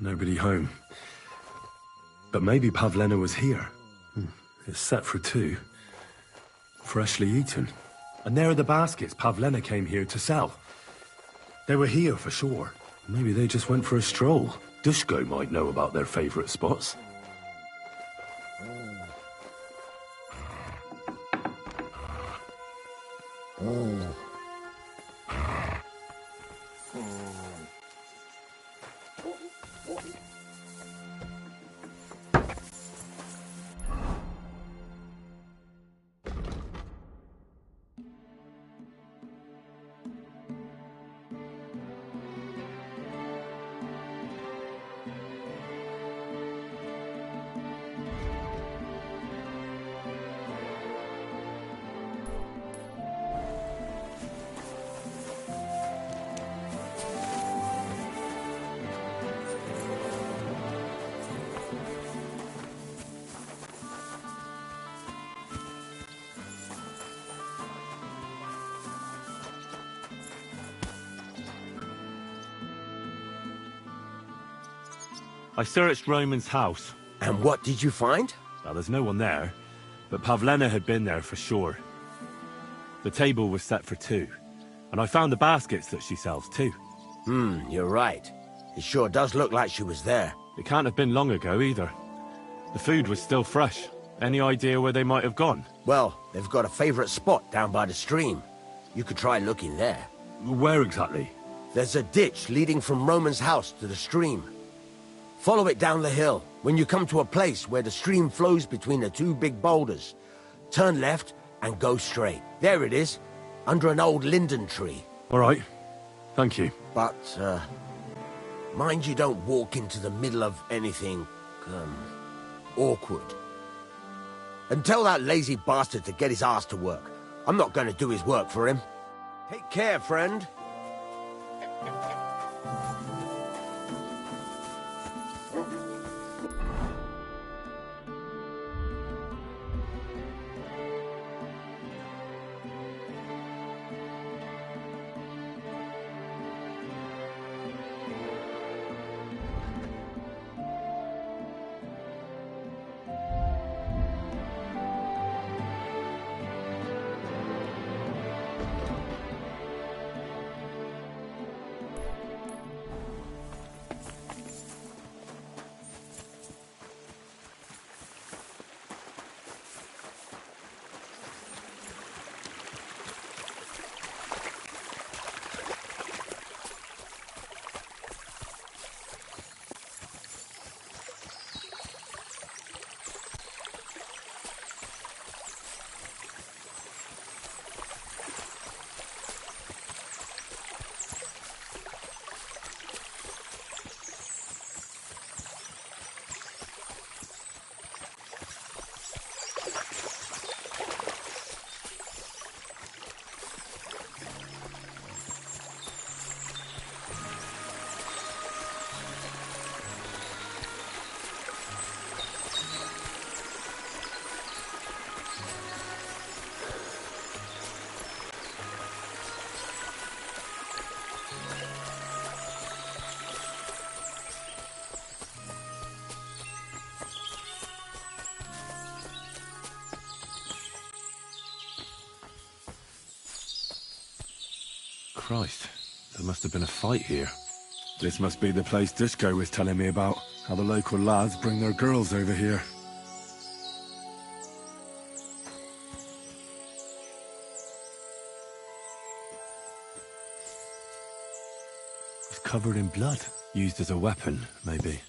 Nobody home. But maybe Pavlena was here. It's set for 2. Freshly eaten. And there are the baskets Pavlena came here to sell. They were here for sure. Maybe they just went for a stroll. Dushko might know about their favorite spots. I searched Roman's house. And what did you find? Well, there's no one there, but Pavlena had been there for sure. The table was set for 2, and I found the baskets that she sells too. You're right. It sure does look like she was there. It can't have been long ago either. The food was still fresh. Any idea where they might have gone? Well, they've got a favorite spot down by the stream. You could try looking there. Where exactly? There's a ditch leading from Roman's house to the stream. Follow it down the hill. When you come to a place where the stream flows between the 2 big boulders, turn left and go straight. There it is, under an old linden tree. All right. Thank you. But, mind you don't walk into the middle of anything, awkward. And tell that lazy bastard to get his ass to work. I'm not going to do his work for him. Take care, friend. Christ, there must have been a fight here. This must be the place Dushko was telling me about, how the local lads bring their girls over here. It's covered in blood, used as a weapon, maybe.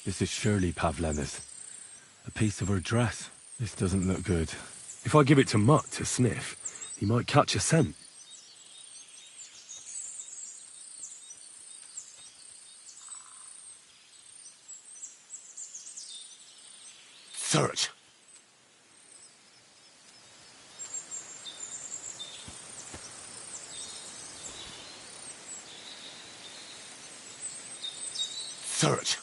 This is surely Pavlena's. A piece of her dress. This doesn't look good. If I give it to Mutt to sniff, he might catch a scent. Search. Search.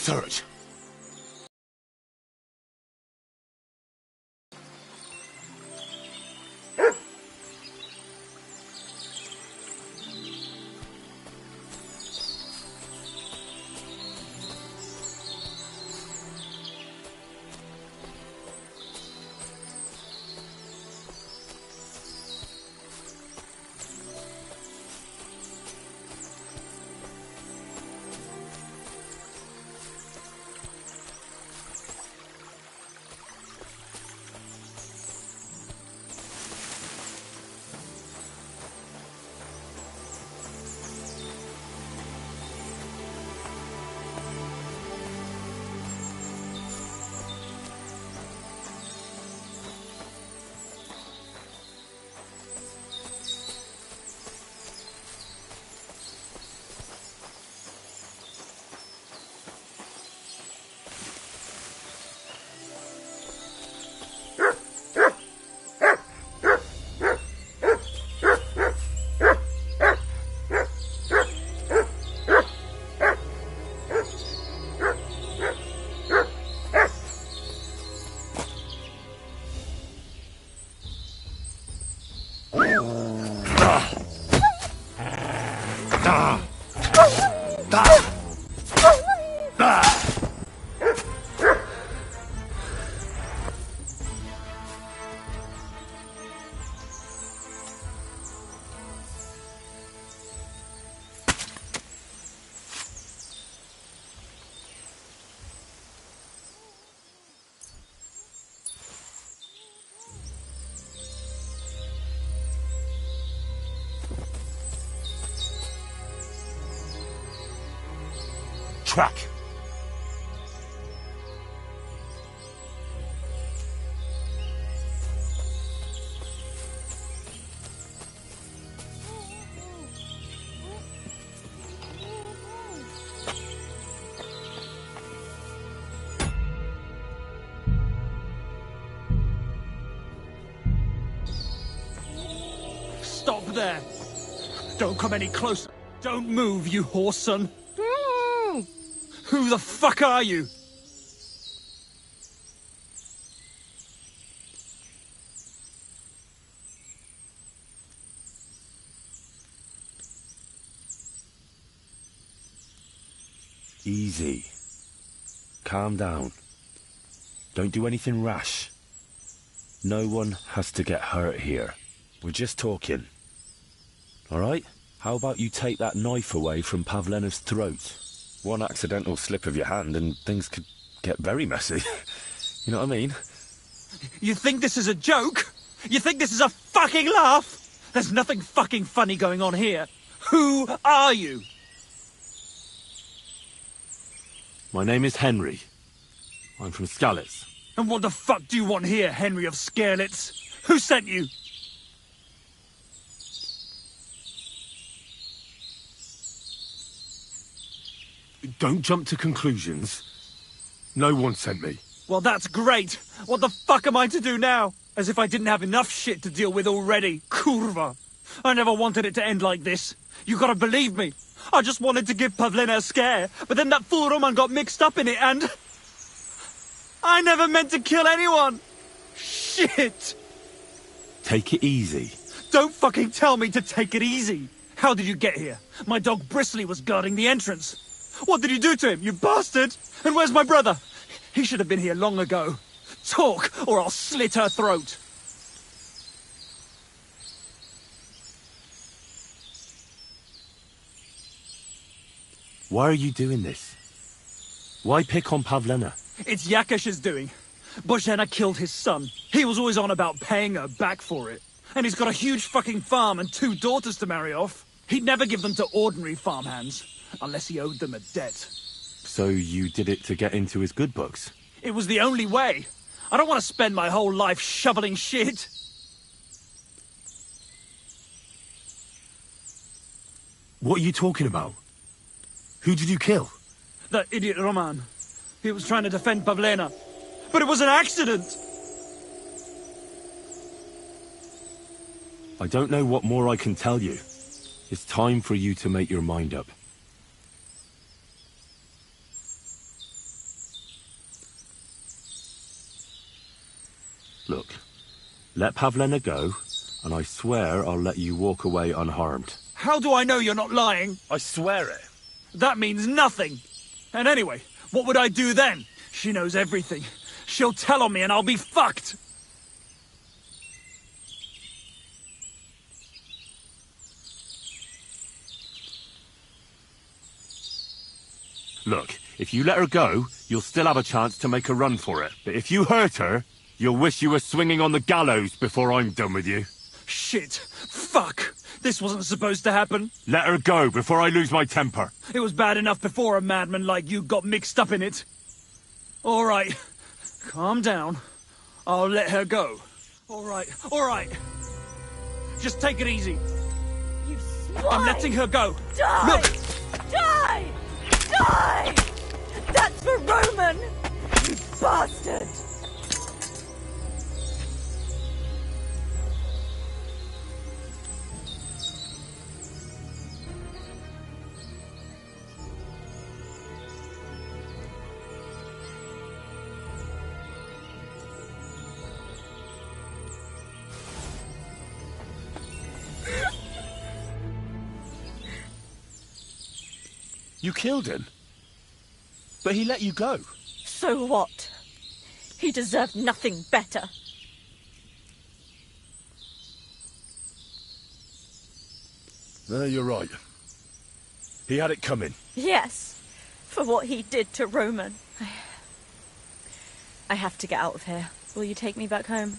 Search. Track. there! Don't come any closer. Don't move, you whoreson. son. Who the fuck are you? Easy. Calm down. Don't do anything rash. No one has to get hurt here. We're just talking. Alright? How about you take that knife away from Pavlena's throat? One accidental slip of your hand and things could get very messy. You know what I mean? You think this is a joke? You think this is a fucking laugh? There's nothing fucking funny going on here. Who are you? My name is Henry. I'm from Skalitz. And what the fuck do you want here, Henry of Skalitz? Who sent you? Don't jump to conclusions. No one sent me. Well, that's great. What the fuck am I to do now? As if I didn't have enough shit to deal with already. Kurva. I never wanted it to end like this. You gotta believe me. I just wanted to give Pavlena a scare, but then that fool Roman got mixed up in it and... I never meant to kill anyone! Shit! Take it easy. Don't fucking tell me to take it easy! How did you get here? My dog Bristly was guarding the entrance. What did you do to him, you bastard? And where's my brother? He should have been here long ago. Talk, or I'll slit her throat. Why are you doing this? Why pick on Pavlena? It's Yakesh's doing. Bozhena killed his son. He was always on about paying her back for it. And he's got a huge fucking farm and 2 daughters to marry off. He'd never give them to ordinary farmhands, unless he owed them a debt. So you did it to get into his good books? It was the only way. I don't want to spend my whole life shoveling shit. What are you talking about? Who did you kill? That idiot Roman. He was trying to defend Pavlena. But it was an accident! I don't know what more I can tell you. It's time for you to make your mind up. Look, let Pavlena go, and I swear I'll let you walk away unharmed. How do I know you're not lying? I swear it. That means nothing. And anyway, what would I do then? She knows everything. She'll tell on me and I'll be fucked. Look, if you let her go, you'll still have a chance to make a run for it. But if you hurt her, you'll wish you were swinging on the gallows before I'm done with you. Shit. Fuck. This wasn't supposed to happen. Let her go before I lose my temper. It was bad enough before a madman like you got mixed up in it. All right. Calm down. I'll let her go. All right. All right. Just take it easy. You swine! I'm letting her go. Die! Look! Die! Die! That's for Roman! You bastard! You killed him. But he let you go. So what? He deserved nothing better. No, you're right. He had it coming. Yes, for what he did to Roman. I have to get out of here. Will you take me back home?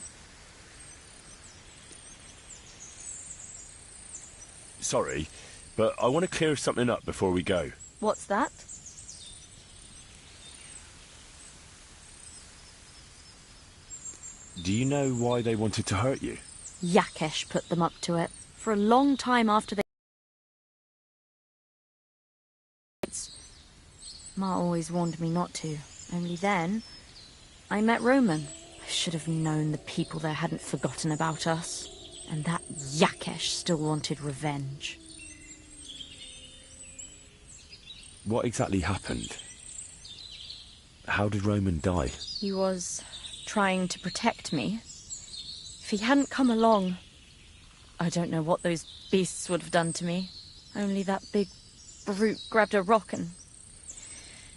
Sorry, but I want to clear something up before we go. What's that? Do you know why they wanted to hurt you? Yakesh put them up to it. For a long time after they... Ma always warned me not to. Only then, I met Roman. I should have known the people there hadn't forgotten about us. And that Yakesh still wanted revenge. What exactly happened? How did Roman die? He was trying to protect me. If he hadn't come along, I don't know what those beasts would have done to me. Only that big brute grabbed a rock and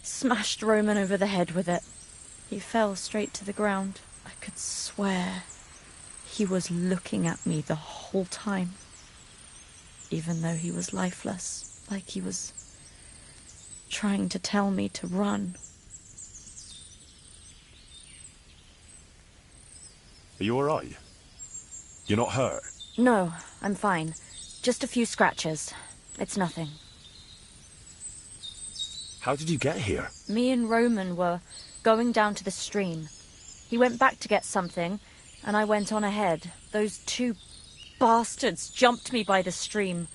smashed Roman over the head with it. He fell straight to the ground. I could swear he was looking at me the whole time, even though he was lifeless, like he was trying to tell me to run. Are you alright? You're not hurt? No, I'm fine. Just a few scratches. It's nothing. How did you get here? Me and Roman were going down to the stream. He went back to get something, and I went on ahead. Those two bastards jumped me by the stream.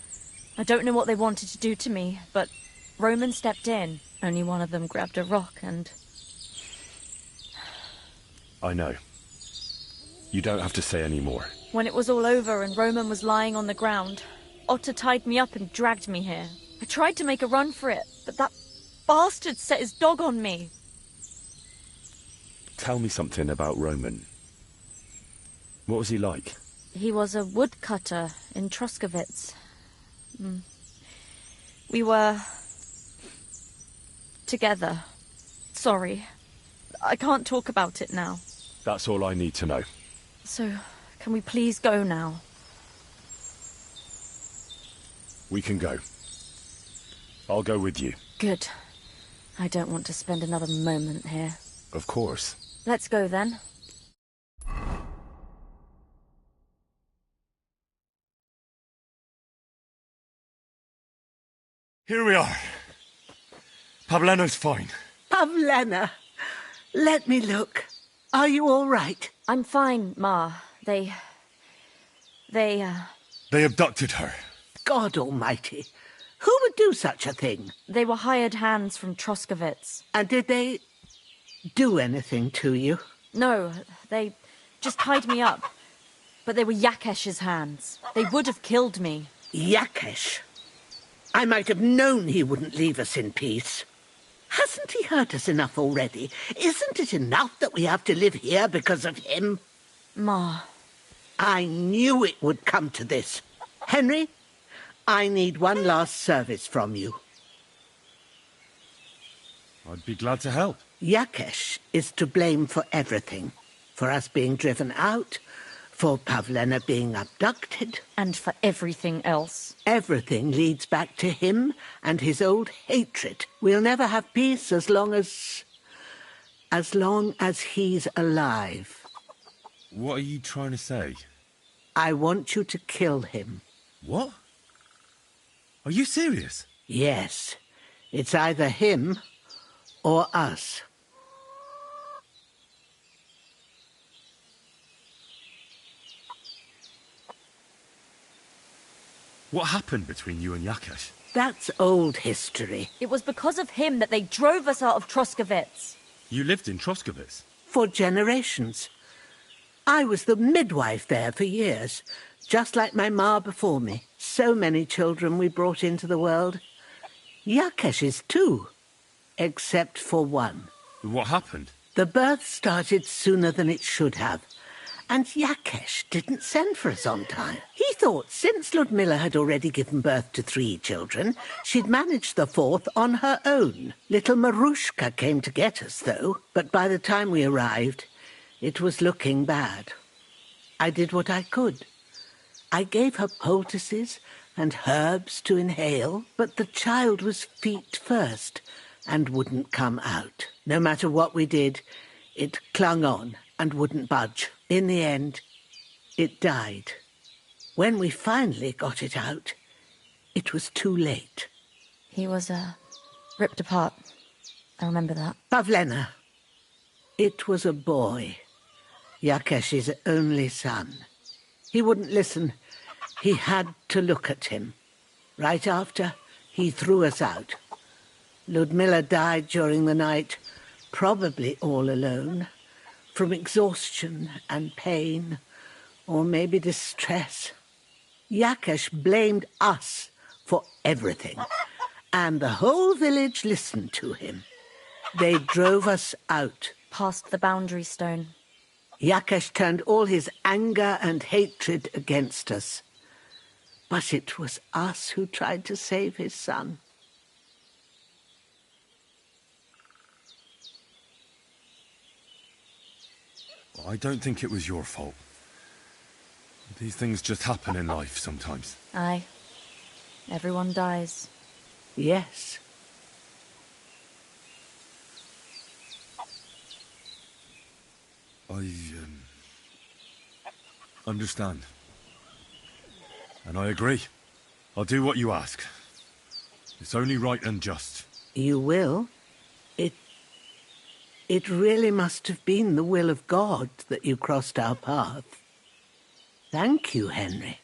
I don't know what they wanted to do to me, but Roman stepped in. Only one of them grabbed a rock and... I know. You don't have to say any more. When it was all over and Roman was lying on the ground, Otter tied me up and dragged me here. I tried to make a run for it, but that bastard set his dog on me. Tell me something about Roman. What was he like? He was a woodcutter in Troskowitz. We were... together. Sorry. I can't talk about it now. That's all I need to know. So, can we please go now? We can go. I'll go with you. Good. I don't want to spend another moment here. Of course. Let's go then. Here we are. Pavleno's fine. Pavlena, let me look. Are you all right? I'm fine, Ma. They abducted her. God almighty. Who would do such a thing? They were hired hands from Troskowitz. And did they do anything to you? No, they just tied me up. But they were Yakesh's hands. They would have killed me. Yakesh? I might have known he wouldn't leave us in peace. Hasn't he hurt us enough already? Isn't it enough that we have to live here because of him? Ma. I knew it would come to this. Henry, I need one last service from you. I'd be glad to help. Yakesh is to blame for everything. For us being driven out, for Pavlena being abducted. And for everything else. Everything leads back to him and his old hatred. We'll never have peace as long as he's alive. What are you trying to say? I want you to kill him. What? Are you serious? Yes. It's either him or us. What happened between you and Yakesh? That's old history. It was because of him that they drove us out of Troskowitz. You lived in Troskowitz? For generations. I was the midwife there for years, just like my ma before me. So many children we brought into the world. Yakesh is too, except for one. What happened? The birth started sooner than it should have, and Yakesh didn't send for us on time. He thought since Ludmilla had already given birth to 3 children, she'd manage the 4th on her own. Little Marushka came to get us, though, but by the time we arrived, it was looking bad. I did what I could. I gave her poultices and herbs to inhale, but the child was feet first and wouldn't come out. No matter what we did, it clung on and wouldn't budge. In the end, it died. When we finally got it out, it was too late. He was, ripped apart. I remember that. Pavlena. It was a boy. Yakesh's only son. He wouldn't listen. He had to look at him. Right after, he threw us out. Ludmilla died during the night, probably all alone, from exhaustion and pain, Or maybe distress. Yakesh blamed us for everything, and the whole village listened to him. They drove us out. Past the boundary stone. Yakesh turned all his anger and hatred against us. But it was us who tried to save his son. I don't think it was your fault. These things just happen in life sometimes. Aye. Everyone dies. Yes. I understand. And I agree. I'll do what you ask. It's only right and just. You will? It really must have been the will of God that you crossed our path. Thank you, Henry.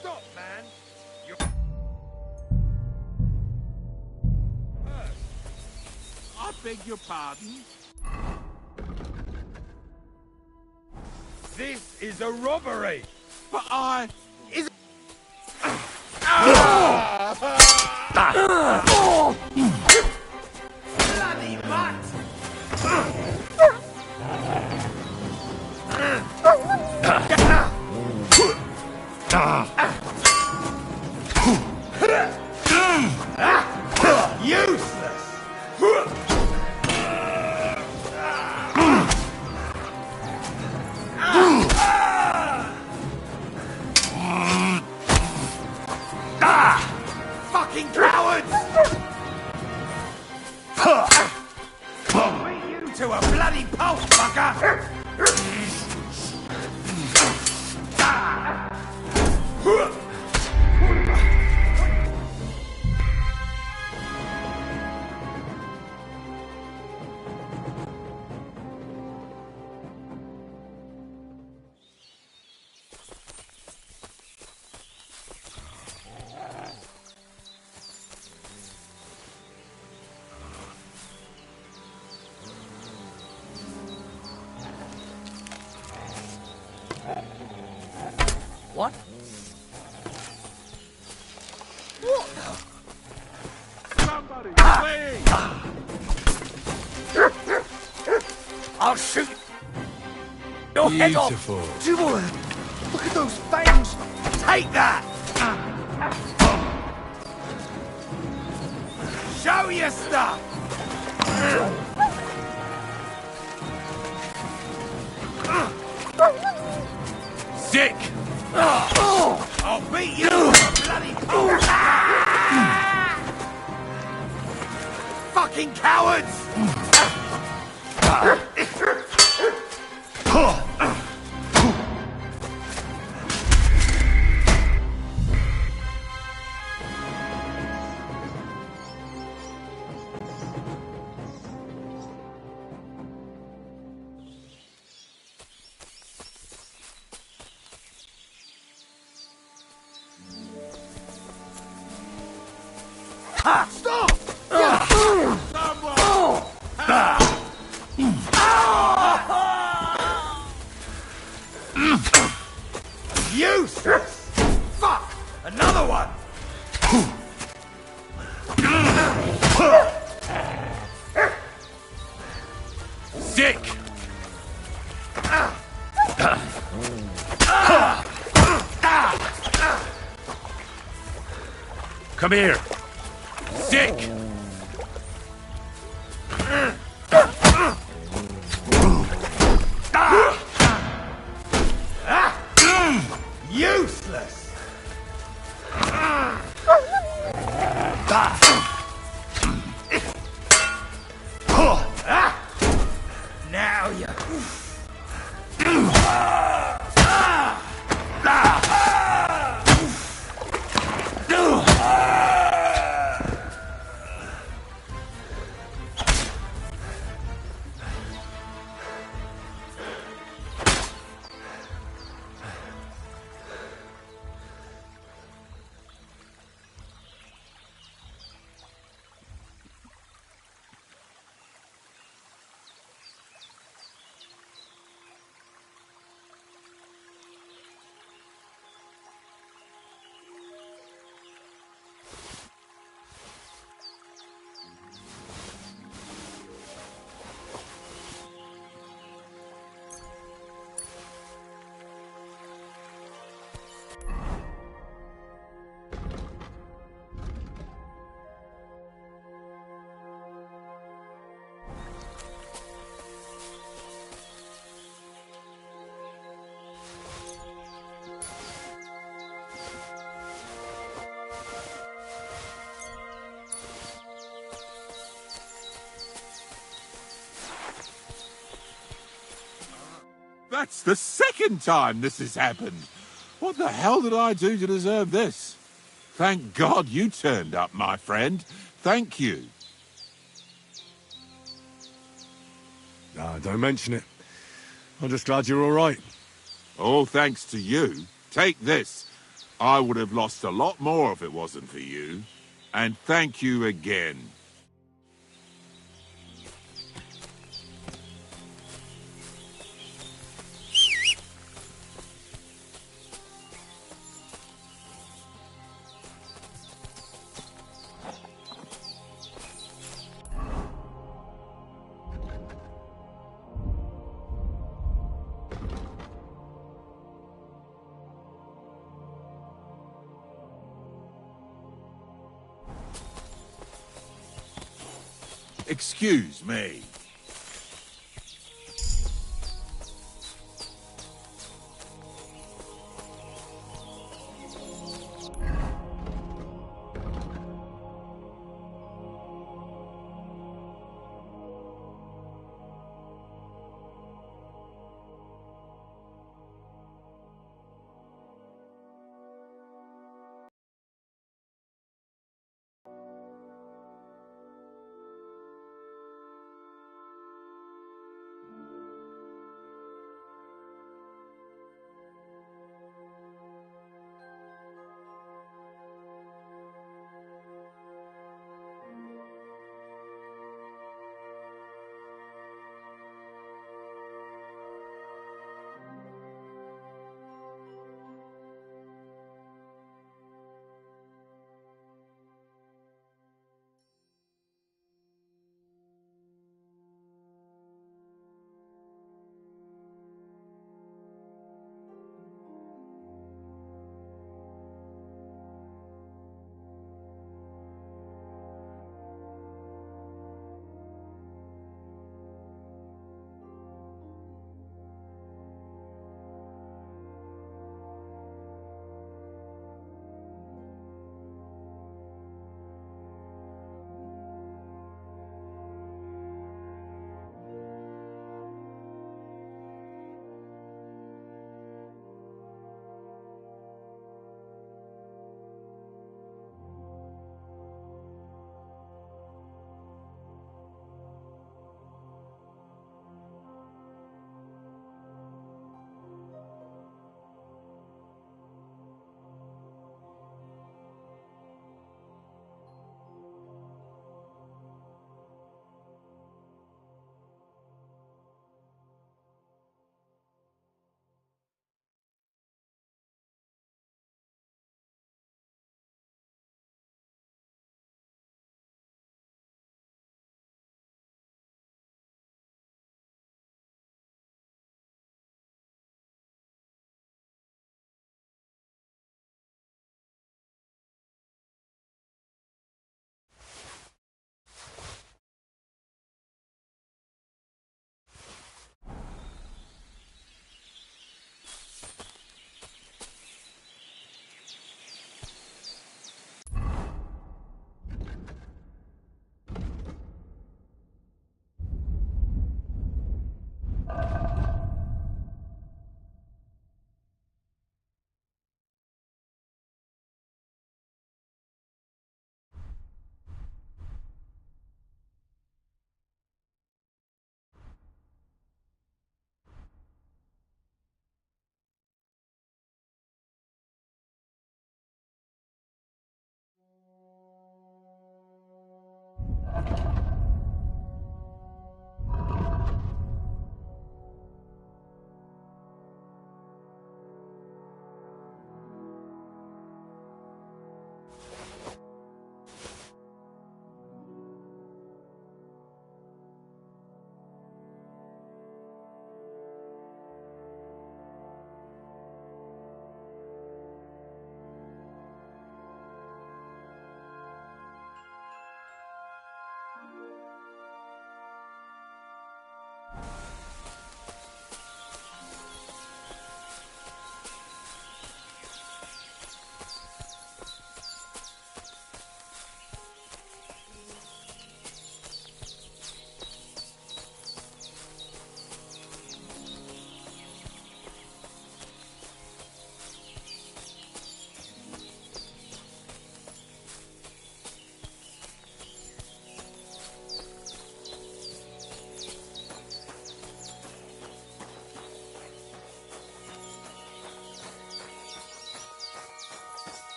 Stop, man! I beg your pardon? This is a robbery! But I... Bloody mutt! Useless! Fucking cowards! Beat you to a bloody pulp, fucker! What? Somebody, please! I'll shoot your head off! Beautiful. Jewel, look at those fangs! Take that! Show your stuff! Sick! I'll beat you, bloody fucking cowards! Stop! Useless! Fuck! Another one! Sick! Come here! Sick! Useless! Now you... That's the second time this has happened. What the hell did I do to deserve this? Thank God you turned up, my friend. Thank you. Ah, don't mention it. I'm just glad you're all right. All thanks to you. Take this. I would have lost a lot more if it wasn't for you. And thank you again. Excuse me.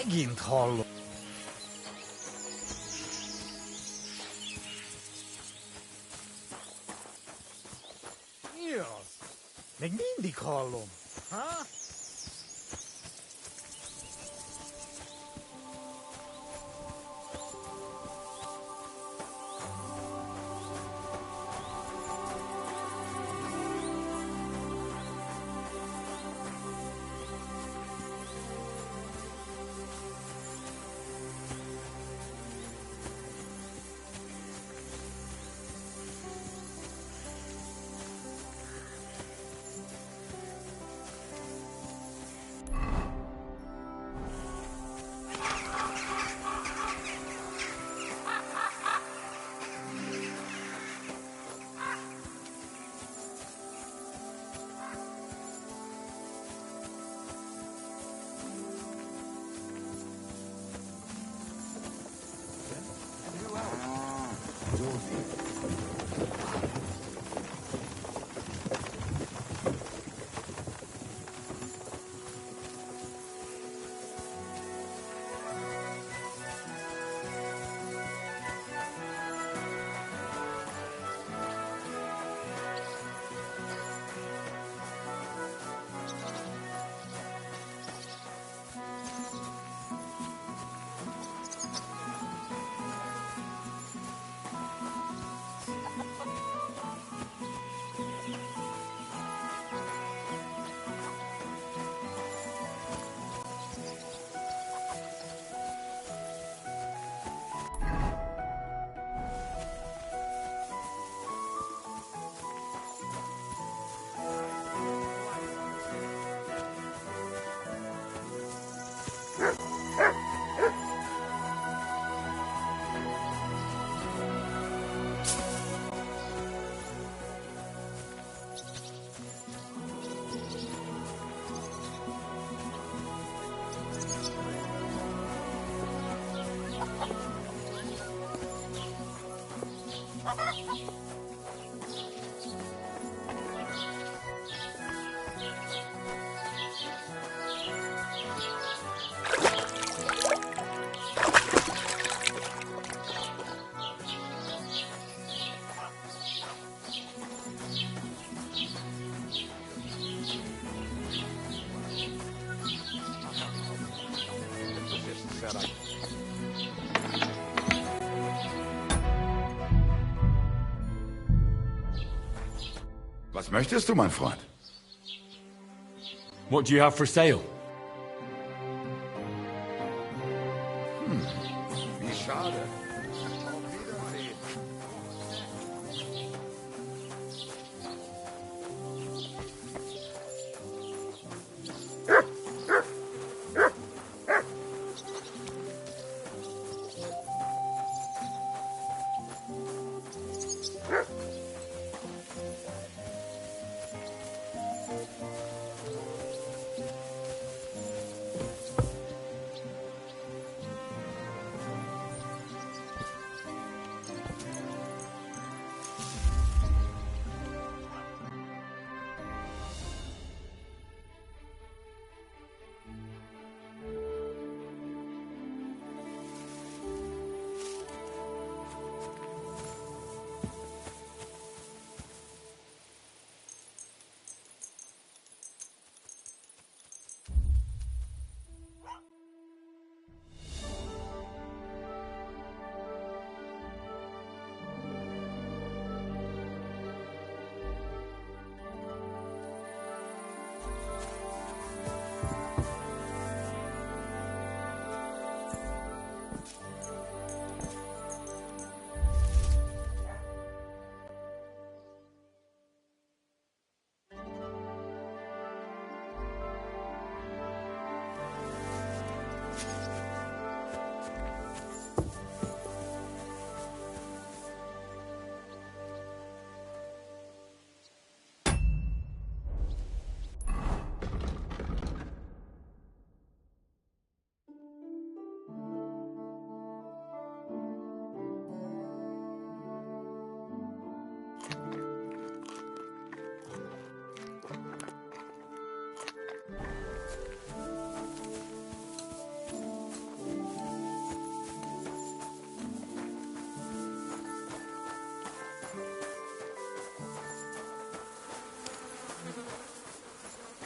Megint hallom. Mi az? Még mindig hallom. Ha? Was möchtest du, mein Freund? What do you have for sale? Wie schade.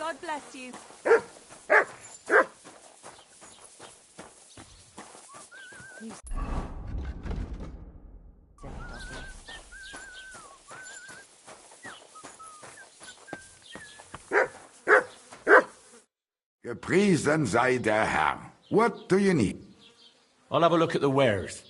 God bless you. Gepriesen sei der Herr. What do you need? I'll have a look at the wares.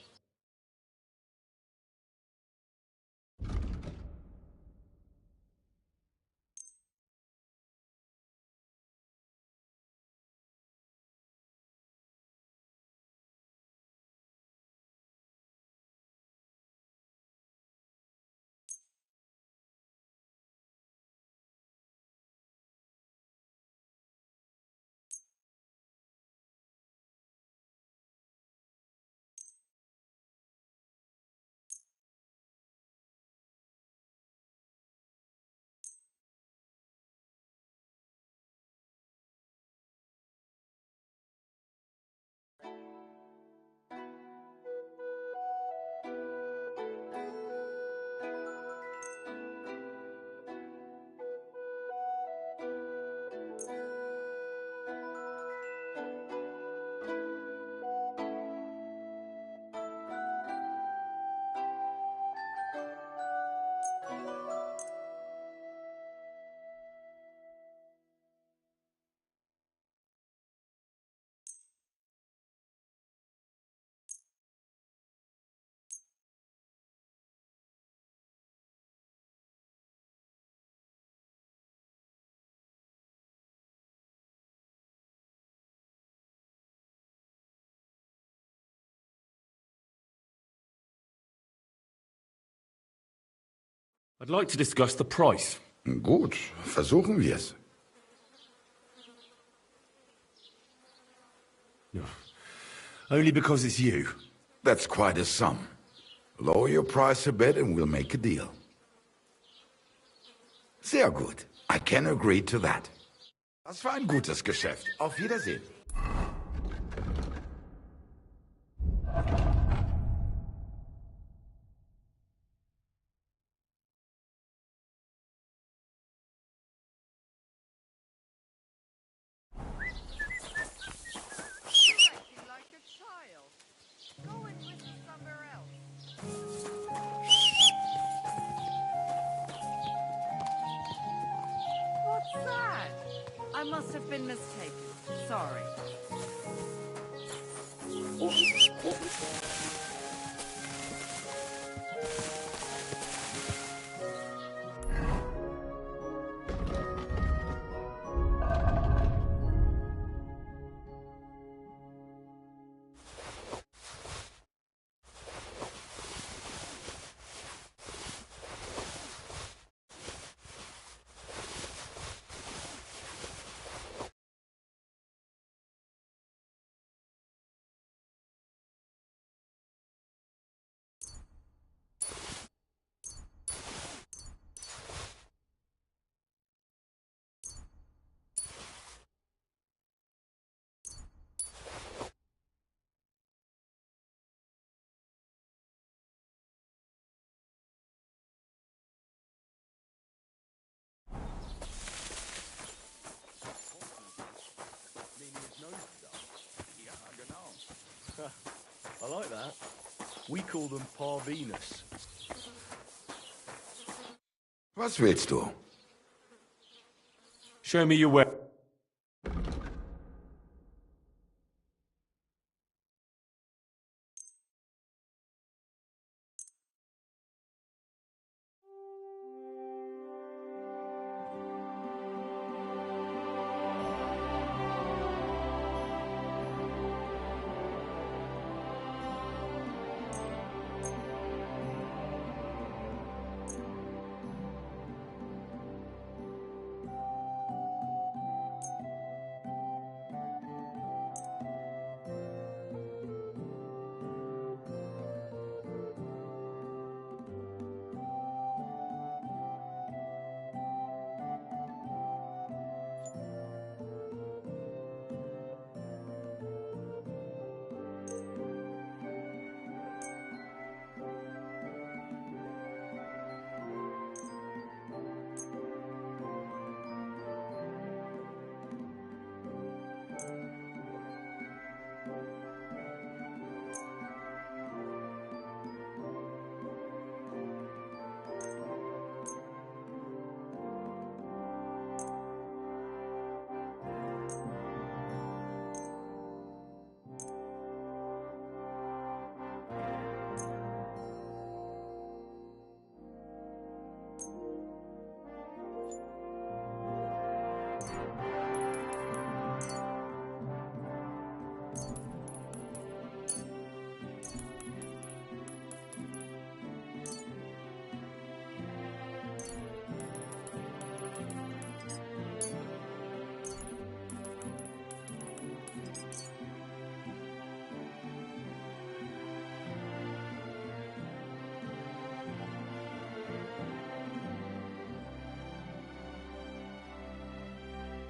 I'd like to discuss the price. Gut, versuchen wir's. Only because it's you. That's quite a sum. Lower your price a bit and we'll make a deal. Sehr gut. I can agree to that. Das war ein gutes Geschäft. Auf Wiedersehen. What's that? I must have been mistaken. Sorry. I like that. We call them Parvenus. Was willst du? Show me your ware.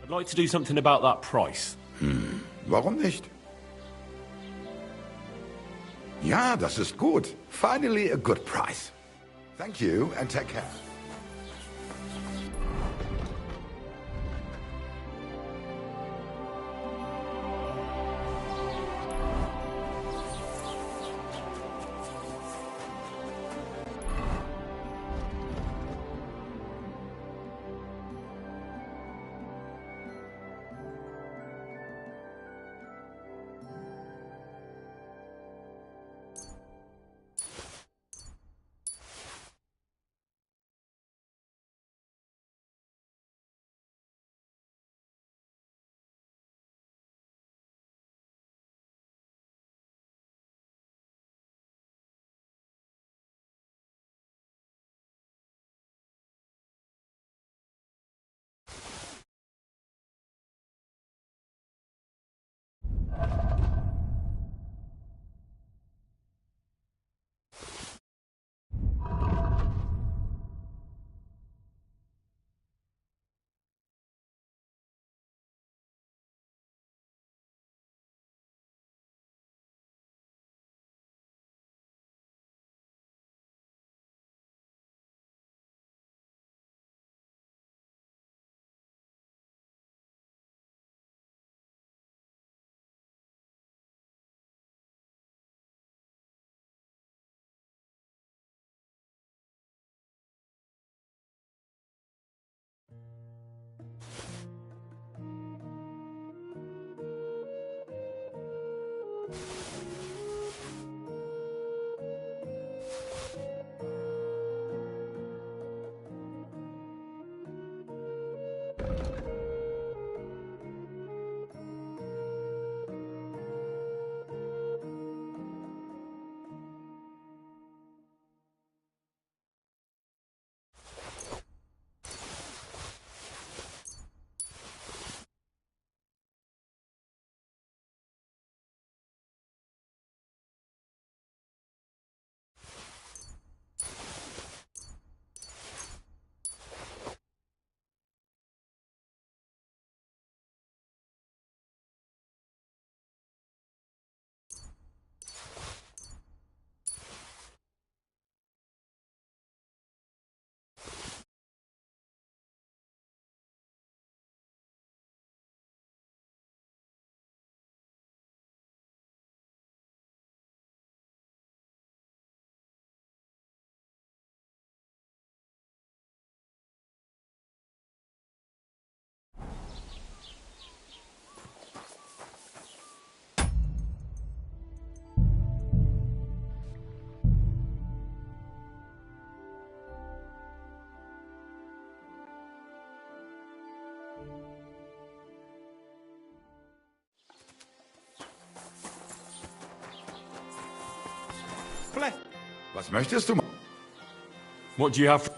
I'd like to do something about that price. Warum nicht? Ja, das ist gut. Finally a good price. Thank you and take care. Was möchtest du? What do you have?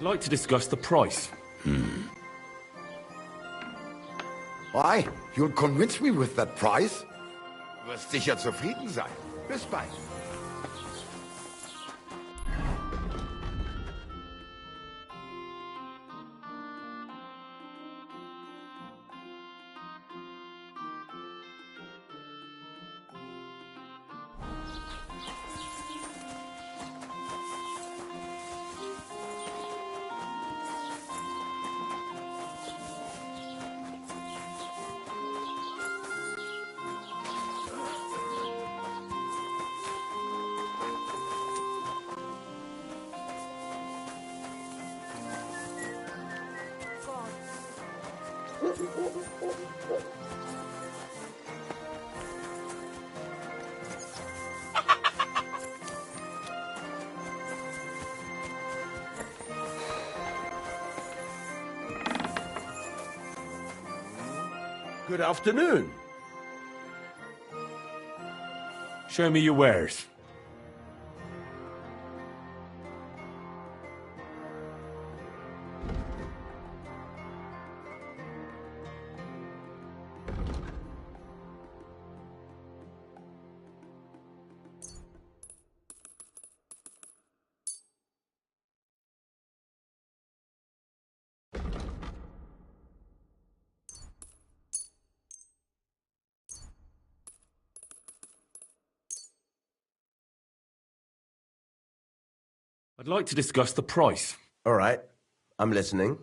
I'd like to discuss the price. Why? You'll convince me with that price? Wirst sicher zufrieden sein. Bis bald. Good afternoon. Show me your wares. I'd like to discuss the price. All right, I'm listening.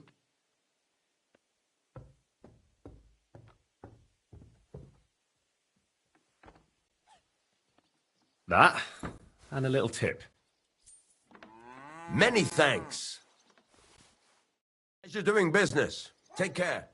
That, and a little tip. Many thanks. As you're doing business, take care.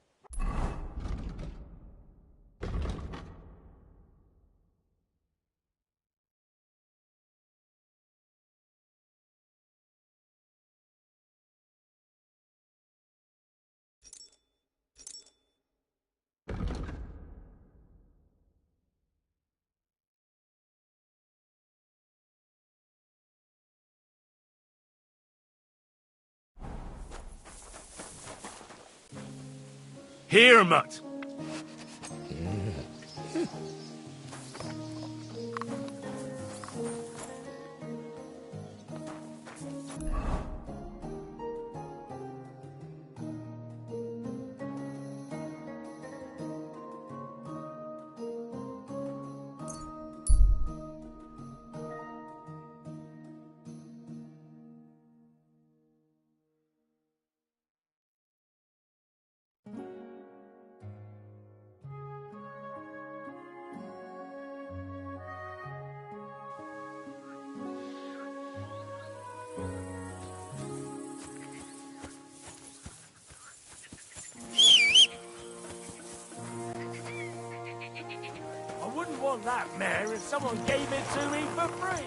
Here, mutt! I wouldn't want that mare if someone gave it to me for free.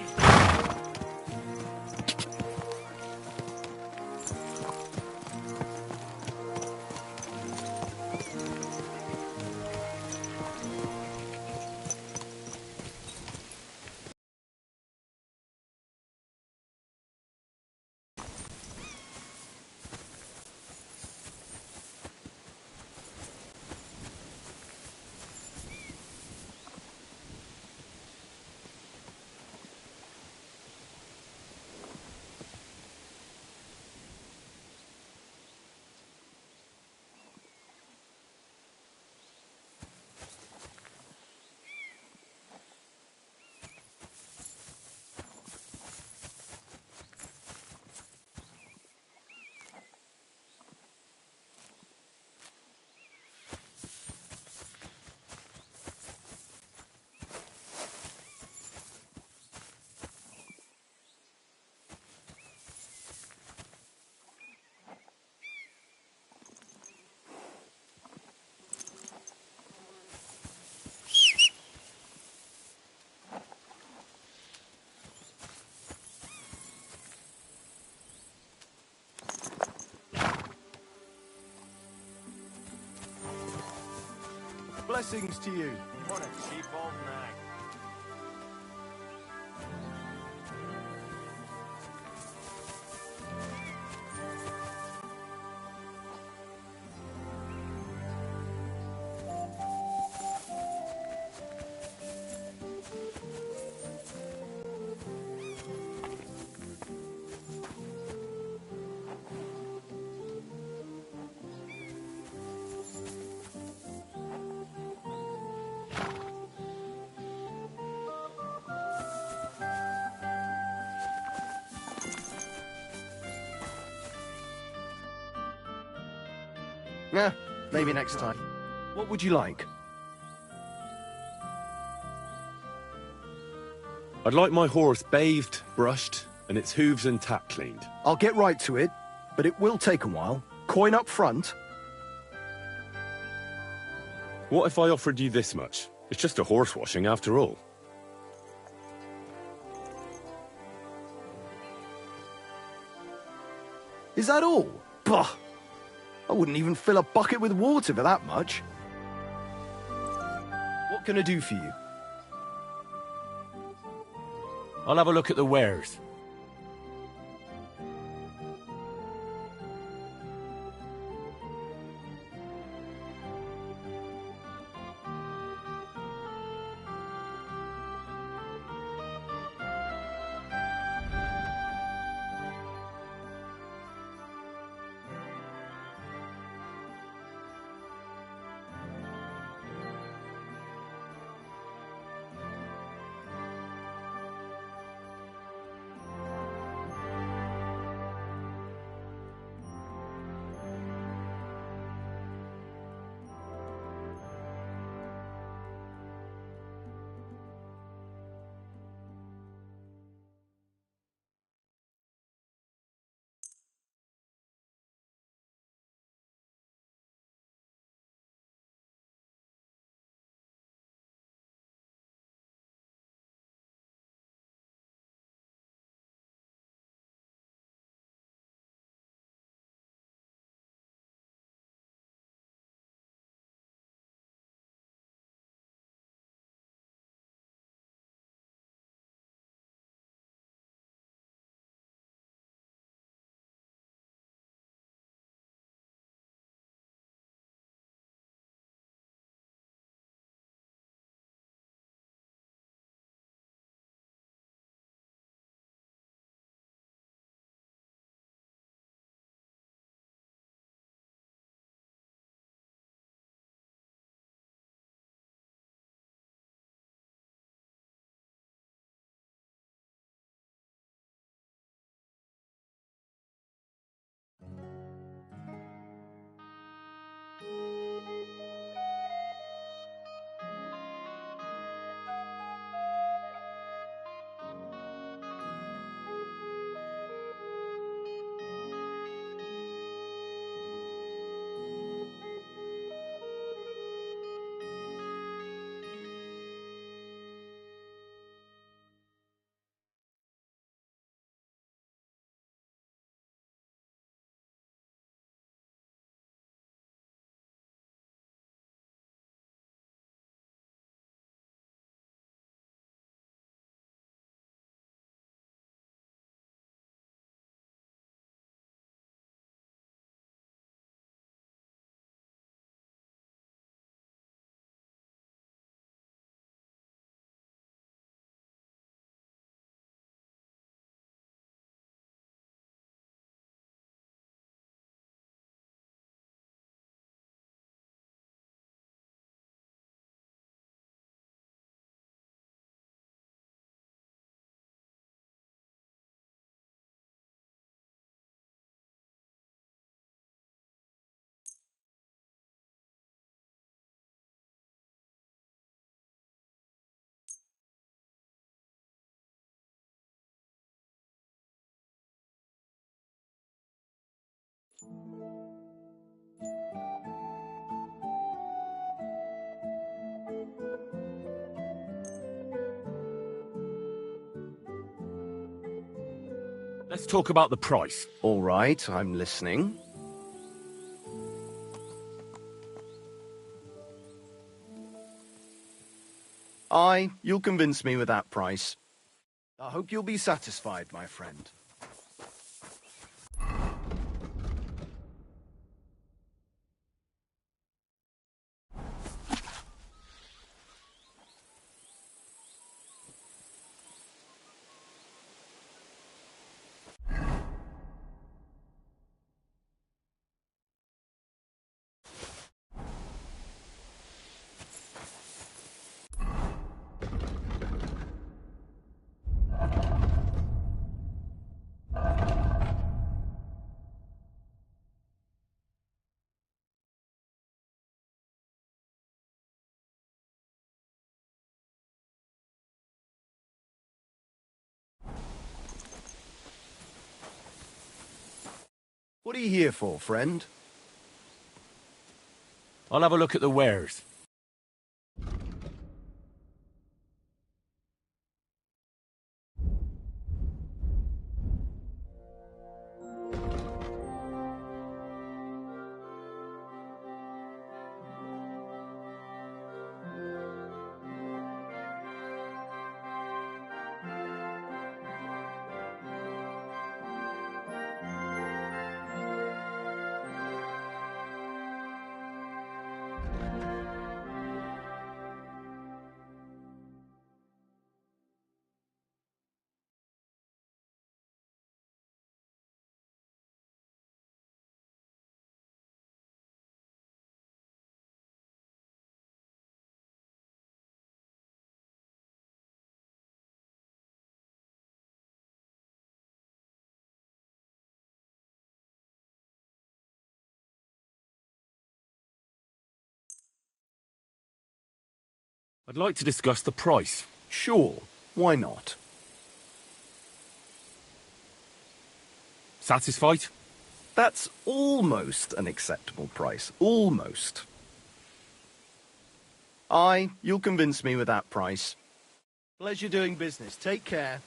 Blessings to you. What a cheap old nag. Yeah, maybe next time. What would you like? I'd like my horse bathed, brushed, and its hooves and tack cleaned. I'll get right to it, but it will take a while. Coin up front. What if I offered you this much? It's just a horse washing after all. Is that all? Bah! I wouldn't even fill a bucket with water for that much. What can I do for you? I'll have a look at the wares. Let's talk about the price. All right, I'm listening. Aye, you'll convince me with that price. I hope you'll be satisfied, my friend. What are you here for, friend? I'll have a look at the wares. I'd like to discuss the price. Sure, why not? Satisfied? That's almost an acceptable price. Almost. Aye, you'll convince me with that price. Pleasure doing business. Take care.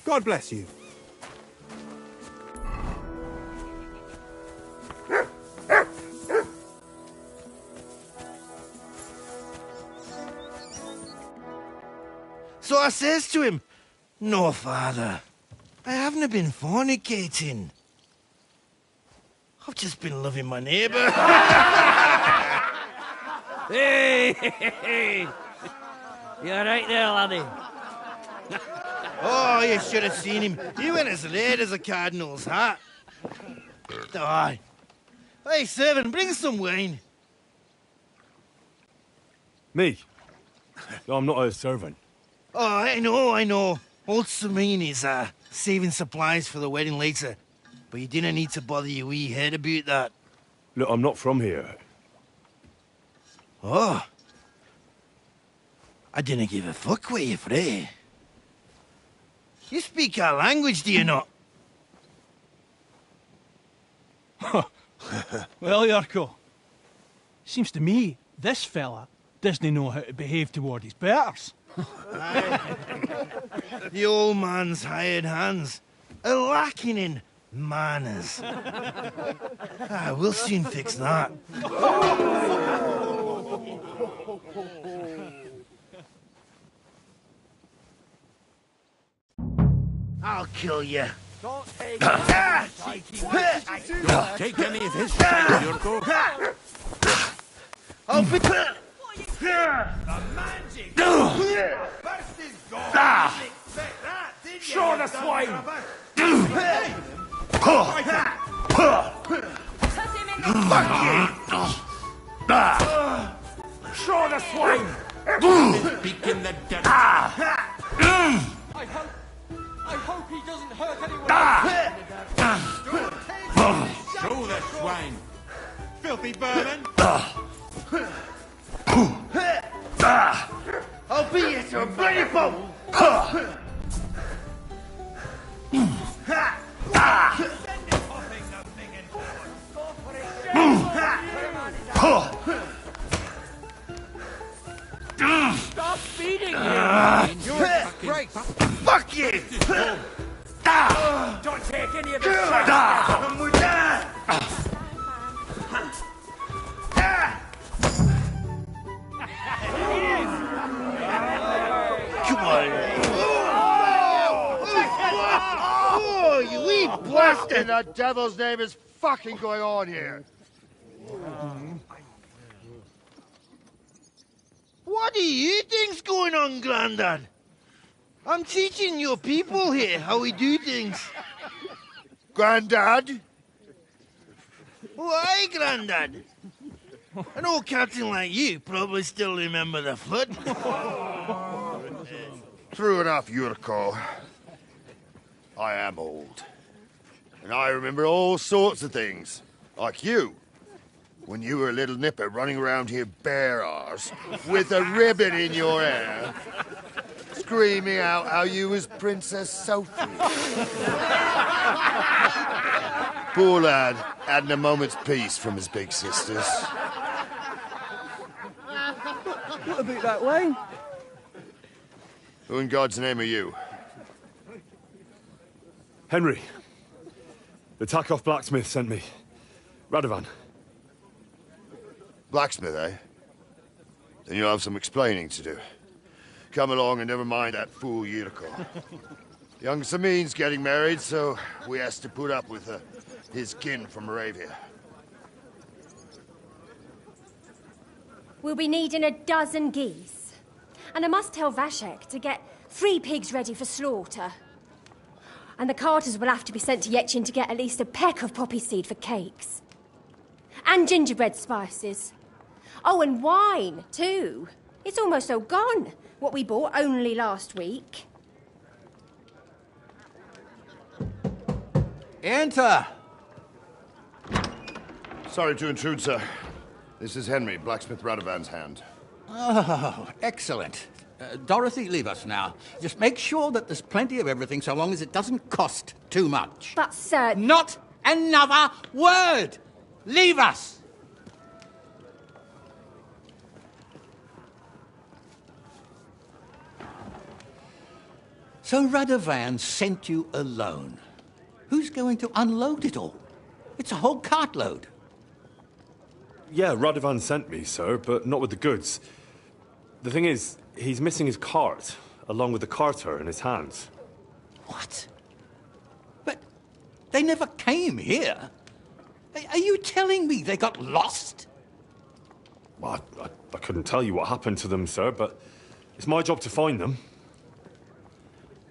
God bless you. So I says to him, "No, father, I haven't been fornicating. I've just been loving my neighbour." Hey! You're right there, laddie. Oh, you should have seen him. He went as late as a cardinal's hat. Aye. Hey, servant, bring some wine. Me? I'm not a servant. Oh, I know. Old Samine is saving supplies for the wedding later. But you didn't need to bother your wee head about that. Look, I'm not from here. Oh. I didn't give a fuck where you're from. You speak our language, do you not? Well, Yarko, seems to me this fella doesn't know how to behave toward his betters. The old man's hired hands are lacking in manners. We'll soon fix that. I'll kill you. Don't take Don't take any of his shit, Yurko. I'll be... The magic! Burst his gone! Expect that, did you? Show the swine! Show the swine! Speak in the dirt. I hope he doesn't hurt anyone else. Show the swine. Filthy vermin! I'll beat you to a bloody pulp! Stop beating him! You're a disgrace! Fuck you! Don't take any of this shit! Come with that! Oh, you wee What in bastard! the devil's name is fucking going on here? What do you think's going on, Grandad? I'm teaching your people here how we do things. Grandad? Why, Grandad? An old captain like you probably still remember the foot. True enough, Yurko. I am old. And I remember all sorts of things. Like you. When you were a little nipper running around here bare arse, with a ribbon in your hair, screaming out how you was Princess Sophie. Poor lad, hadn't a moment's peace from his big sisters. What about that way? Who in God's name are you? Henry. The Takoff blacksmith sent me. Radovan. Blacksmith, eh? Then you'll have some explaining to do. Come along and never mind that fool Yurko. Young Samin's getting married, so we has to put up with his kin from Moravia. We'll be needing a dozen geese. And I must tell Vashek to get 3 pigs ready for slaughter. And the carters will have to be sent to Yetchin to get at least a peck of poppy seed for cakes. And gingerbread spices. Oh, and wine, too. It's almost all gone, what we bought only last week. Enter! Sorry to intrude, sir. This is Henry, blacksmith Radovan's hand. Oh, excellent. Dorothy, leave us now. Just make sure that there's plenty of everything so long as it doesn't cost too much. But, sir... Not another word! Leave us! So Radovan sent you alone. Who's going to unload it all? It's a whole cartload. Yeah, Radovan sent me, sir, but not with the goods. The thing is, he's missing his cart, along with the carter in his hands. What? But they never came here. Are you telling me they got lost? Well, I couldn't tell you what happened to them, sir, but it's my job to find them.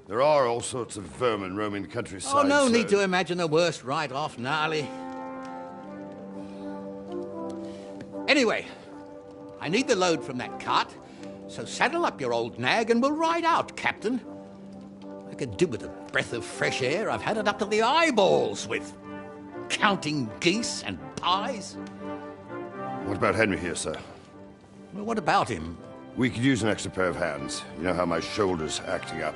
There are all sorts of vermin roaming the countryside. Oh, no need to imagine the worst right off, gnarly. Anyway, I need the load from that cart, so saddle up your old nag and we'll ride out, Captain. I could do with a breath of fresh air. I've had it up to the eyeballs with counting geese and pies. What about Henry here, sir? Well, what about him? We could use an extra pair of hands. You know how my shoulder's acting up.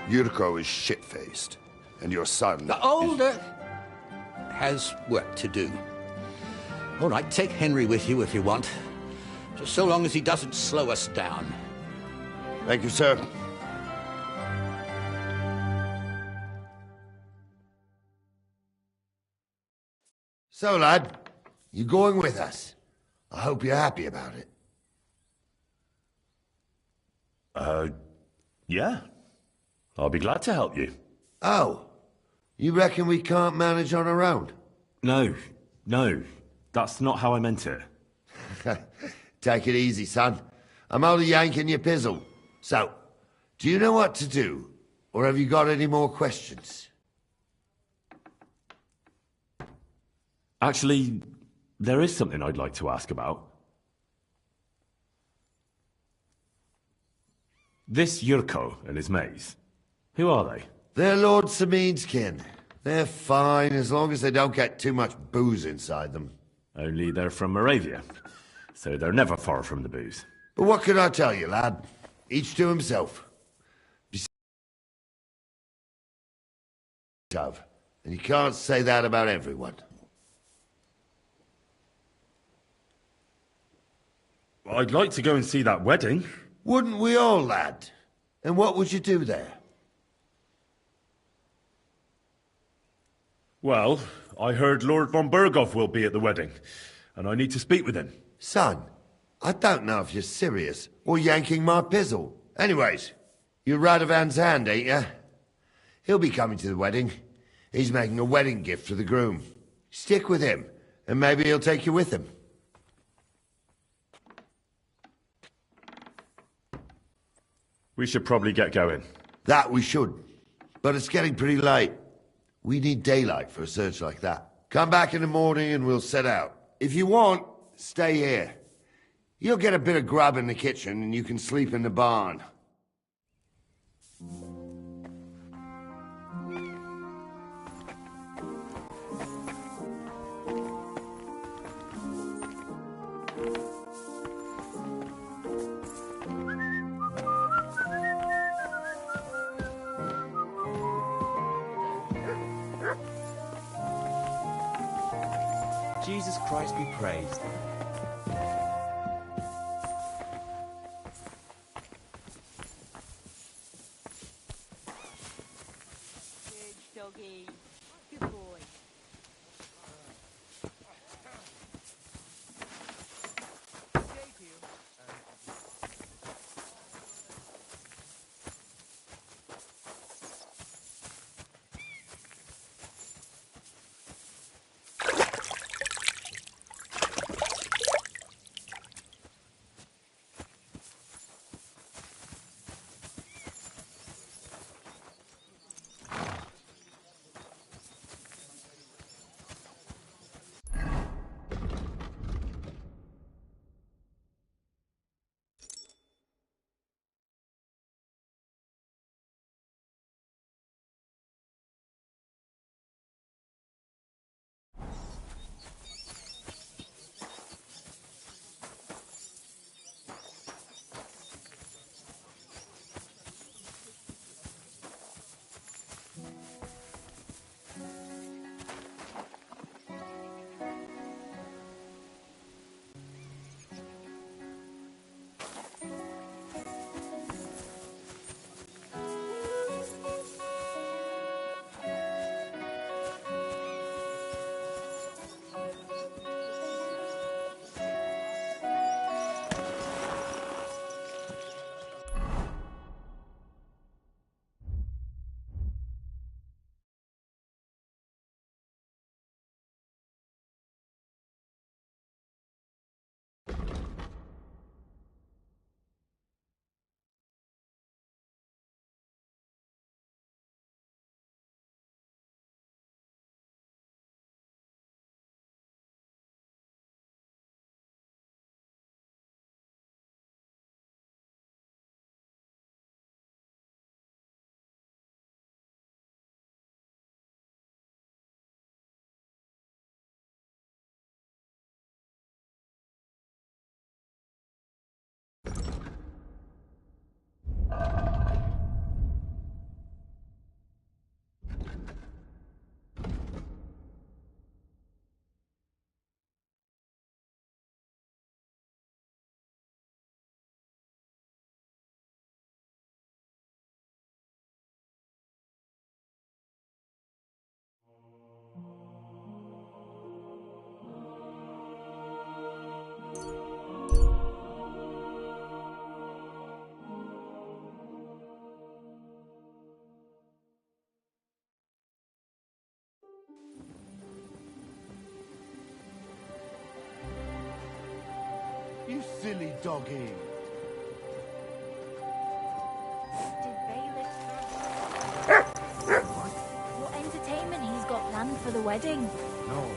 Yurko is shit-faced, and your son... The older has work to do. All right, take Henry with you if you want. Just so long as he doesn't slow us down. Thank you, sir. So, lad, you going with us? I hope you're happy about it. Yeah. I'll be glad to help you. Oh, you reckon we can't manage on our own? No. That's not how I meant it. Take it easy, son. I'm only yanking your pizzle. So, do you know what to do? Or have you got any more questions? Actually, there is something I'd like to ask about. This Yurko and his mates, who are they? They're Lord Samin's kin. They're fine as long as they don't get too much booze inside them. Only they're from Moravia, so they're never far from the booze. But what can I tell you, lad? Each to himself. And you can't say that about everyone. I'd like to go and see that wedding. Wouldn't we all, lad? And what would you do there? Well, I heard Lord von Berghoff will be at the wedding, and I need to speak with him. Son, I don't know if you're serious or yanking my pizzle. Anyways, You're Radovan's hand, ain't you? He'll be coming to the wedding. He's making a wedding gift for the groom. Stick with him, and maybe he'll take you with him. We should probably get going. That we should. But it's getting pretty late. We need daylight for a search like that. Come back in the morning and we'll set out. If you want, stay here. You'll get a bit of grub in the kitchen and you can sleep in the barn. Jesus Christ be praised. Good doggy. Good boy. You silly doggy. What entertainment he's got planned for the wedding? No,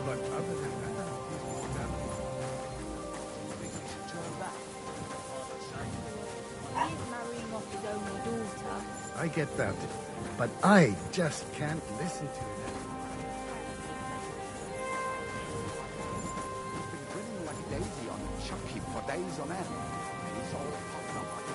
but other than that, he's done. He is marrying off his only daughter. I get that, but I just can't listen to it. He's been grinning like a daisy on a chuck heap for days on end. He's all popped up like a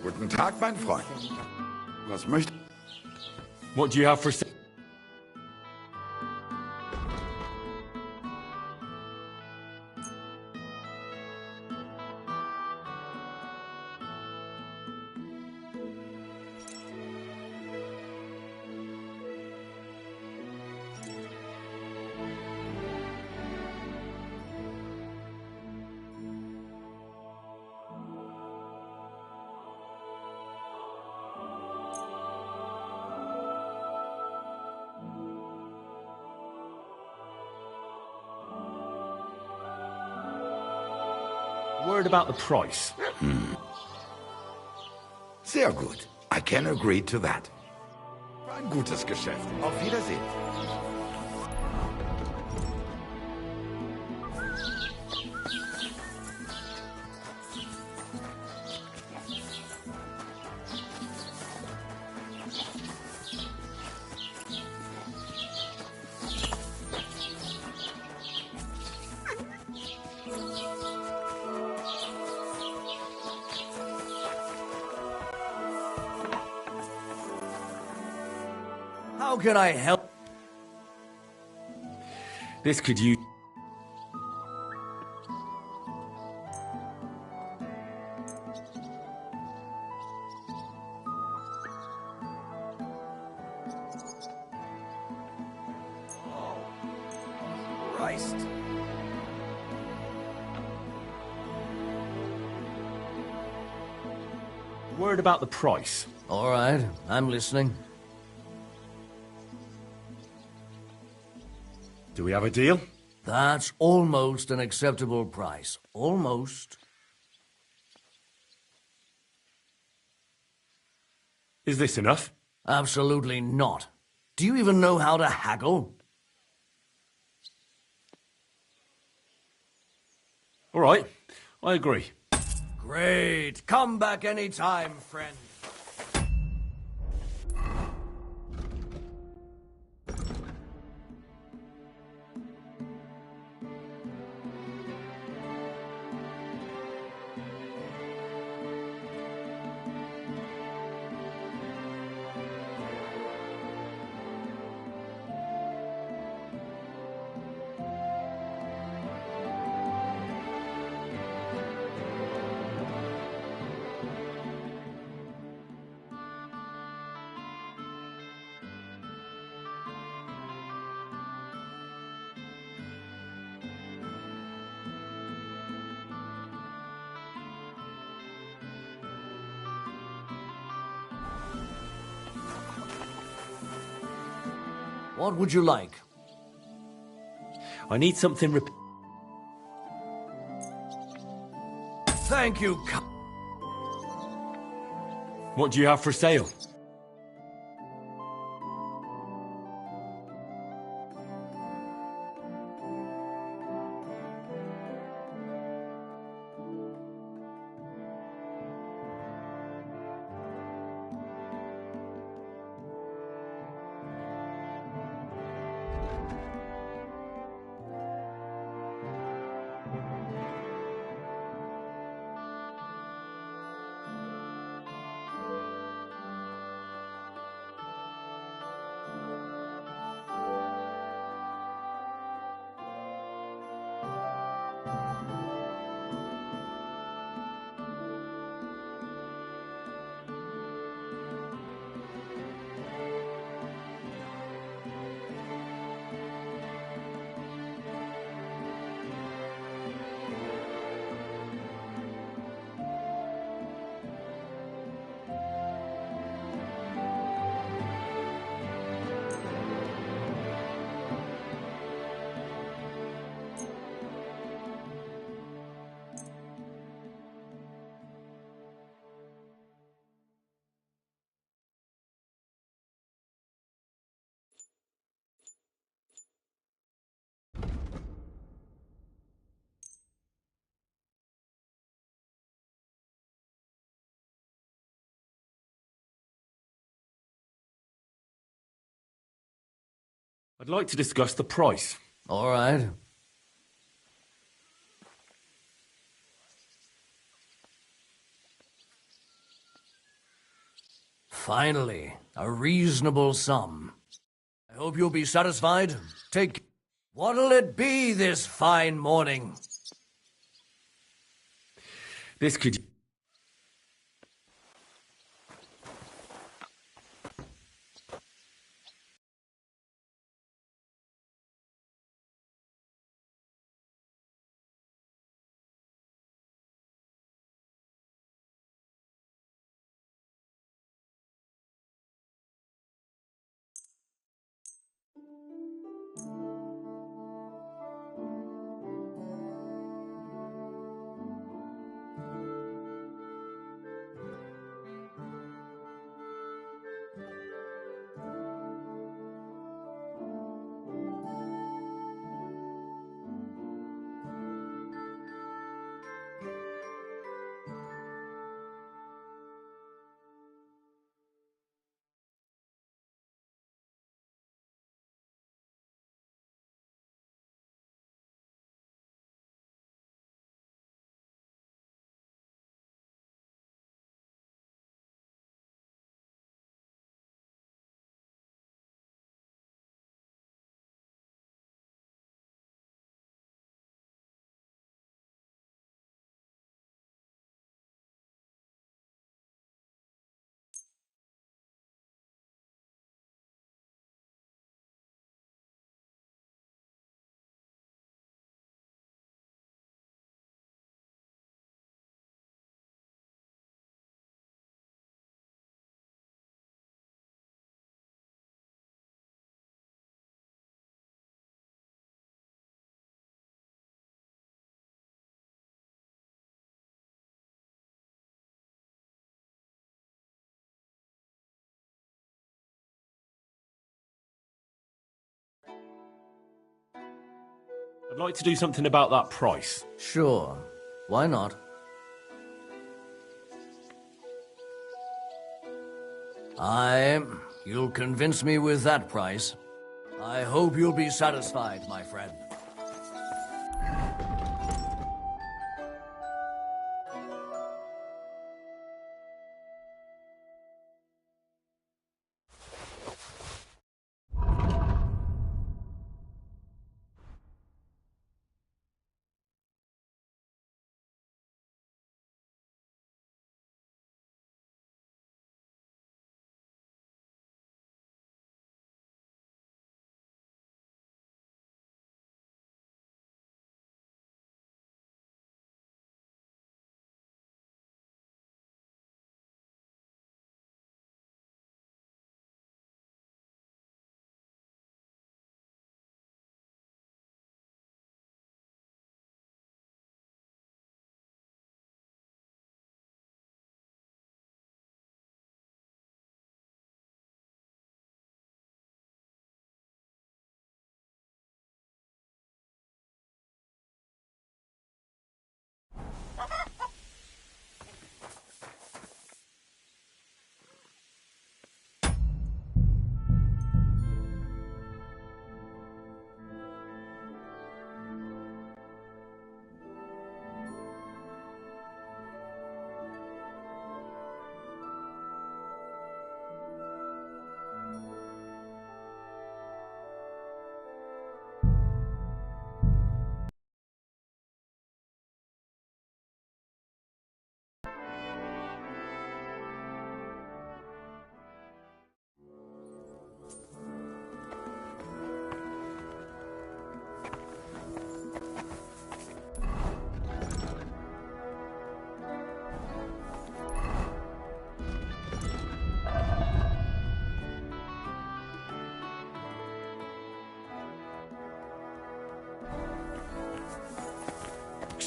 Guten Tag, mein Freund. Was möcht... What do you have for sale? Word about the price. Sehr gut. I can agree to that. Ein gutes Geschäft. Auf Wiedersehen. How can I help? This could use... Christ. Word about the price. All right, I'm listening. Do we have a deal? That's almost an acceptable price. Almost. Is this enough? Absolutely not. Do you even know how to haggle? All right, I agree. Great. Come back anytime, friend. What would you like? I need something Thank you. What do you have for sale? I'd like to discuss the price. All right. Finally, a reasonable sum. I hope you'll be satisfied. Take... What'll it be this fine morning? This could... I'd like to do something about that price. Sure. Why not? You'll convince me with that price. I hope you'll be satisfied, my friend.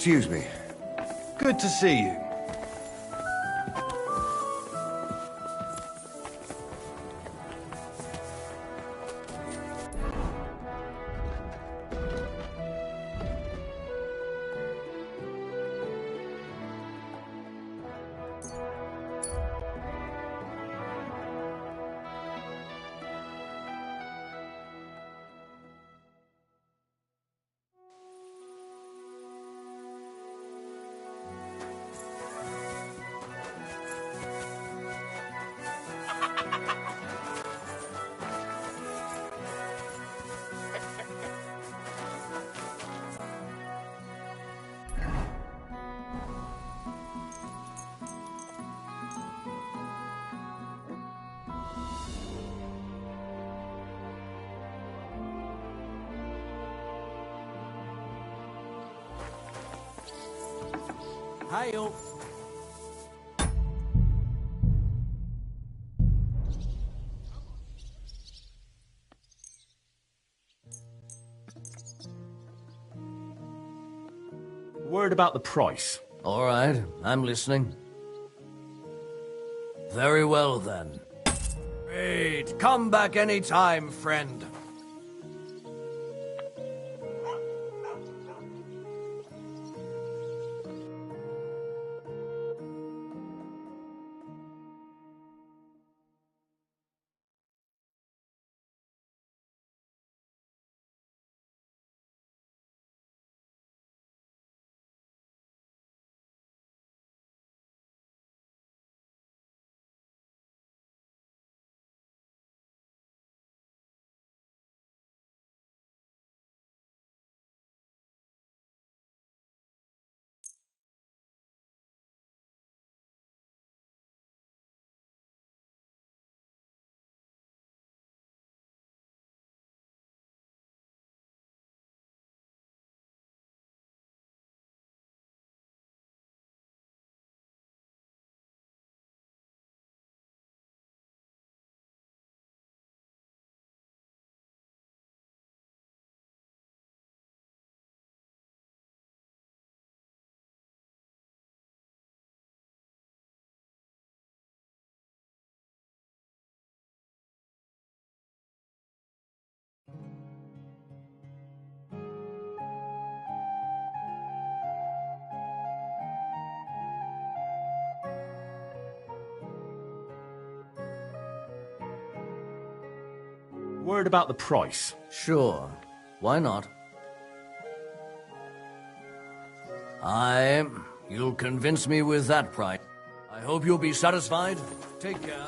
Excuse me. Good to see you. Hail. Word about the price. All right, I'm listening. Very well, then. Great. Come back any time, friend. Word about the price. Sure. Why not? You'll convince me with that price. I hope you'll be satisfied. Take care.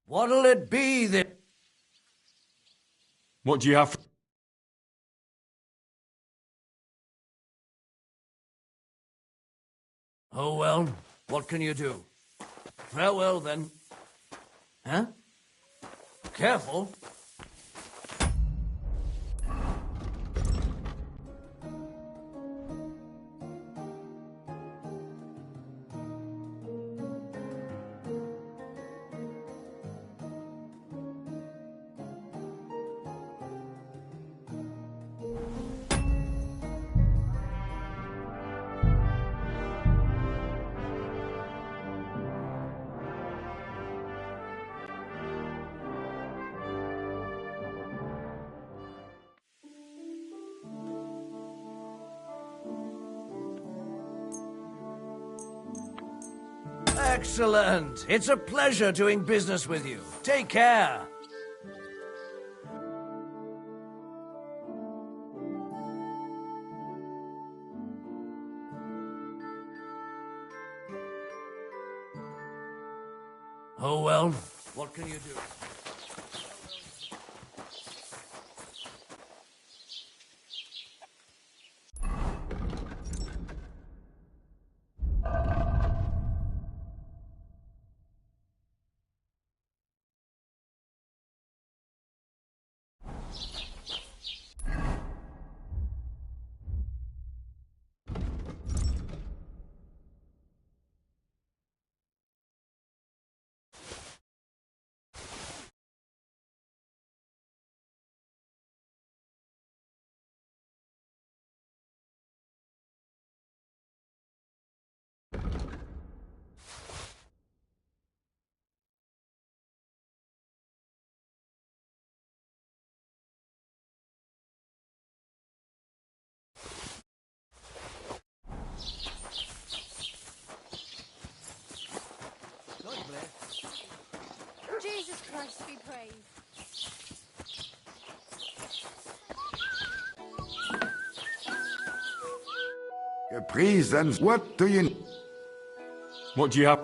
What'll it be then? What do you have? Oh well, what can you do? Farewell then. Huh? Careful. Excellent. It's a pleasure doing business with you. Take care. Oh well, what can you do? Jesus Christ be praised. Gepriesen, what do you... What do you have?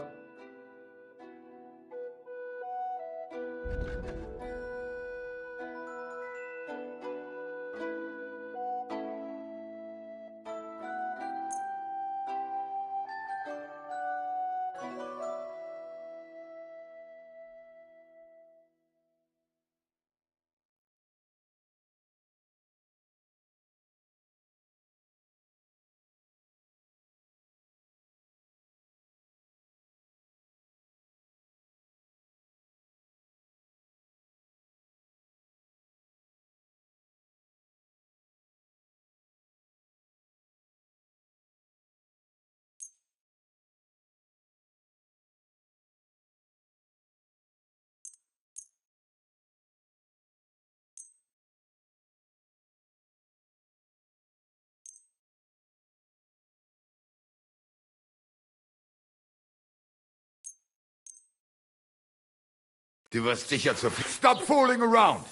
Du wirst sicher zu viel. Stop fooling around!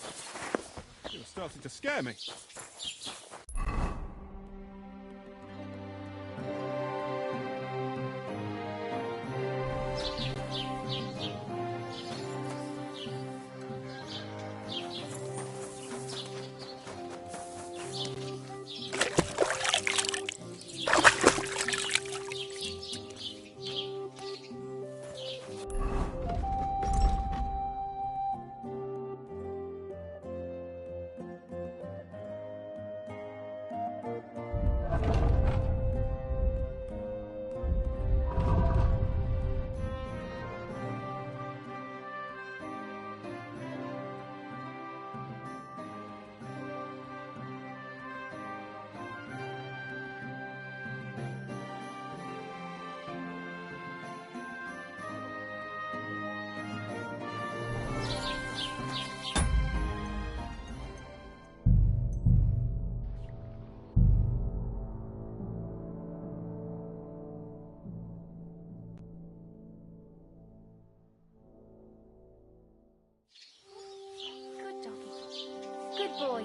You're starting to scare me. Good doggy. Good boy.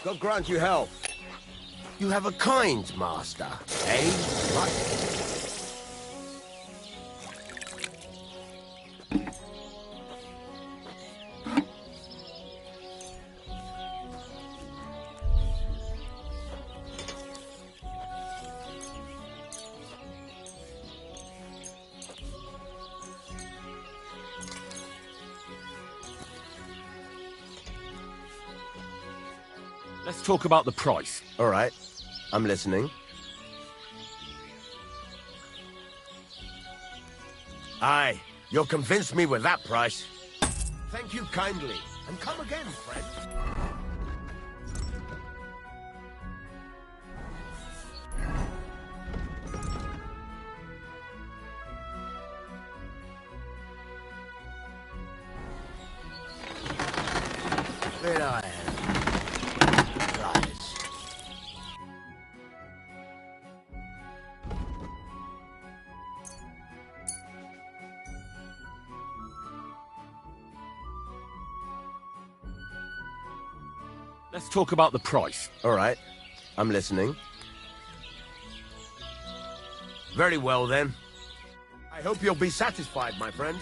God grant you health. You have a kind master, eh? Right. Let's talk about the price. All right. I'm listening. Aye, you'll convince me with that price. Thank you kindly, and come again, friend. There I am. Rise. Let's talk about the price. All right. I'm listening. Very well, then. I hope you'll be satisfied, my friend.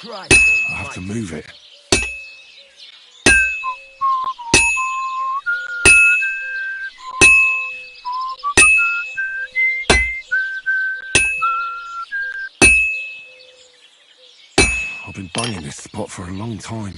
Christ I'll have to move it. I've been banging this spot for a long time.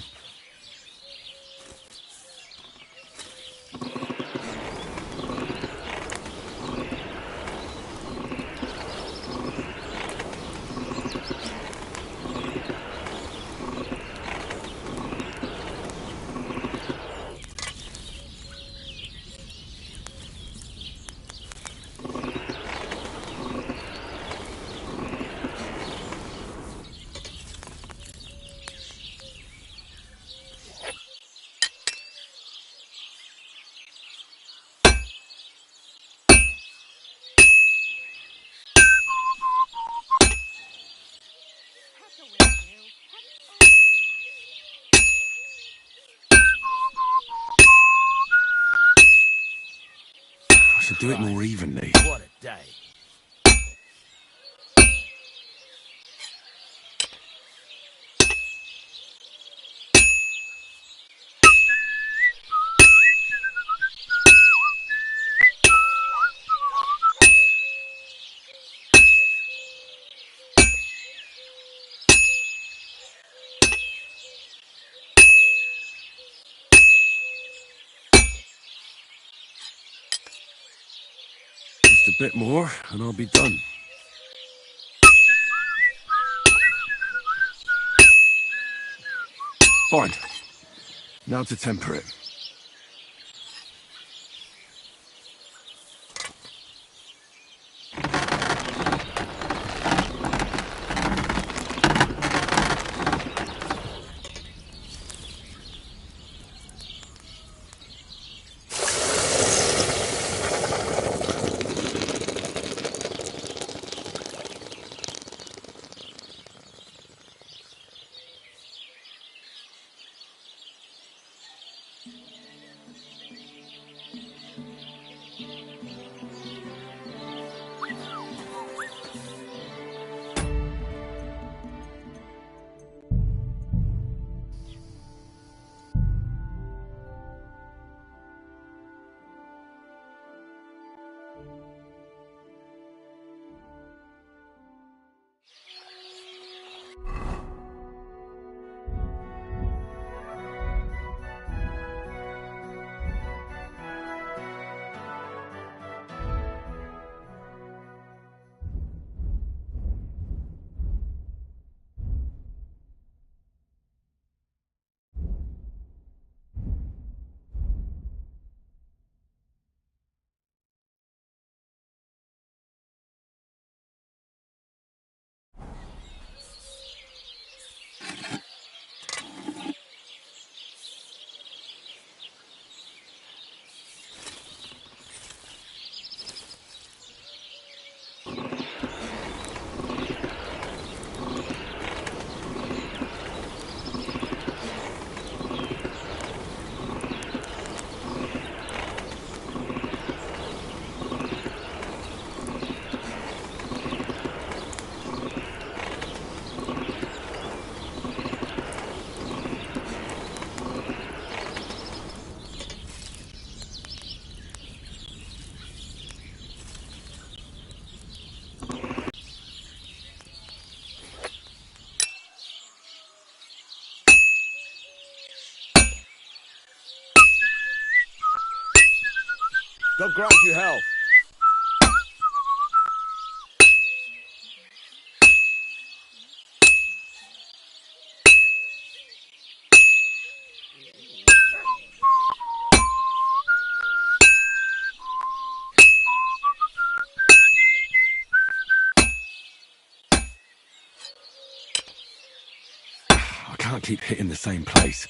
I should do it more evenly. What a day. Just a bit more, and I'll be done. Fine. Now to temper it. God grant you health. I can't keep hitting the same place.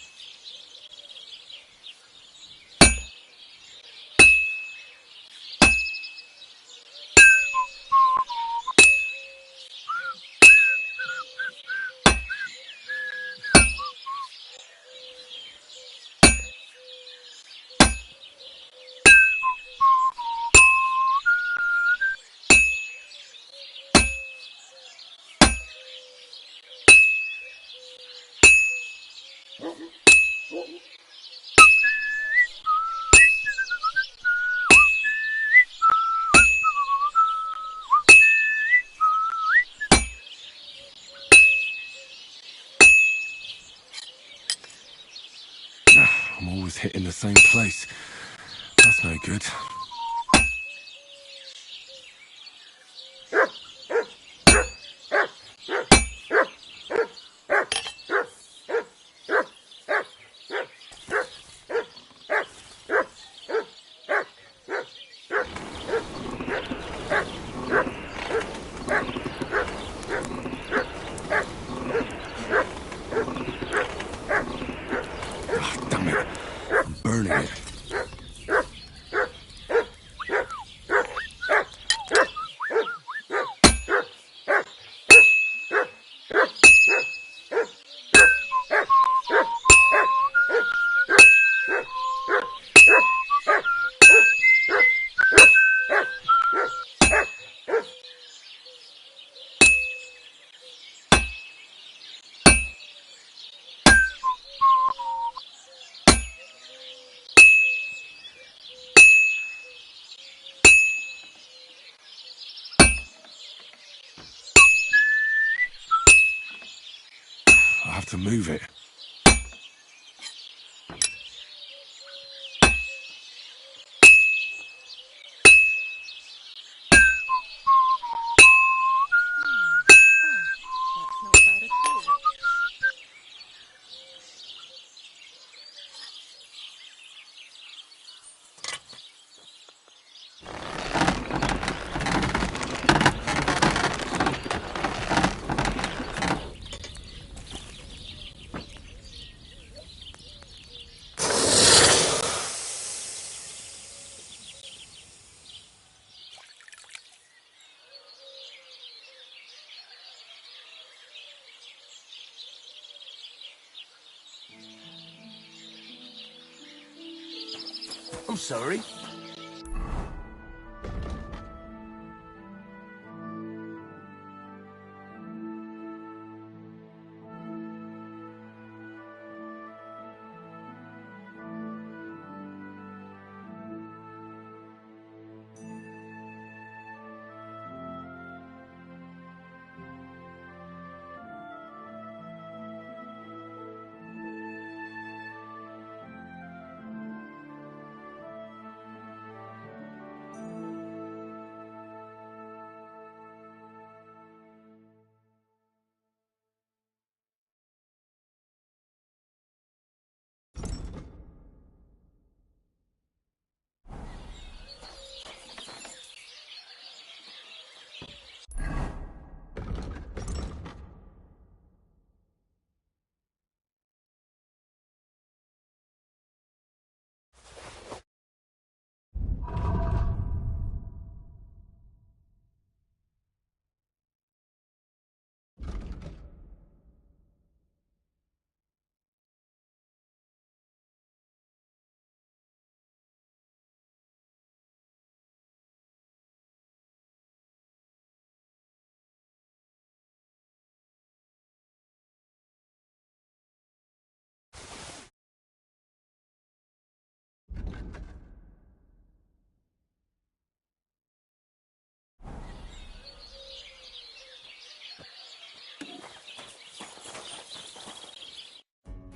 I'm always hitting the same place. That's no good. Damn it. I'm burning it. I have to move it. I'm sorry.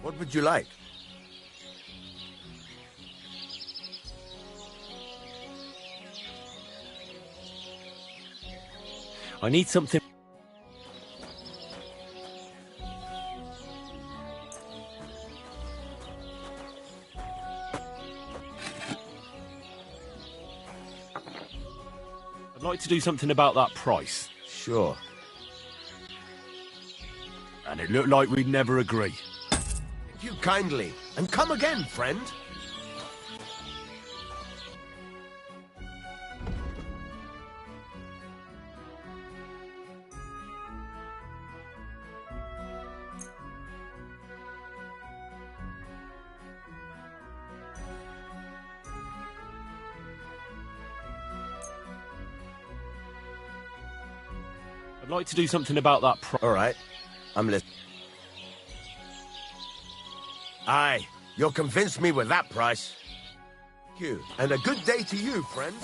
What would you like? I need something. I'd like to do something about that price. Sure. And it looked like we'd never agree. Thank you kindly, and come again, friend. I'd like to do something about that price. All right, I'm listening. Aye, you'll convince me with that price. Thank you, and a good day to you, friend.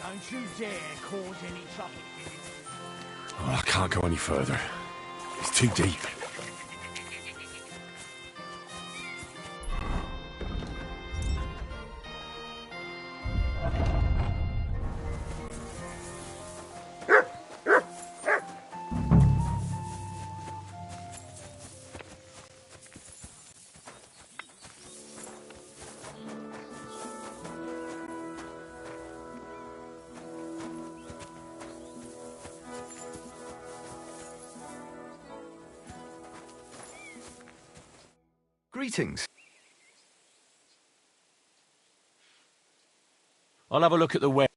Don't you dare cause any trouble. Oh, I can't go any further. It's too deep. Greetings. I'll have a look at the web.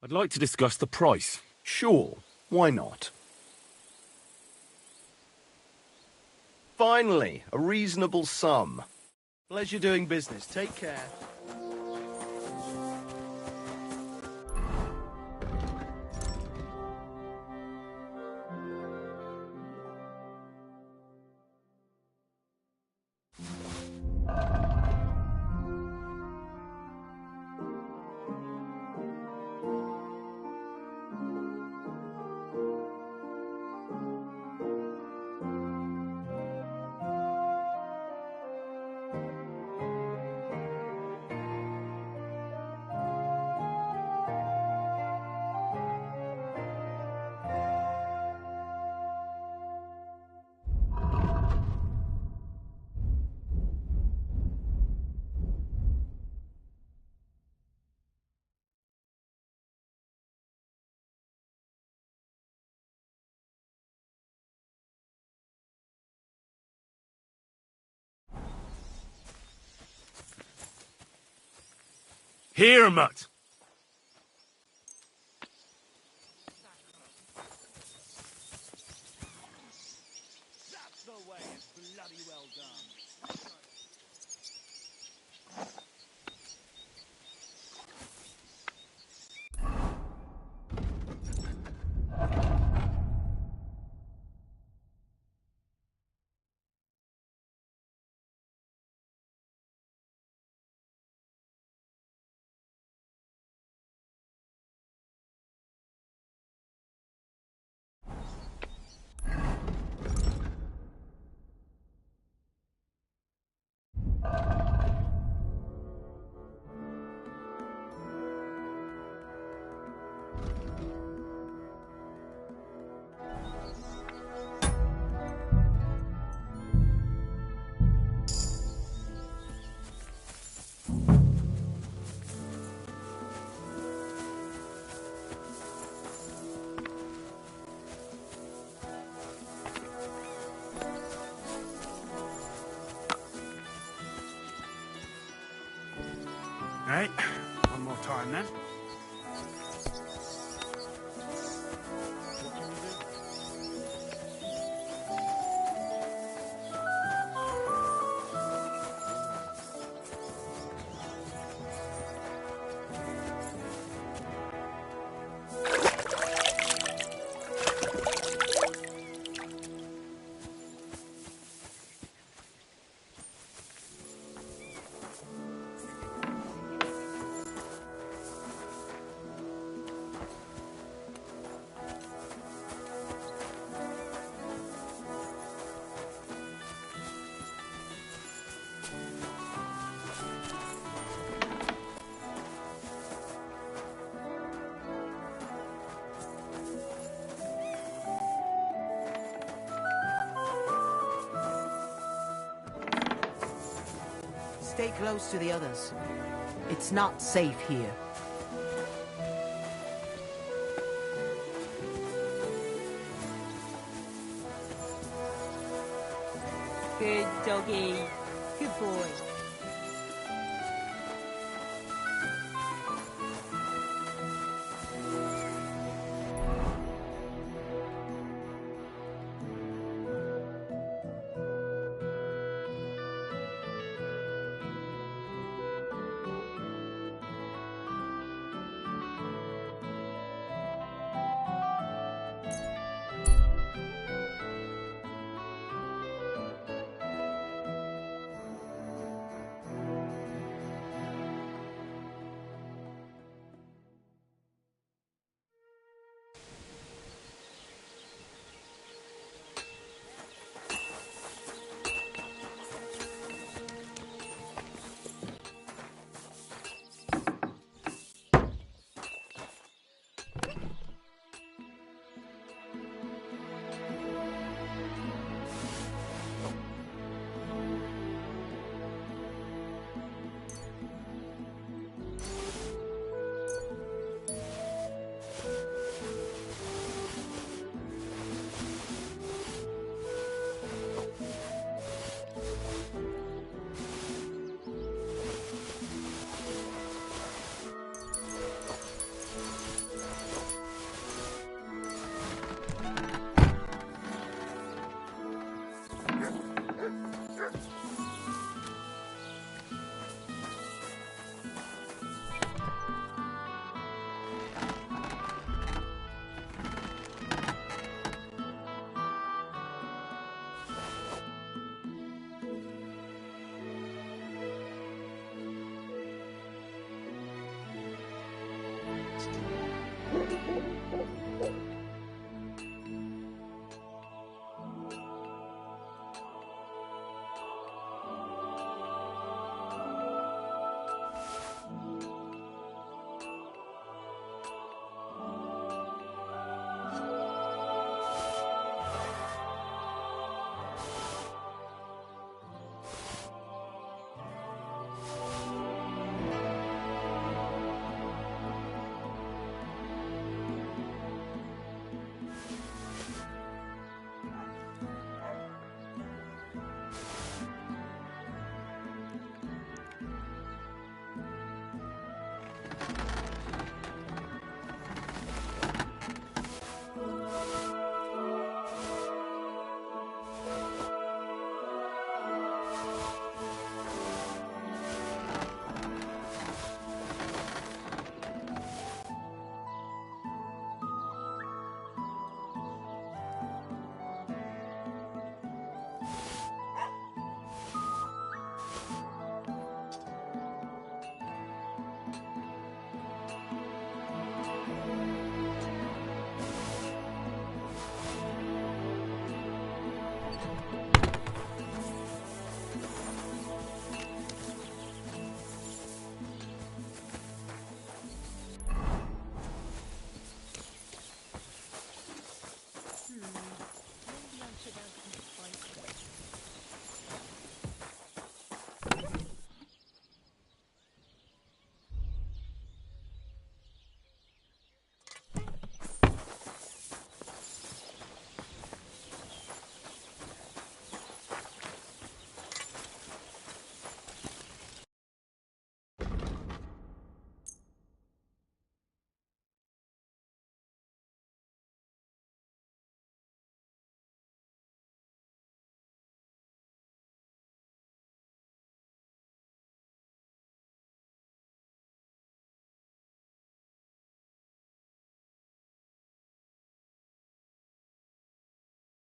I'd like to discuss the price. Sure, why not? Finally, a reasonable sum. Pleasure doing business. Take care. Here, mutt. That's the way. It's bloody well done. Right, one more time then. Stay close to the others. It's not safe here. Good doggy. Good boy.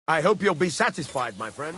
I hope you'll be satisfied, my friend.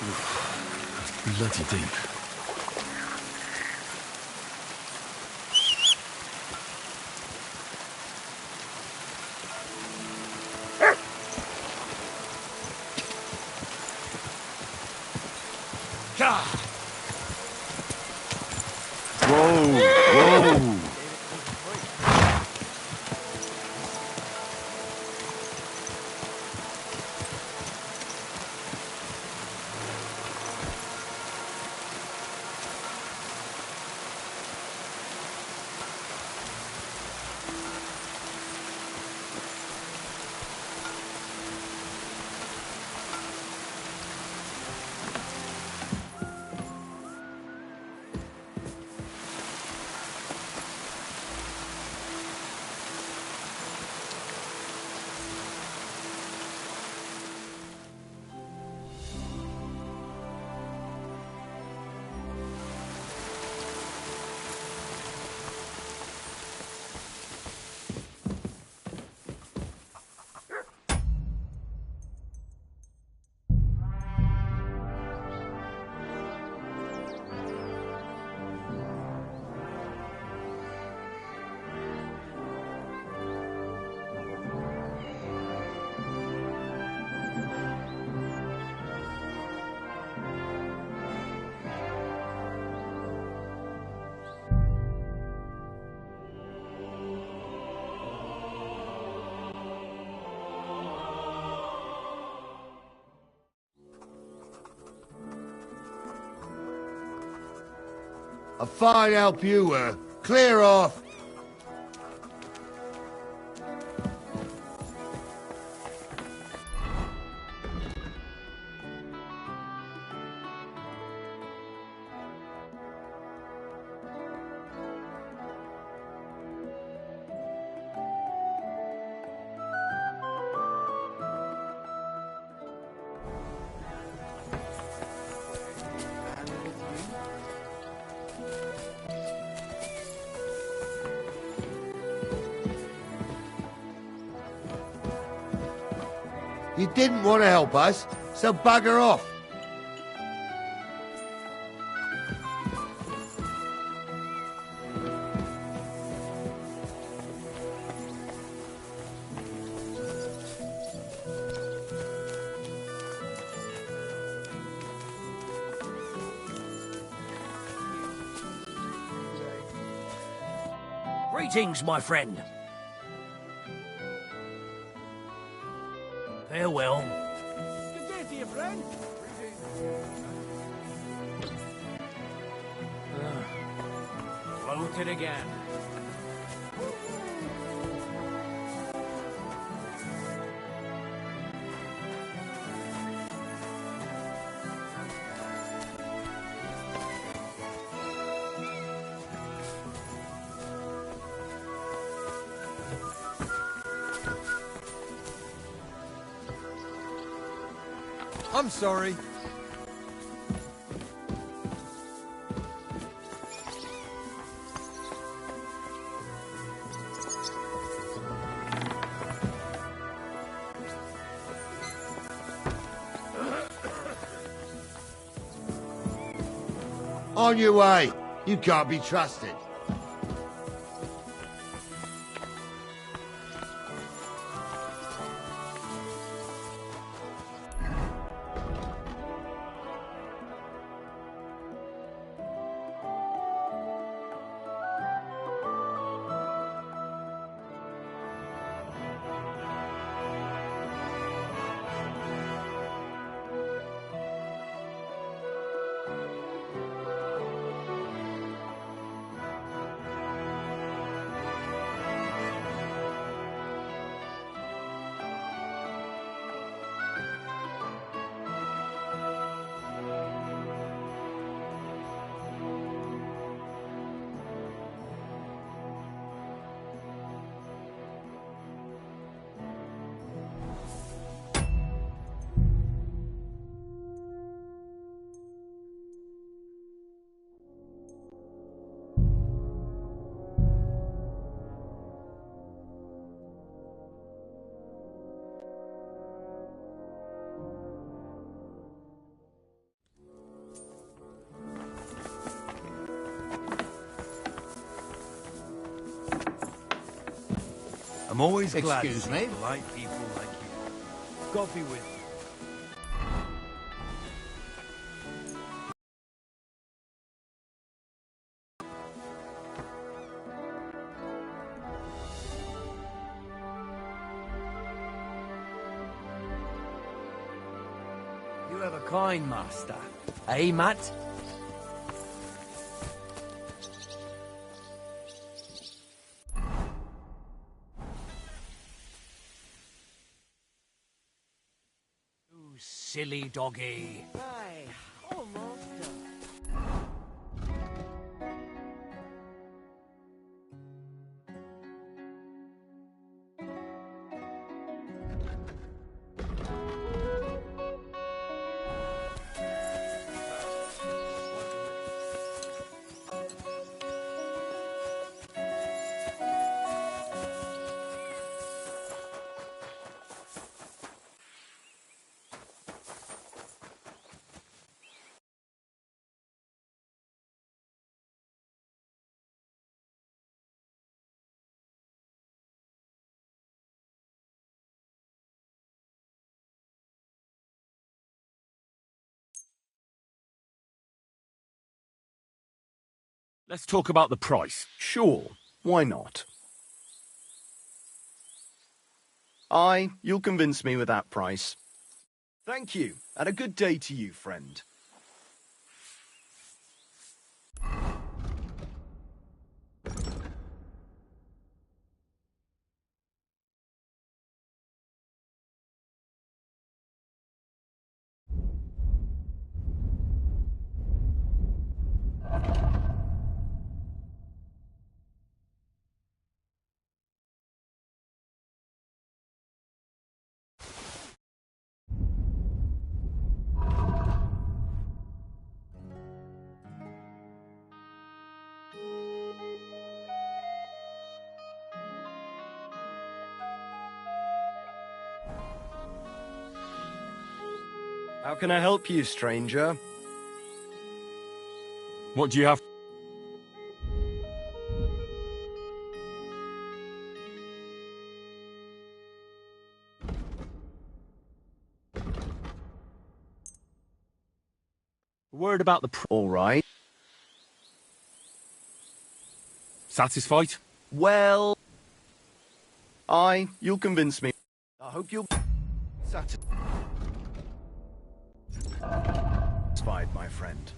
That's bloody deep. Whoa! Whoa! A fine help you were, Clear off! You didn't want to help us, so bugger off. Greetings, my friend. Farewell. Good day to you, friend. Floated again. I'm sorry. On your way. You can't be trusted. I'm always glad Excuse to me? see polite people like you. God be with you. You have a kind master, eh, Matt? You silly doggy. Aye, almost done. Let's talk about the price. Sure, why not? Aye, you'll convince me with that price. Thank you, and a good day to you, friend. How can I help you, stranger? What do you have? Word about the all right. Satisfied? Well, you'll convince me. I hope you'll satisfied, my friend.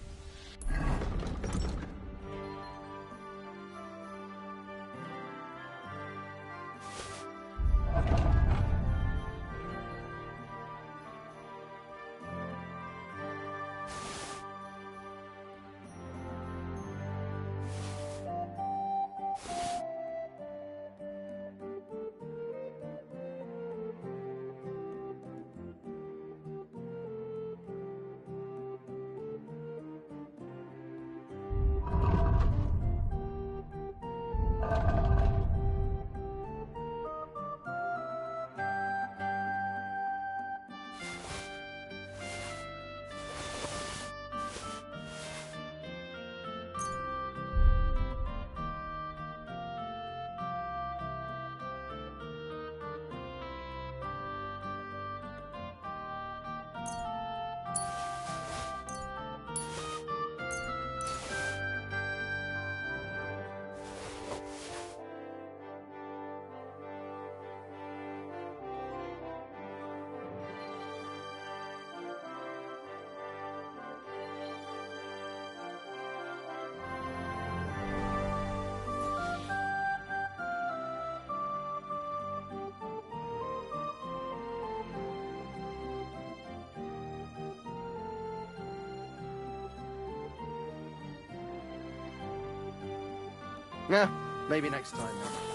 Yeah, maybe next time then.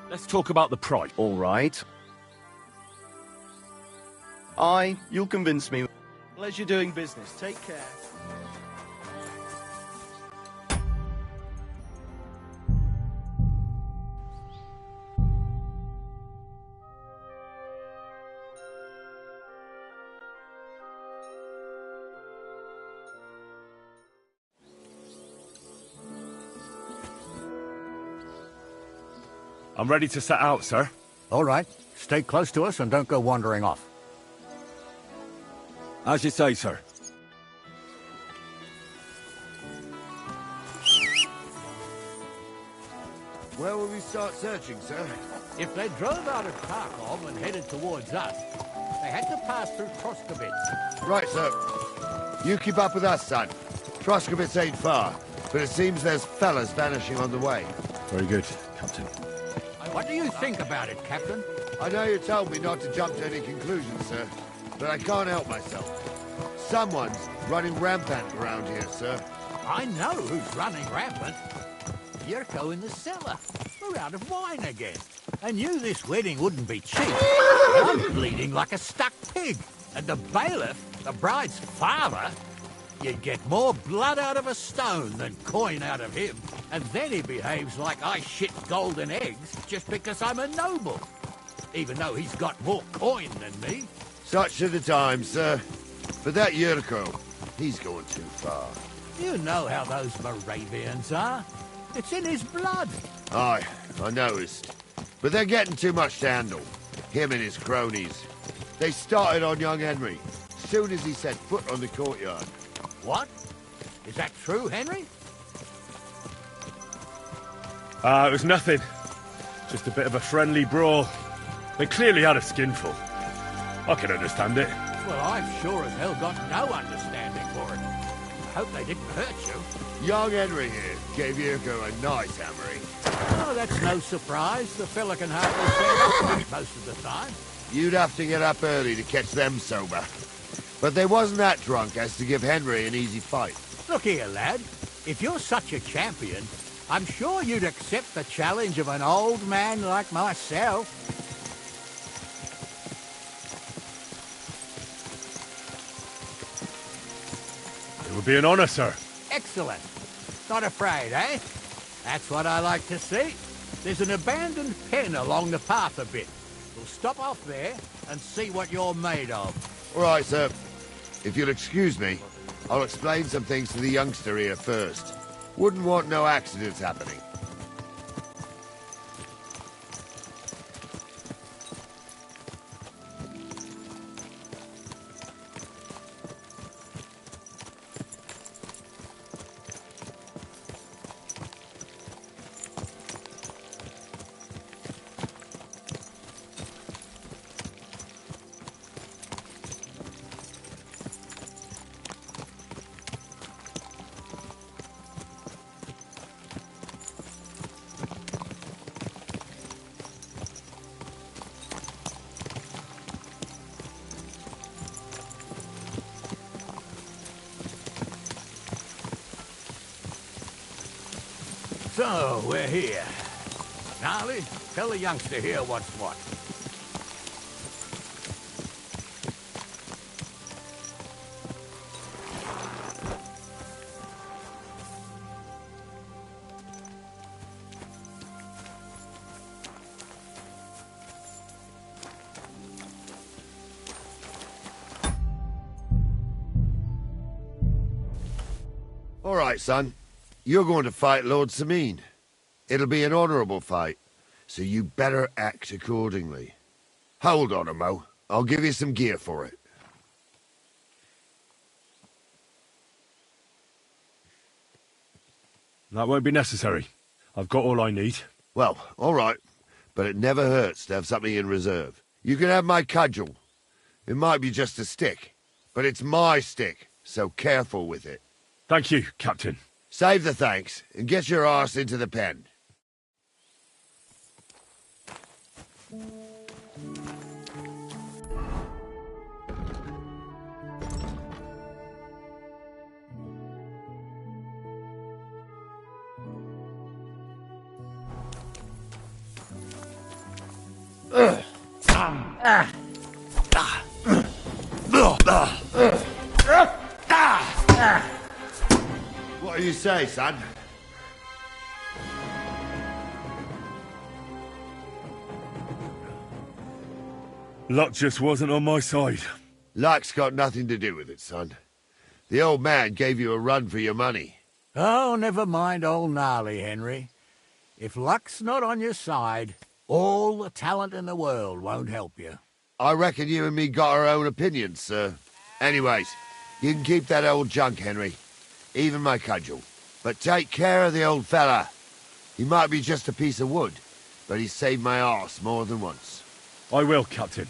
Let's talk about the price. All right. You'll convince me. Pleasure doing business. Take care. I'm ready to set out, sir. All right. Stay close to us and don't go wandering off. As you say, sir. Where will we start searching, sir? If they drove out of Kharkov and headed towards us, they had to pass through Troskovitz. Right, sir. You keep up with us, son. Troskovitz ain't far, but it seems there's fellas vanishing on the way. Very good, Captain. What do you think about it, Captain? I know you told me not to jump to any conclusions, sir, but I can't help myself. Someone's running rampant around here, sir. I know who's running rampant. Yurko in the cellar. We're out of wine again. I knew this wedding wouldn't be cheap. I'm bleeding like a stuck pig. And the bailiff, the bride's father, you'd get more blood out of a stone than coin out of him. And then he behaves like I shit golden eggs just because I'm a noble. Even though he's got more coin than me. Such are the times, sir. But that Yurko, he's going too far. You know how those Moravians are. It's in his blood. Aye, I noticed. But they're getting too much to handle. Him and his cronies. They started on young Henry, soon as he set foot on the courtyard. What? Is that true, Henry? It was nothing. Just a bit of a friendly brawl. They clearly had a skinful. I can understand it. Well, I've sure as hell got no understanding for it. I hope they didn't hurt you. Young Henry here gave Yurko a nice hammering. Oh, that's no surprise. The fella can hardly stand up to it most of the time. You'd have to get up early to catch them sober. But they wasn't that drunk as to give Henry an easy fight. Look here, lad. If you're such a champion, I'm sure you'd accept the challenge of an old man like myself. It would be an honor, sir. Excellent. Not afraid, eh? That's what I like to see. There's an abandoned pen along the path a bit. We'll stop off there and see what you're made of. All right, sir. If you'll excuse me, I'll explain some things to the youngster here first. Wouldn't want no accidents happening. So, we're here. Gnarly, tell the youngster here what's what. All right, son. You're going to fight Lord Sameen. It'll be an honourable fight, so you better act accordingly. Hold on a mo. I'll give you some gear for it. That won't be necessary. I've got all I need. Well, all right. But it never hurts to have something in reserve. You can have my cudgel. It might be just a stick, but it's my stick, so careful with it. Thank you, Captain. Save the thanks, and get your arse into the pen. What do you say, son? Luck just wasn't on my side. Luck's got nothing to do with it, son. The old man gave you a run for your money. Oh, never mind old Gnarly, Henry. If luck's not on your side, all the talent in the world won't help you. I reckon you and me got our own opinions, sir. Anyways, you can keep that old junk, Henry. Even my cudgel. But take care of the old fella. He might be just a piece of wood, but he saved my arse more than once. I will, Captain.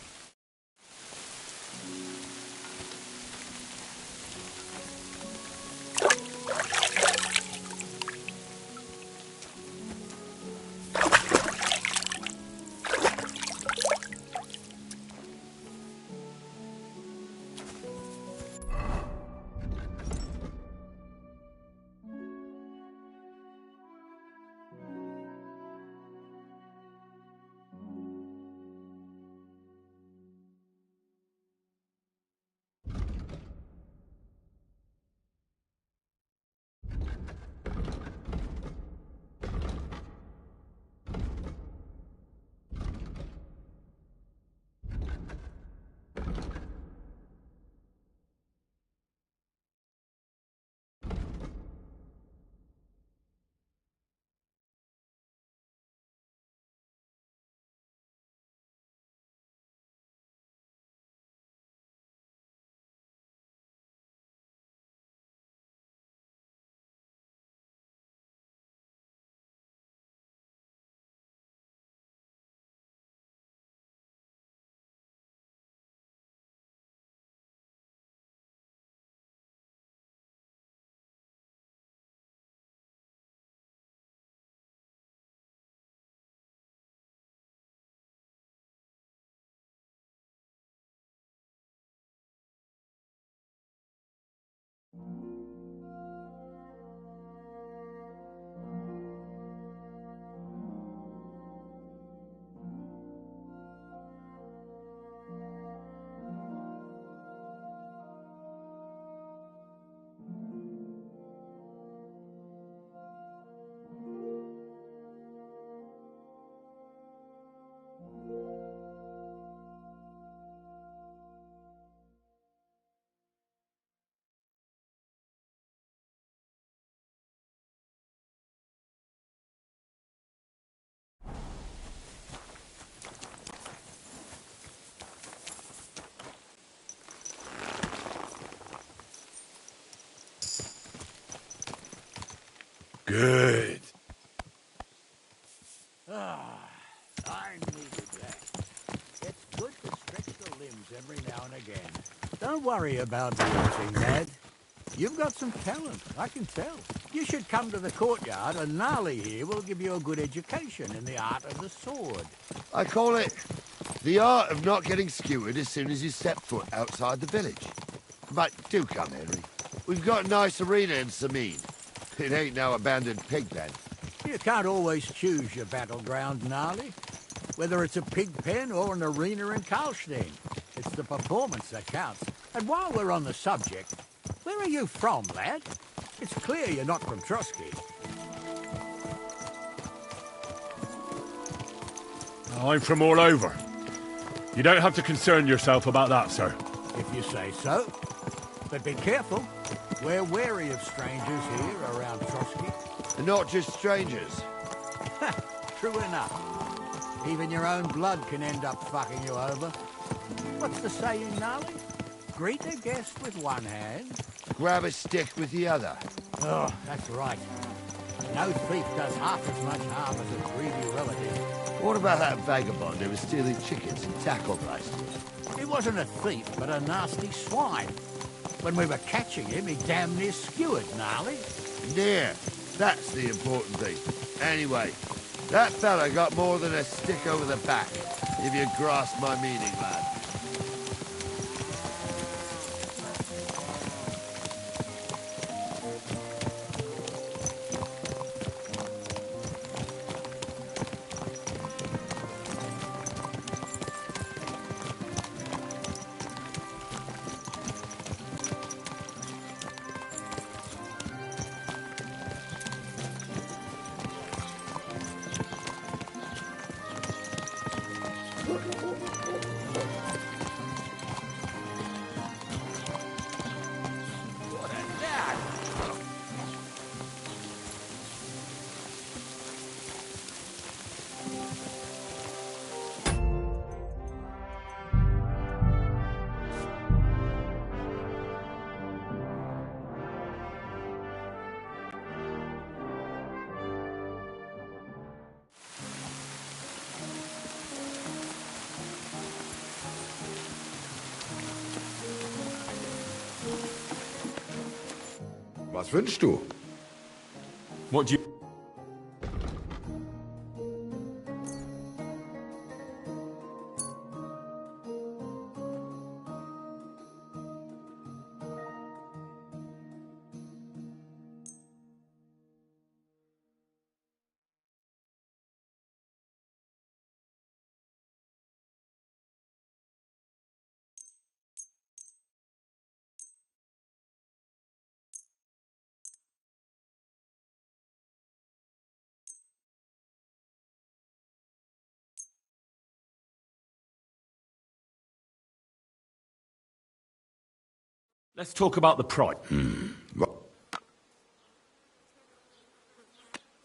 Good. I needed that. It's good to stretch the limbs every now and again. Don't worry about the eating, lad. You've got some talent, I can tell. You should come to the courtyard, and Gnarly here will give you a good education in the art of the sword. I call it the art of not getting skewered as soon as you step foot outside the village. But do come, Henry. We've got a nice arena in Sameen. It ain't no abandoned pig pen. You can't always choose your battleground, Gnarly. Whether it's a pig pen or an arena in Karlstein. It's the performance that counts. And while we're on the subject, where are you from, lad? It's clear you're not from Trotsky. I'm from all over. You don't have to concern yourself about that, sir. If you say so. But be careful. We're wary of strangers here around Trotsky. And not just strangers. True enough. Even your own blood can end up fucking you over. What's the saying, Gnarly? Greet a guest with one hand. Grab a stick with the other. Oh, that's right. No thief does half as much harm as a greedy relative. What about that vagabond who was stealing chickens in tackle places? He wasn't a thief, but a nasty swine. When we were catching him, he damn near skewered, Gnarly. Near. That's the important thing. Anyway, that fella got more than a stick over the back, if you grasp my meaning, lad. Was wünschst du? What do you... Let's talk about the price.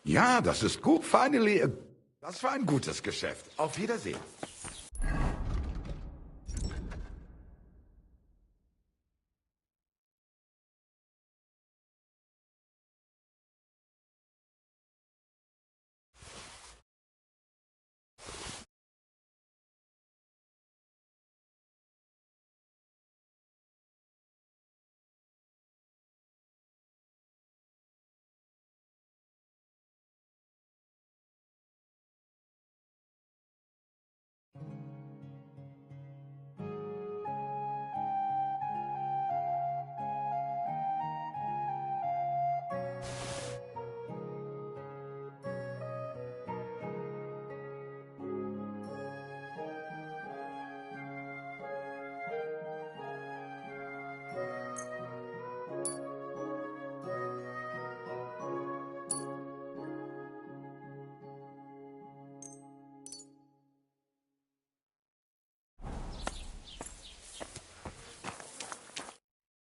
Ja, das ist gut. Finally, das war ein gutes Geschäft. Auf Wiedersehen.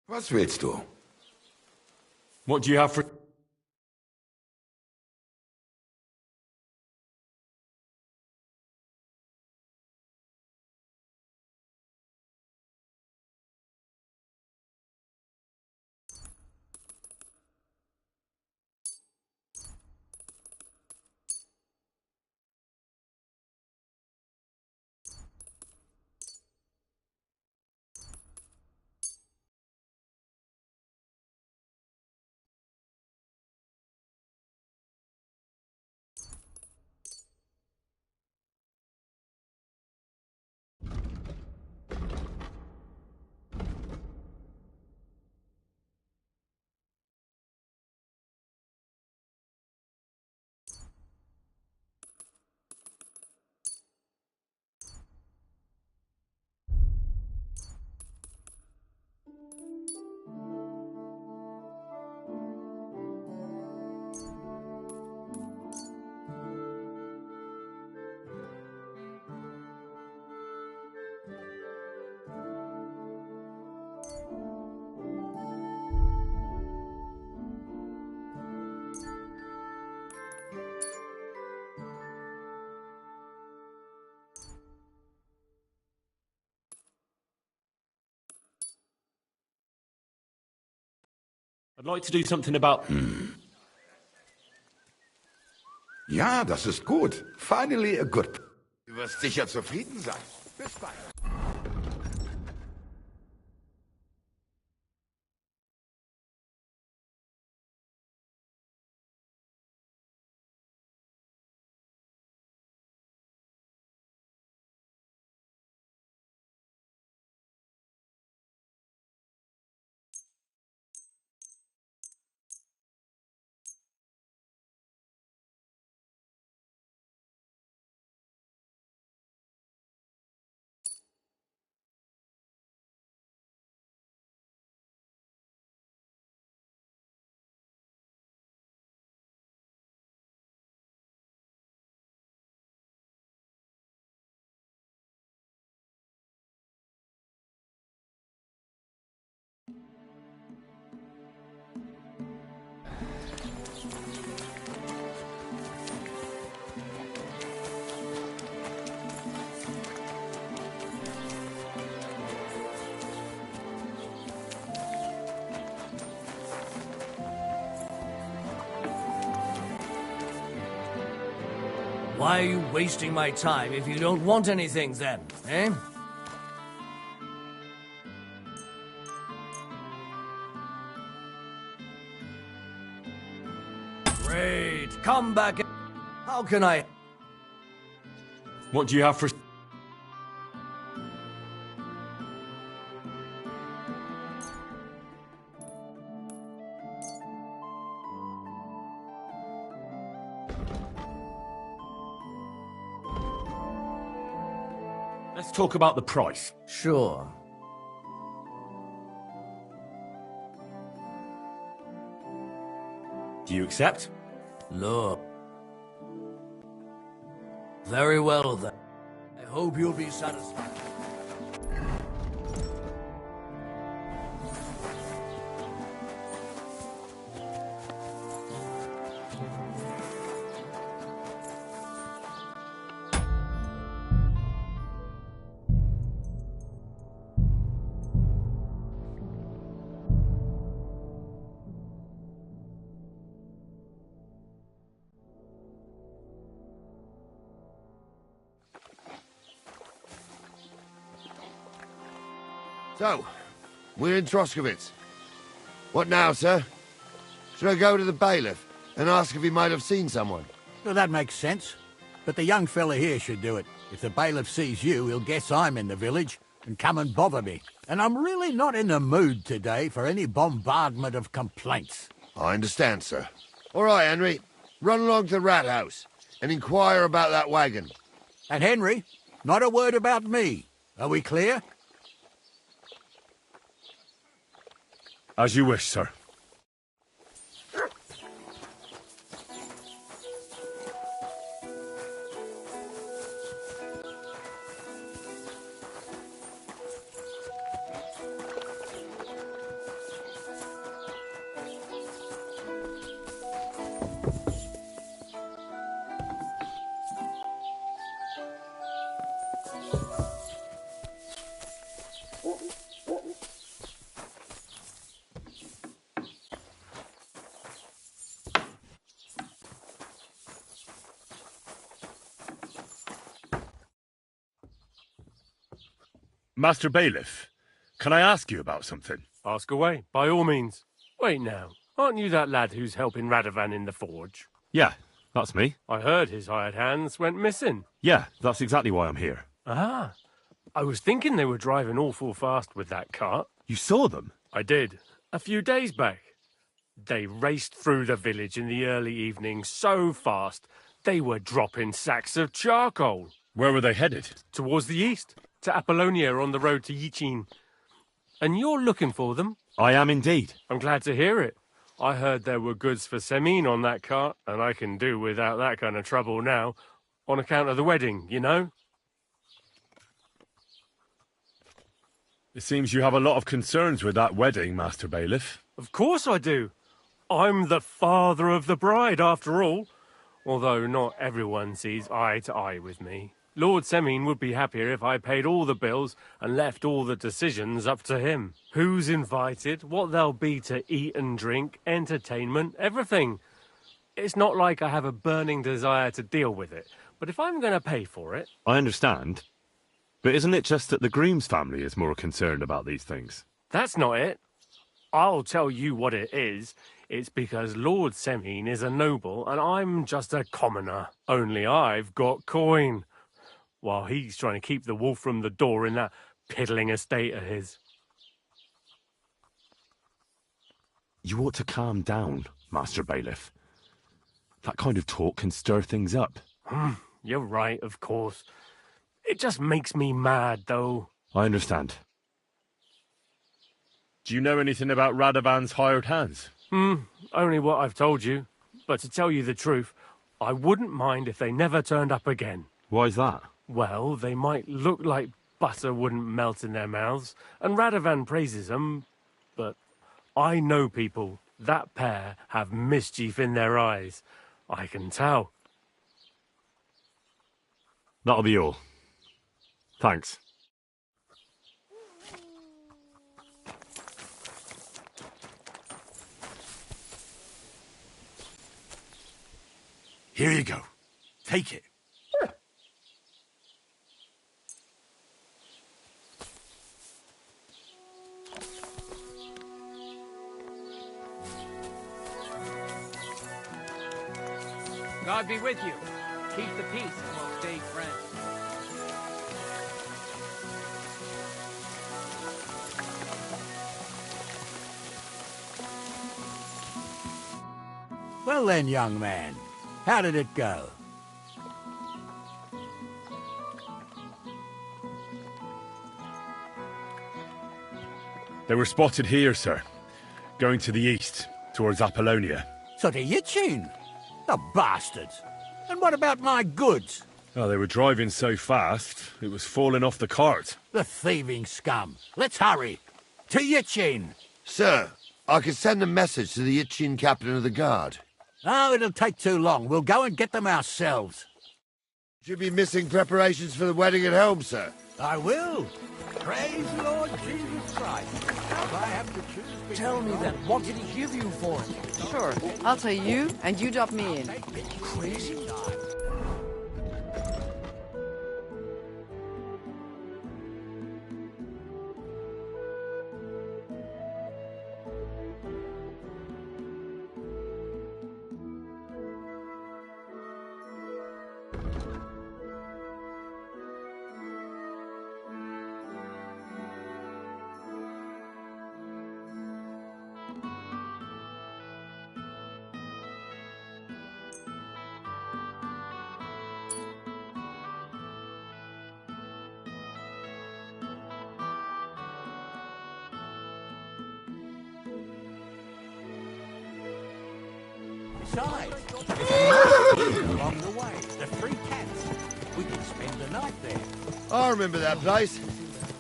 Was willst du? What do you have for... I'd like to do something about... Ja, das ist gut. Finally a good... Du wirst sicher zufrieden sein. Bis bald. Why are you wasting my time if you don't want anything then, eh? Great. Come back. How can I... What do you have for... Let's talk about the price. Sure. Do you accept? Look. Very well, then. I hope you'll be satisfied. So, we're in Troskowitz. What now, sir? Should I go to the bailiff and ask if he might have seen someone? Well, that makes sense. But the young fella here should do it. If the bailiff sees you, he'll guess I'm in the village and come and bother me. And I'm really not in the mood today for any bombardment of complaints. I understand, sir. All right, Henry. Run along to the rat house and inquire about that wagon. And Henry, not a word about me. Are we clear? As you wish, sir. Master Bailiff, can I ask you about something? Ask away, by all means. Wait now, aren't you that lad who's helping Radovan in the forge? Yeah, that's me. I heard his hired hands went missing. Yeah, that's exactly why I'm here. Ah, I was thinking they were driving awful fast with that cart. You saw them? I did, a few days back. They raced through the village in the early evening so fast, they were dropping sacks of charcoal. Where were they headed? Towards the east, to Apollonia on the road to Yichin. And you're looking for them? I am indeed. I'm glad to hear it. I heard there were goods for Semin on that cart, and I can do without that kind of trouble now, on account of the wedding, you know? It seems you have a lot of concerns with that wedding, Master Bailiff. Of course I do. I'm the father of the bride, after all. Although not everyone sees eye to eye with me. Lord Semin would be happier if I paid all the bills and left all the decisions up to him. Who's invited, what there'll be to eat and drink, entertainment, everything. It's not like I have a burning desire to deal with it, but if I'm going to pay for it... I understand. But isn't it just that the groom's family is more concerned about these things? That's not it. I'll tell you what it is. It's because Lord Semin is a noble and I'm just a commoner. Only I've got coin. While he's trying to keep the wolf from the door in that piddling estate of his. You ought to calm down, Master Bailiff. That kind of talk can stir things up. You're right, of course. It just makes me mad, though. I understand. Do you know anything about Radovan's hired hands? Only what I've told you. But to tell you the truth, I wouldn't mind if they never turned up again. Why's that? Well, they might look like butter wouldn't melt in their mouths, and Radovan praises them, but I know people. That pair have mischief in their eyes. I can tell. That'll be all. Thanks. Here you go. Take it. God be with you. Keep the peace and we'll stay friends. Well then, young man, how did it go? They were spotted here, sir. Going to the east, towards Apollonia. So to Yitchin? The bastards! And what about my goods? Oh, they were driving so fast, it was falling off the cart. The thieving scum. Let's hurry. To Yitchin! Sir, I can send a message to the Yitchin captain of the guard. Oh, it'll take too long. We'll go and get them ourselves. Should be missing preparations for the wedding at home, sir. I will. Praise Lord Jesus Christ. If I have to choose... Tell me then, what did he give you for it? Sure, I'll tell you, and you drop me in. Crazy? Besides, there's a inn along the way, the Three Cats. We can spend the night there. I remember that place,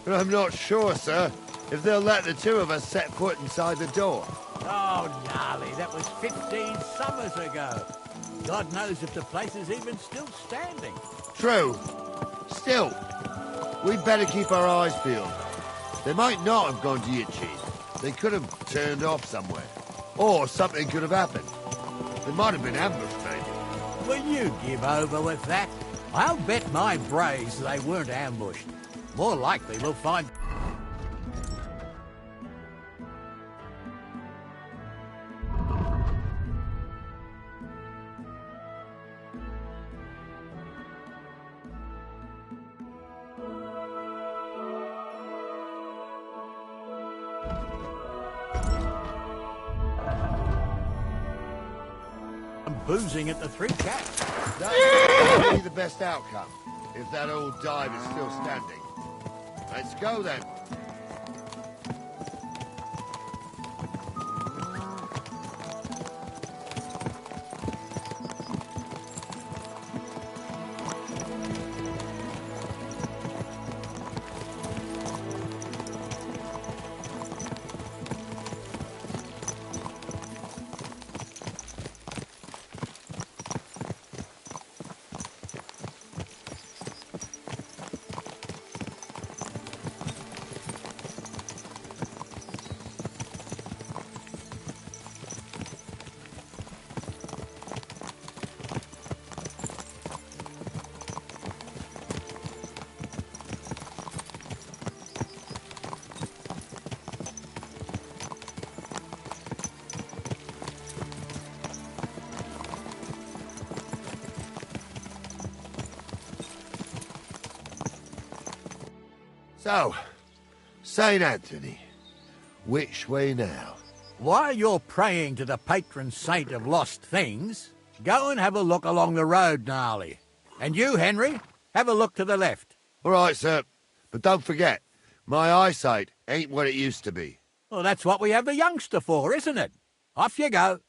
but I'm not sure, sir, if they'll let the two of us set foot inside the door. Oh, gnarly, that was 15 summers ago. God knows if the place is even still standing. True. Still, we'd better keep our eyes peeled. They might not have gone to Yitchin. They could have turned off somewhere. Or something could have happened. They might have been ambushed, maybe. Will you give over with that? I'll bet my braves they weren't ambushed. More likely we'll find... boozing at the Three Cats. That's probably the best outcome, if that old dive is still standing. Let's go then. So, St. Anthony, which way now? While you're praying to the patron saint of lost things, go and have a look along the road, Gnarly. And you, Henry, have a look to the left. All right, sir. But don't forget, my eyesight ain't what it used to be. Well, that's what we have the youngster for, isn't it? Off you go.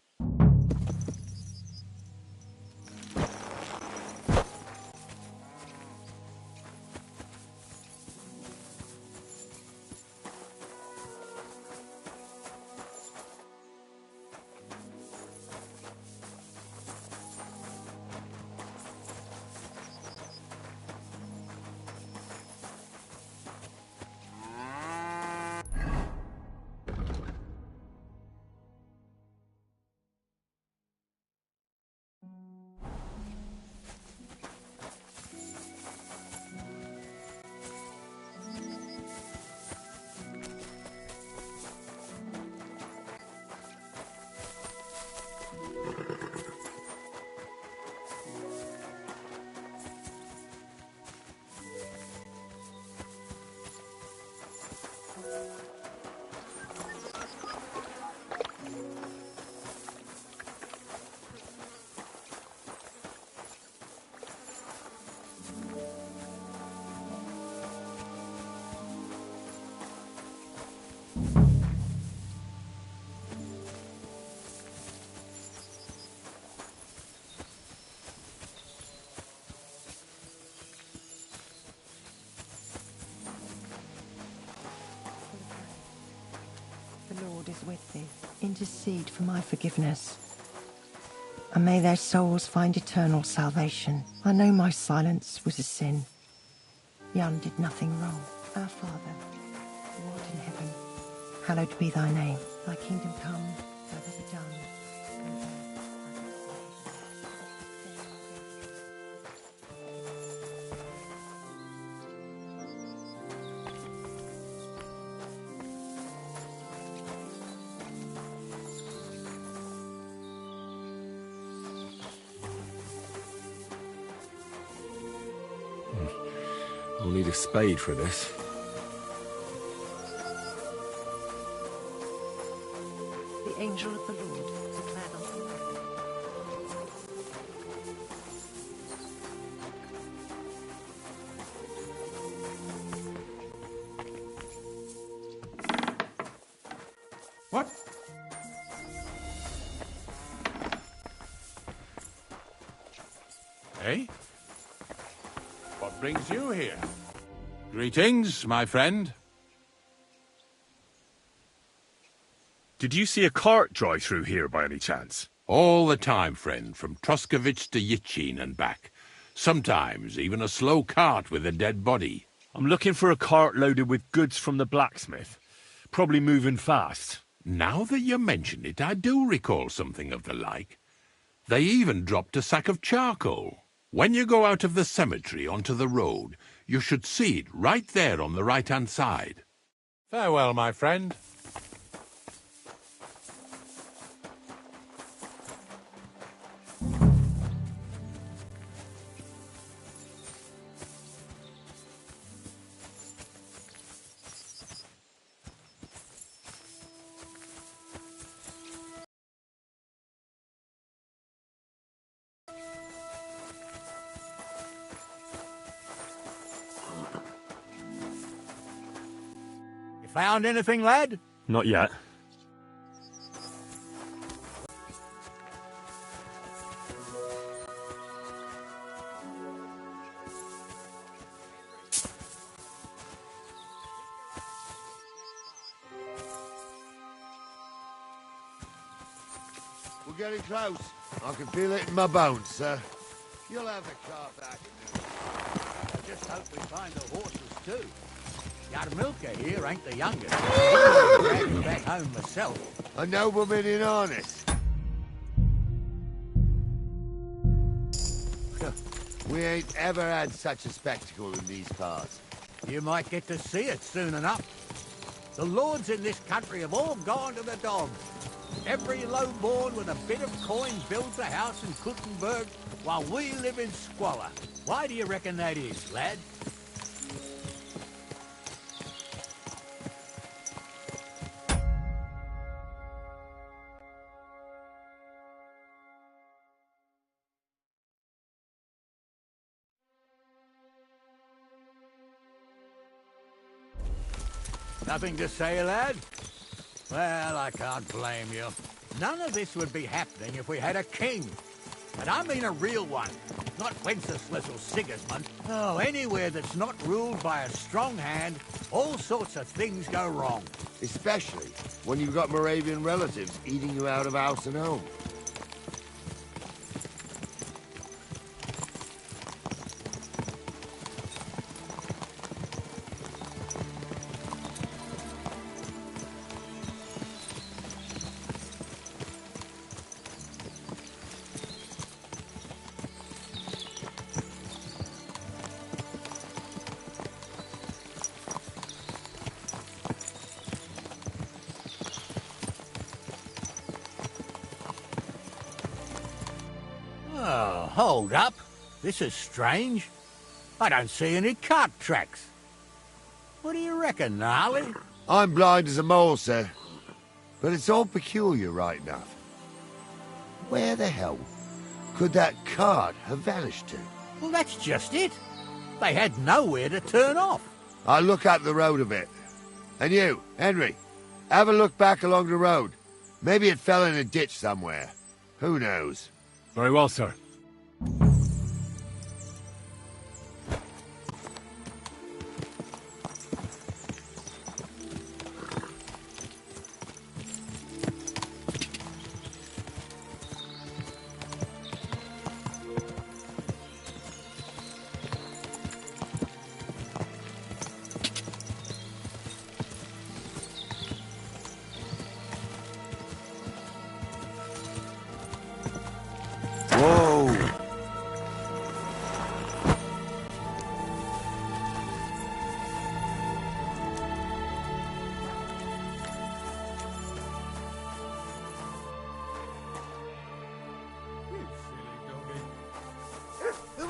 is with thee. Intercede for my forgiveness. And may their souls find eternal salvation. I know my silence was a sin. Jan did nothing wrong. Our Father, who art in heaven, hallowed be thy name. Thy kingdom come, thy will be done. We'll need a spade for this. The angel of the Lord declared unto me. What? Eh? What brings you here? Greetings, my friend. Did you see a cart drive through here by any chance? All the time, friend, from Troskovich to Yitchin and back. Sometimes even a slow cart with a dead body. I'm looking for a cart loaded with goods from the blacksmith. Probably moving fast. Now that you mention it, I do recall something of the like. They even dropped a sack of charcoal. When you go out of the cemetery onto the road, you should see it right there on the right-hand side. Farewell, my friend. Found anything, lad? Not yet. We're getting close. I can feel it in my bones, sir. You'll have the car back. I just hope we find the horses, too. Yarmilka here ain't the youngest. I'm dragging back home myself. A nobleman in harness. We ain't ever had such a spectacle in these parts. You might get to see it soon enough. The lords in this country have all gone to the dogs. Every low-born with a bit of coin builds a house in Kuttenberg, while we live in squalor. Why do you reckon that is, lad? Nothing to say, lad? Well, I can't blame you. None of this would be happening if we had a king. And I mean a real one, not Wenceslas or Sigismund. Oh, anywhere that's not ruled by a strong hand, all sorts of things go wrong. Especially when you've got Moravian relatives eating you out of house and home. Oh, hold up. This is strange. I don't see any cart tracks. What do you reckon, Gnarly? I'm blind as a mole, sir. But it's all peculiar right enough. Where the hell could that cart have vanished to? Well, that's just it. They had nowhere to turn off. I'll look up the road a bit. And you, Henry, have a look back along the road. Maybe it fell in a ditch somewhere. Who knows? Very well, sir.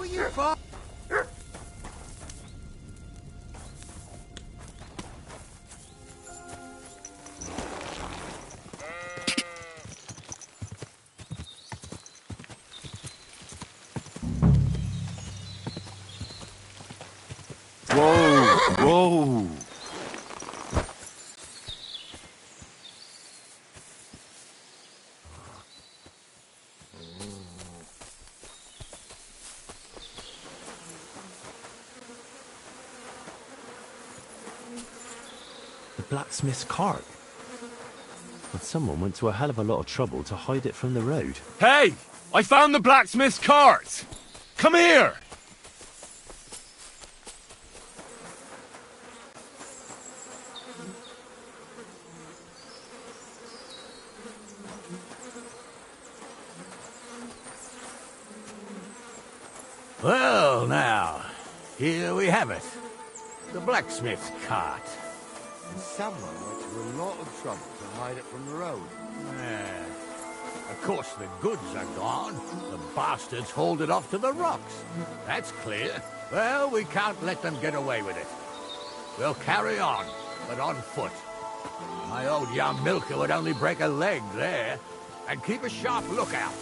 you for? Whoa, whoa. The blacksmith's cart. But someone went to a hell of a lot of trouble to hide it from the road. Hey! I found the blacksmith's cart! Come here! Well, now, here we have it. The blacksmith's cart. And someone went to a lot of trouble to hide it from the road. Yeah. Of course, the goods are gone. The bastards hauled it off to the rocks. That's clear. Well, we can't let them get away with it. We'll carry on, but on foot. My old young milker would only break a leg there. And keep a sharp lookout.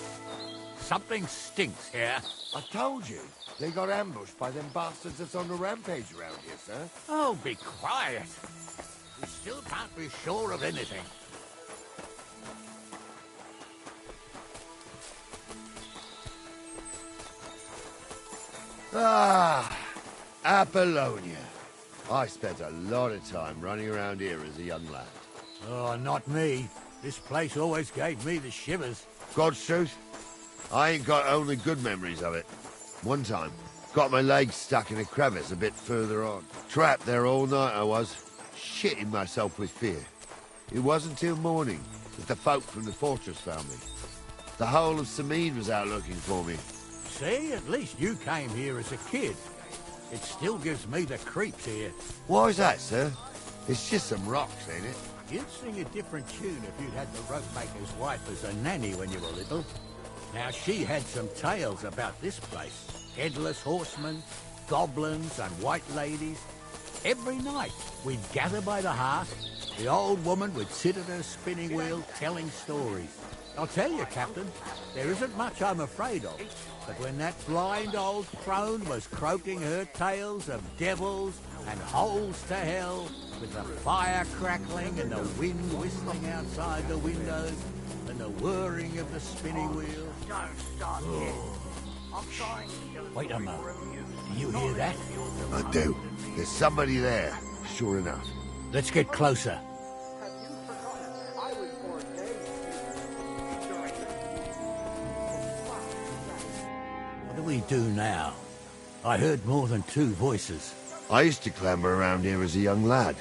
Something stinks here. I told you. They got ambushed by them bastards that's on the rampage around here, sir. Oh, be quiet. We still can't be sure of anything. Ah, Apollonia. I spent a lot of time running around here as a young lad. Oh, not me. This place always gave me the shivers. God's truth, I ain't got only good memories of it. One time, got my legs stuck in a crevice a bit further on. Trapped there all night I was, shitting myself with fear. It wasn't till morning that the folk from the fortress found me. The whole of Samid was out looking for me. See, at least you came here as a kid. It still gives me the creeps here. Why's that, sir? It's just some rocks, ain't it? You'd sing a different tune if you'd had the ropemaker's wife as a nanny when you were little. Now, she had some tales about this place. Headless horsemen, goblins and white ladies. Every night, we'd gather by the hearth. The old woman would sit at her spinning wheel telling stories. I'll tell you, Captain, there isn't much I'm afraid of. But when that blind old crone was croaking her tales of devils and holes to hell, with the fire crackling and the wind whistling outside the windows, and the whirring of the spinning wheel... Don't start yet. I'm trying to... Wait a moment. Do you hear that? I do. There's somebody there, sure enough. Let's get closer. What do we do now? I heard more than two voices. I used to clamber around here as a young lad.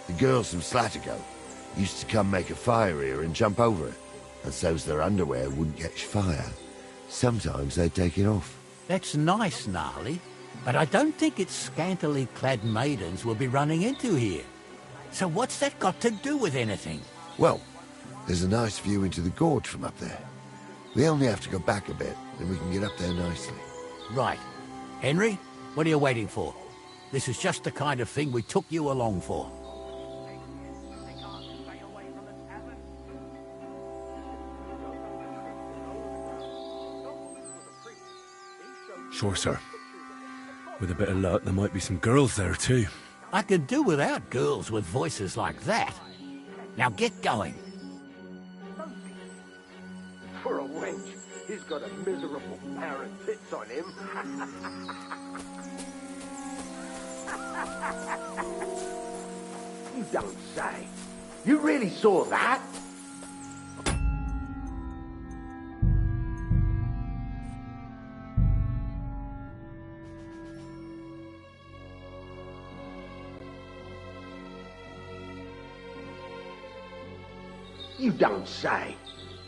The girls from Slatigo used to come make a fire here and jump over it. And so's their underwear wouldn't catch fire. Sometimes they'd take it off. That's nice, Gnarly. But I don't think it's scantily clad maidens we'll be running into here. So what's that got to do with anything? Well, there's a nice view into the gorge from up there. We only have to go back a bit, and we can get up there nicely. Right. Henry, what are you waiting for? This is just the kind of thing we took you along for. Sure, sir. With a bit of luck, there might be some girls there, too. I could do without girls with voices like that. Now get going. For a wench, he's got a miserable pair of tits on him. You don't say. You really saw that? You don't say.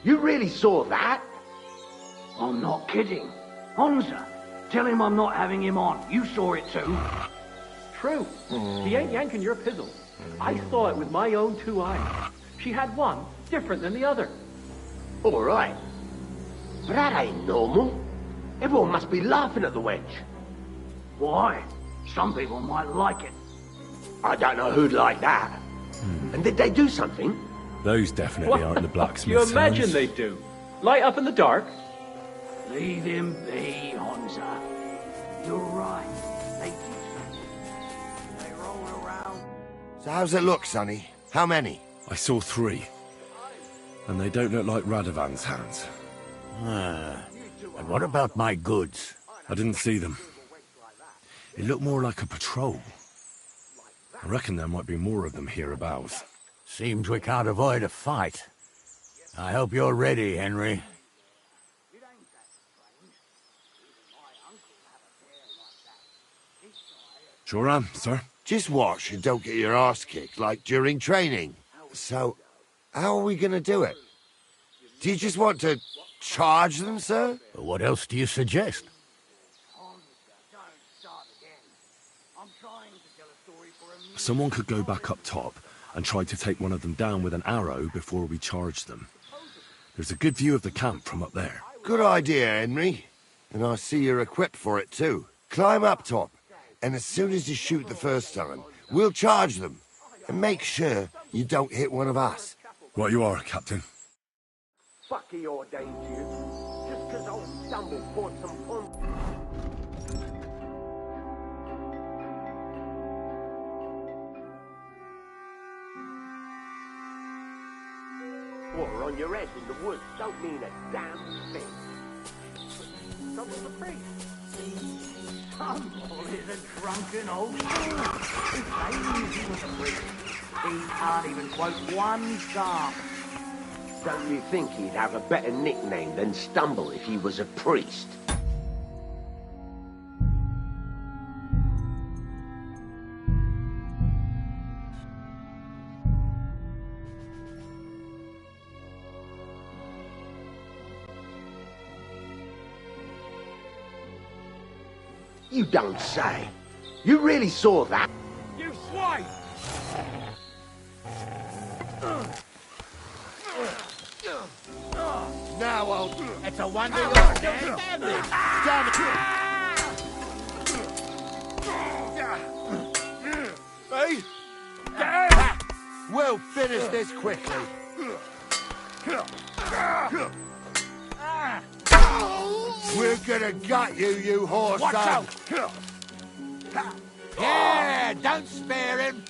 You really saw that? I'm not kidding. Honza, tell him I'm not having him on. You saw it too. True. He ain't yanking your pizzle. I saw it with my own two eyes. She had one different than the other. All right. But that ain't normal. Everyone must be laughing at the wench. Why? Some people might like it. I don't know who'd like that. And did they do something? Those definitely aren't the blacksmith's You imagine hands. they do. Light up in the dark. Leave him be, Honza. You're right. They do something. They roll around. So how's it look, Sonny? How many? I saw 3. And they don't look like Radovan's hands. And what about my goods? I didn't see them. It looked more like a patrol. I reckon there might be more of them hereabouts. Seems we can't avoid a fight. I hope you're ready, Henry. Sure am, sir. Just watch and don't get your arse kicked like during training. So, how are we going to do it? Do you just want to charge them, sir? What else do you suggest? Someone could go back up top and try to take one of them down with an arrow before we charge them. There's a good view of the camp from up there. Good idea, Henry. And I see you're equipped for it too. Climb up top, and as soon as you shoot the first time, we'll charge them. And make sure you don't hit one of us. Right you are, Captain. Fuck he ordained you. Just 'cause old Stumble bought some fun. Water on your head in the woods don't mean a damn thing. So was the priest. Stumble is a drunken old fool. Who claims he was a priest. He can't even quote one psalm. Don't you think he'd have a better nickname than Stumble if he was a priest? You don't say. You really saw that? You swine! Now I'll... It's a wonder you're standing. Damn it! Hey! We'll finish this quickly. We're gonna gut you, you horse Watch son. out! Yeah, don't spare him.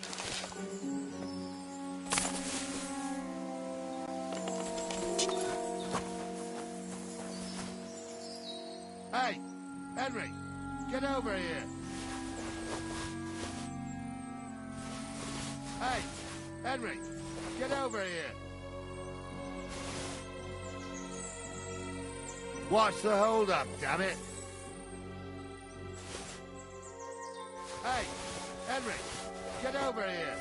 Hey, Henry, get over here. Hey, Henry, get over here. Watch the hold-up, damn it. Hey, Henry, get over here.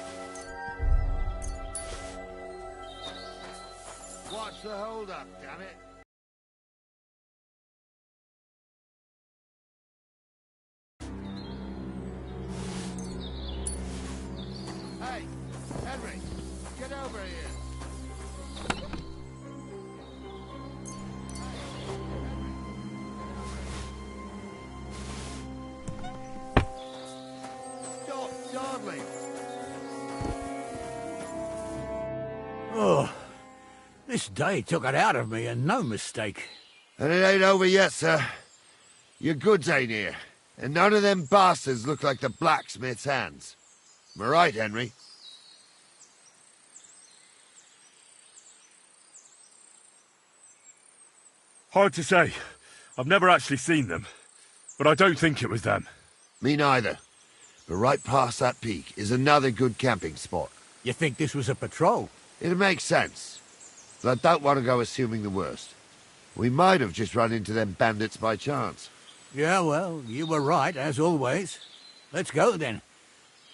Watch the hold-up, damn it. Hey, Henry, get over here. Darling. Oh, this day took it out of me, and no mistake. And it ain't over yet, sir. Your goods ain't here, and none of them bastards look like the blacksmith's hands. Am I right, Henry? Hard to say. I've never actually seen them. But I don't think it was them. Me neither. But right past that peak is another good camping spot. You think this was a patrol? It makes sense. But I don't want to go assuming the worst. We might have just run into them bandits by chance. Yeah, well, you were right, as always. Let's go, then.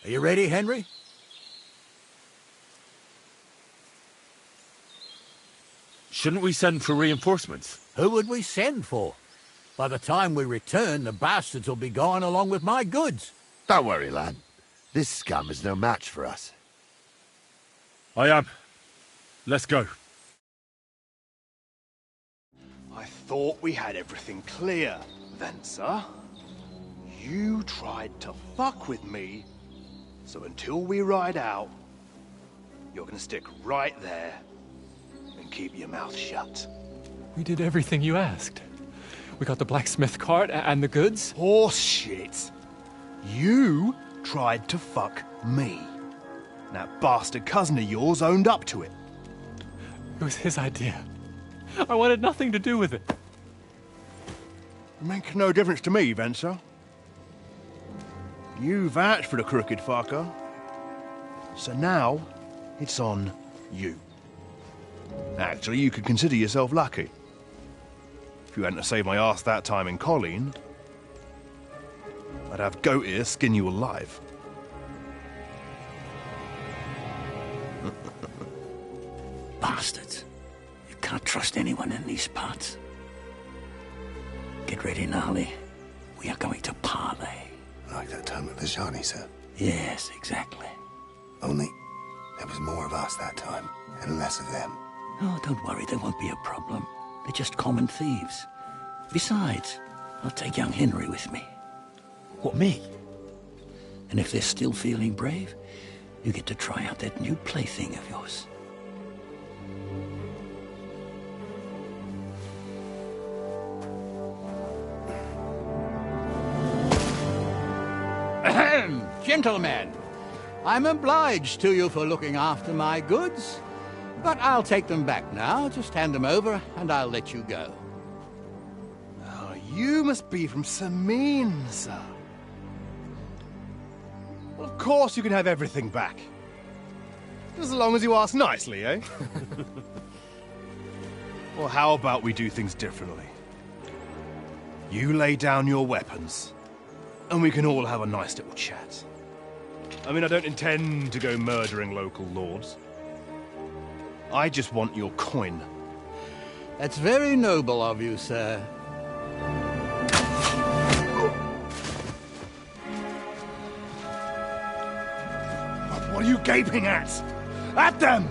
Are you ready, Henry? Shouldn't we send for reinforcements? Who would we send for? By the time we return, the bastards will be gone along with my goods. Don't worry, lad. This scum is no match for us. I am. Let's go. I thought we had everything clear. Venser, you tried to fuck with me, so until we ride out, you're gonna stick right there and keep your mouth shut. We did everything you asked. We got the blacksmith cart and the goods. Horse shit. You tried to fuck me. That bastard cousin of yours owned up to it. It was his idea. I wanted nothing to do with it. Make no difference to me, Venser. You vouched for the crooked fucker. So now, it's on you. Actually, you could consider yourself lucky. If you hadn't saved my ass that time in Colleen, I'd have goat ear skin you alive. Bastards. You can't trust anyone in these parts. Get ready, Gnarly. We are going to parley. Like that time at Vajani, sir? Yes, exactly. Only there was more of us that time, and less of them. Oh, don't worry, there won't be a problem. They're just common thieves. Besides, I'll take young Henry with me. What, me? And if they're still feeling brave, you get to try out that new plaything of yours. Gentlemen, I'm obliged to you for looking after my goods, but I'll take them back now. Just hand them over, and I'll let you go. Oh, you must be from Samin, sir. Well, of course you can have everything back. Just as long as you ask nicely, eh? Well, how about we do things differently? You lay down your weapons, and we can all have a nice little chat. I mean, I don't intend to go murdering local lords. I just want your coin. That's very noble of you, sir. What are you gaping at? At them!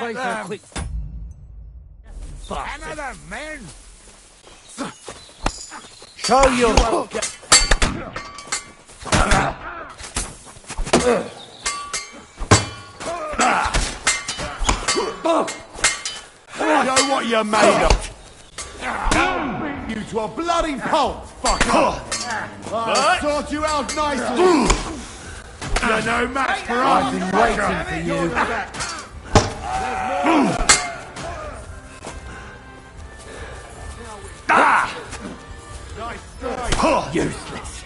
Wait for a quick... Another man! Show you! I know what you're made of. I'll beat you to a bloody pulp, fucker! I'll sort you out nicely! You're no match for us! I've been waiting for you. Useless.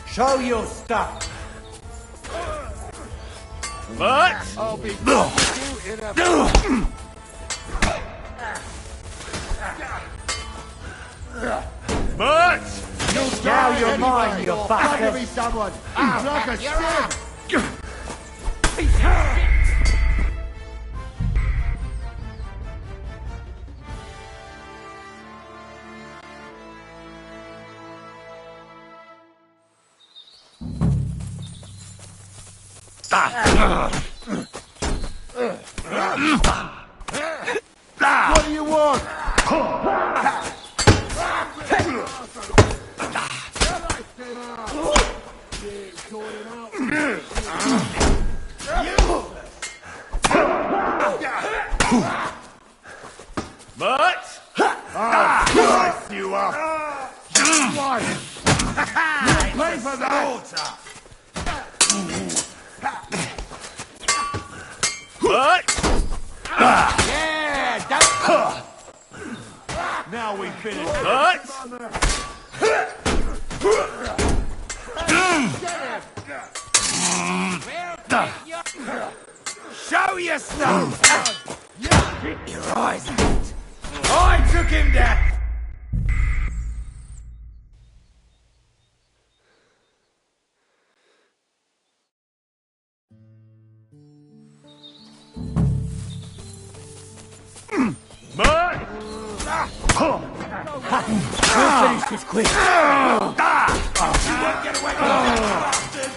Show your stuff. But I'll be you in a... But Now you're mine, you gotta bastard. be someone. He's like a sieve. What do you want? But I'll slice you up. Just once. You pay for that. But yeah, now we finish. But show your stuff. Your eyes out. I took him down. We'll finish this quick. You won't get away with it, bastard!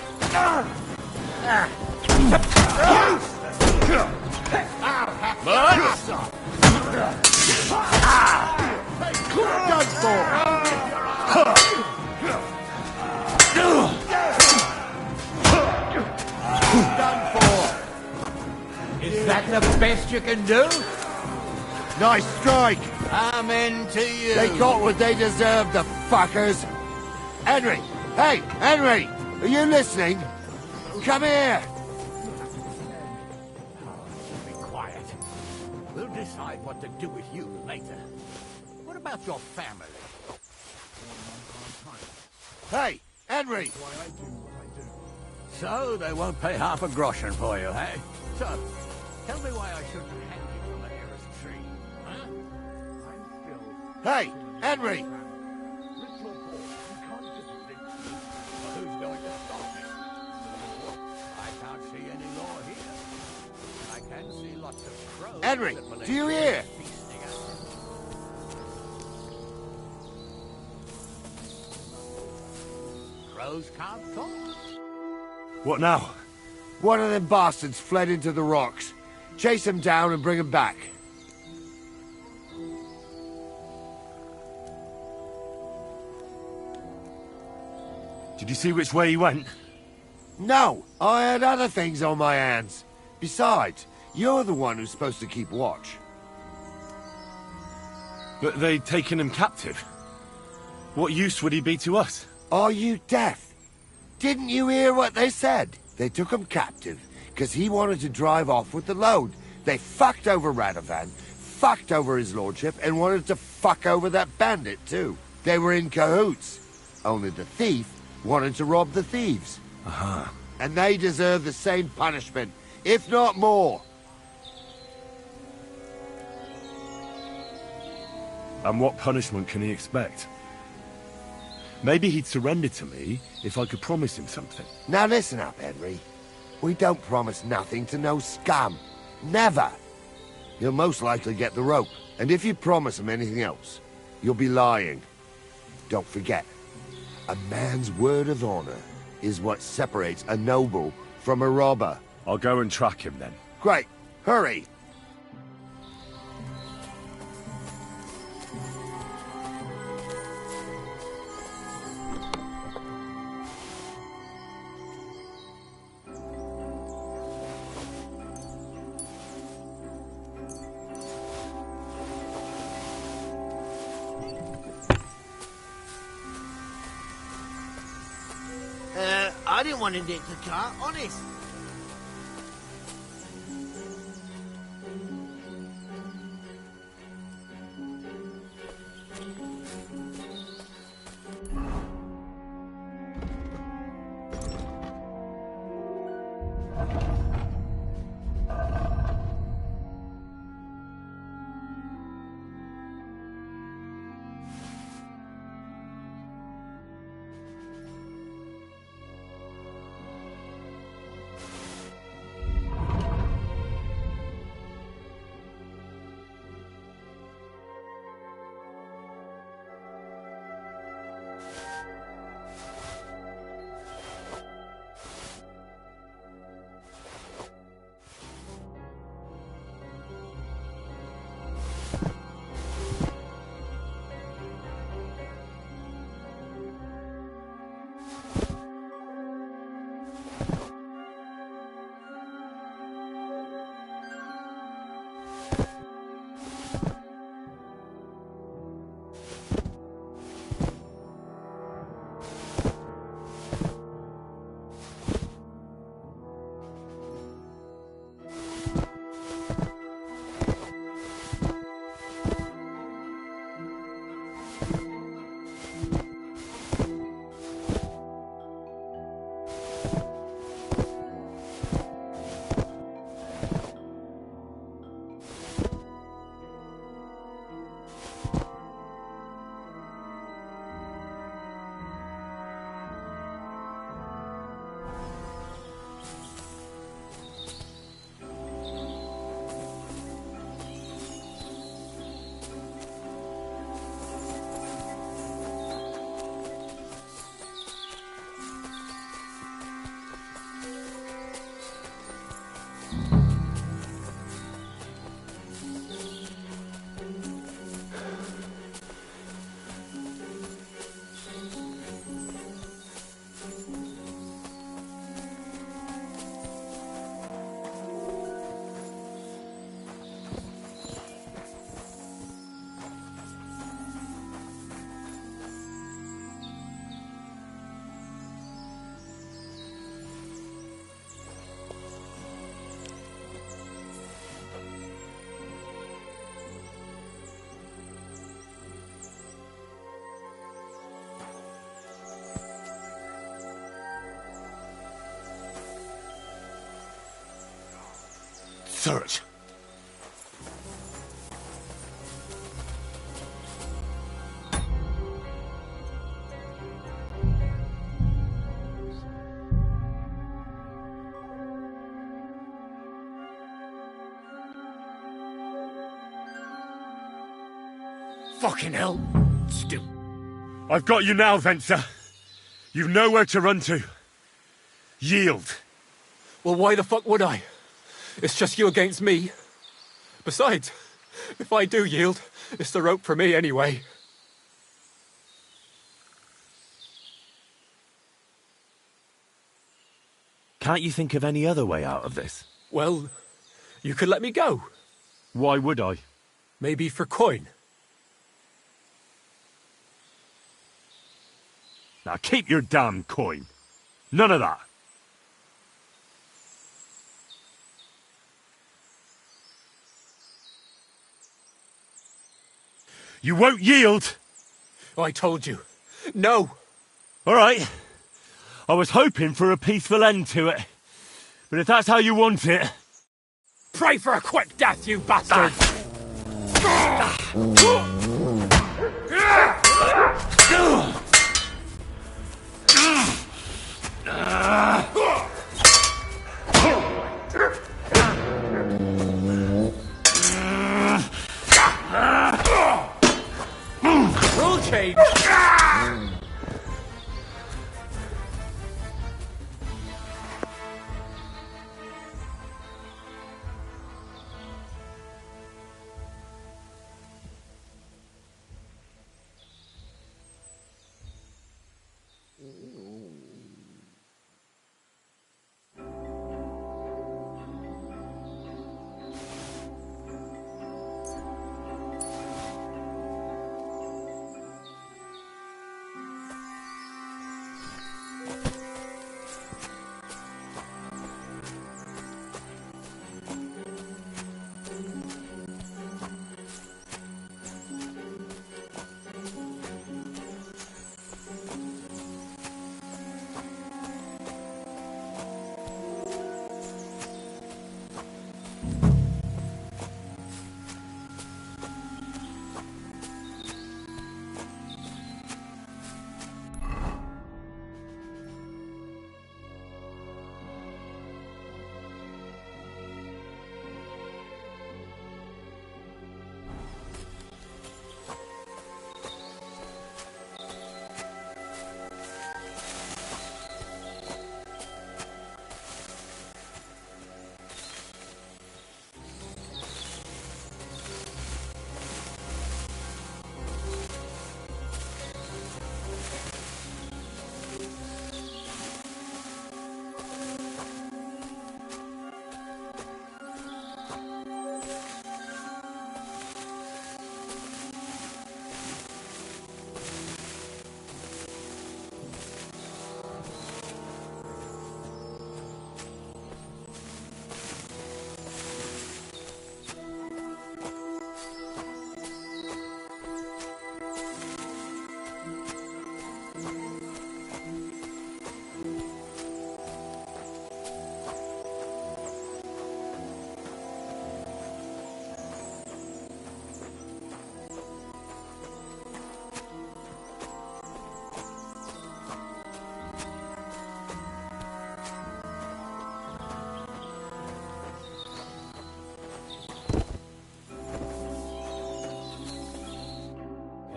Is that the best you can do? Nice strike. Amen to you. They got what they deserved, the fuckers. Henry! Hey, Henry! Are you listening? Come here! Be quiet. We'll decide what to do with you later. What about your family? Hey, Henry! So they won't pay half a groschen for you, eh? So, tell me why I shouldn't hang you from the nearest tree, huh? Hey, Henry! Who's going to stop me? I can't see any law here. I can see lots of crows. Henry, that believe do you they're hear? feasting us. Crows can't talk. What now? One of them bastards fled into the rocks. Chase him down and bring him back. Did you see which way he went? No, I had other things on my hands. Besides, you're the one who's supposed to keep watch. But they'd taken him captive. What use would he be to us? Are you deaf? Didn't you hear what they said? They took him captive because he wanted to drive off with the load. They fucked over Radovan, fucked over his lordship, and wanted to fuck over that bandit too. They were in cahoots. Only the thief wanted to rob the thieves. Uh-huh. And they deserve the same punishment, if not more. And what punishment can he expect? Maybe he'd surrender to me if I could promise him something. Now listen up, Henry. We don't promise nothing to no scum. Never. You'll most likely get the rope. And if you promise him anything else, you'll be lying. Don't forget, a man's word of honor is what separates a noble from a robber. I'll go and track him then. Great. Hurry. I didn't want to nick the car, honest. search. Fucking hell. Still. I've got you now, Venser. You've nowhere to run to. Yield. Well, why the fuck would I? It's just you against me. Besides, if I do yield, it's the rope for me anyway. Can't you think of any other way out of this? Well, you could let me go. Why would I? Maybe for coin. Now keep your damn coin. None of that. You won't yield! Oh, I told you. No! All right. I was hoping for a peaceful end to it. But if that's how you want it... Pray for a quick death, you bastard! Rule change!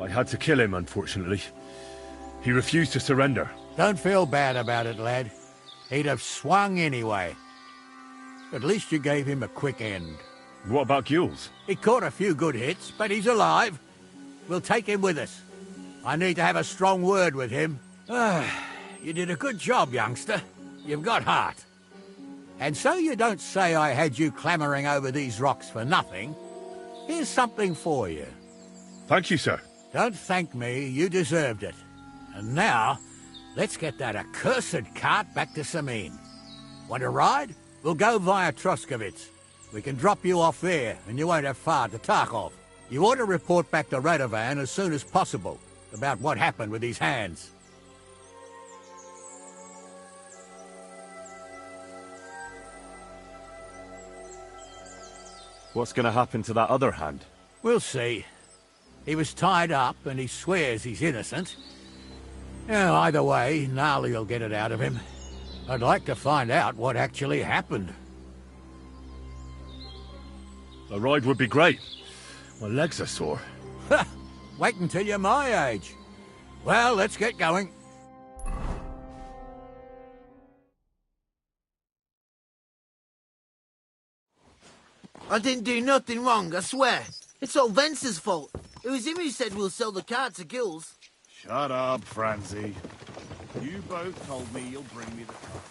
I had to kill him, unfortunately. He refused to surrender. Don't feel bad about it, lad. He'd have swung anyway. At least you gave him a quick end. What about Gules? He caught a few good hits, but he's alive. We'll take him with us. I need to have a strong word with him. You did a good job, youngster. You've got heart. And so you don't say I had you clambering over these rocks for nothing. Here's something for you. Thank you, sir. Don't thank me, you deserved it. And now, let's get that accursed cart back to Sameen. Want to ride? We'll go via Troskovitz. We can drop you off there, and you won't have far to Tarkov. You ought to report back to Radovan as soon as possible about what happened with these hands. What's going to happen to that other hand? We'll see. He was tied up, and he swears he's innocent. Yeah, either way, Gnarly will get it out of him. I'd like to find out what actually happened. A ride would be great. My legs are sore. Wait until you're my age. Well, let's get going. I didn't do nothing wrong, I swear. It's all Vence's fault. It was him who said we'll sell the car to Gills. Shut up, Francie. You both told me you'll bring me the car.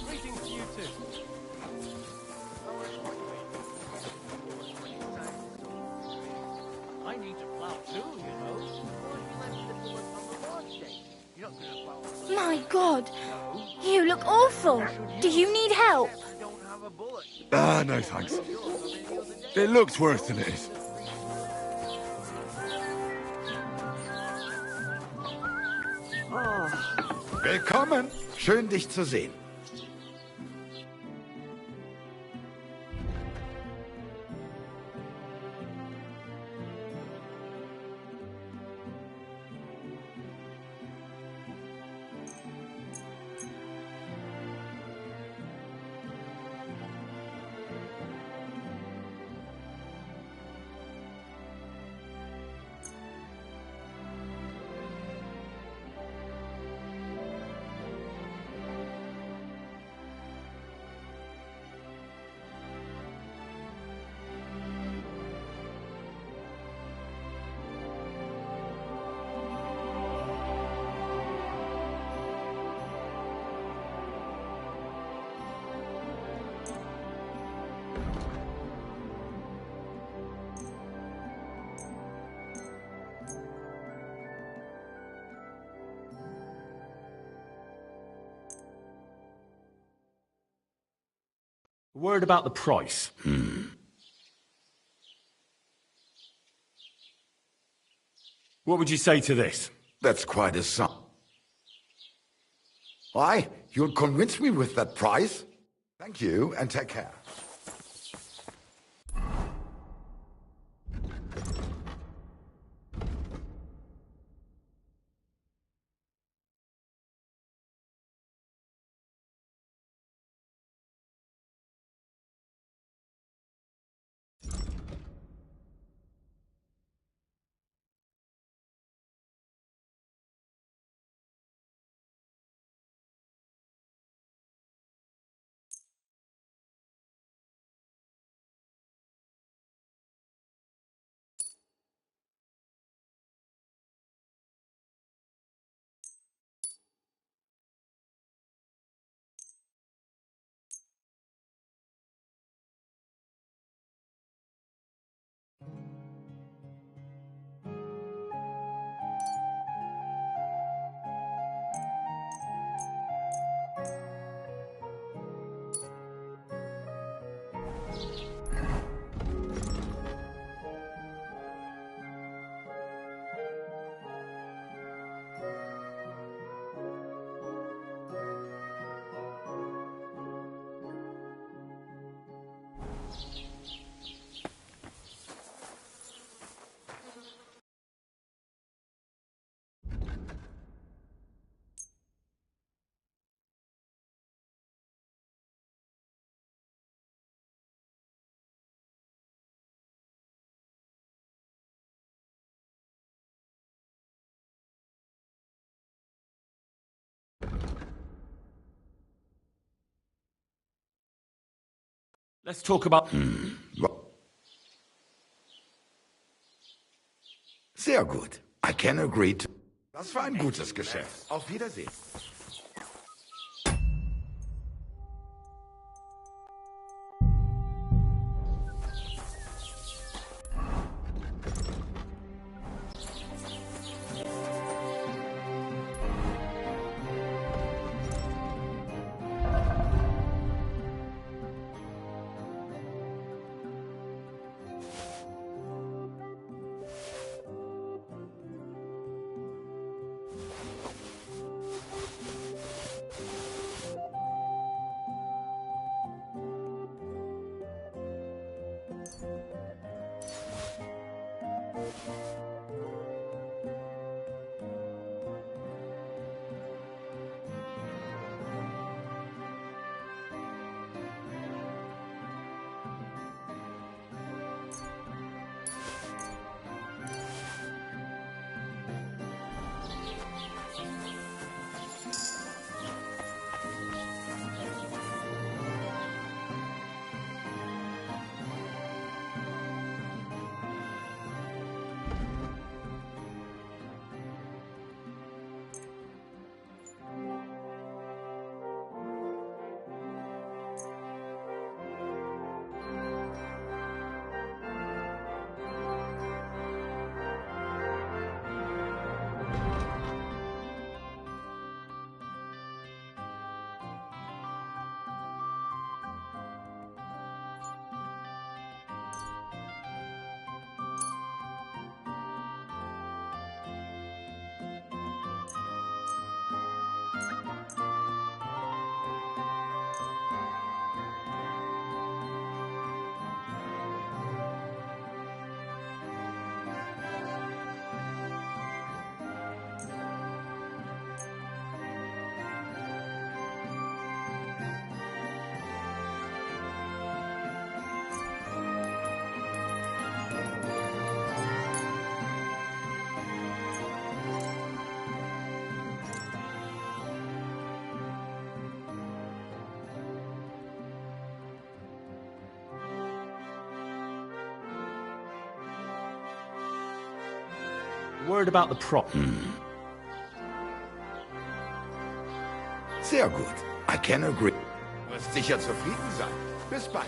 Greetings to you too. I need to plow too, you know. My God, you look awful. Do you need help? Ah, no thanks. It looks worse than it is. Willkommen. Schön, dich zu sehen. Word about the price. What would you say to this? That's quite a sum. Why? You'll convince me with that price? Thank you, and take care. Let's talk about... Sehr gut. I can agree to... Das war ein gutes Geschäft. Auf Wiedersehen. Word about the prop. Sehr gut. I can agree. Du wirst sicher zufrieden sein. Bis bald.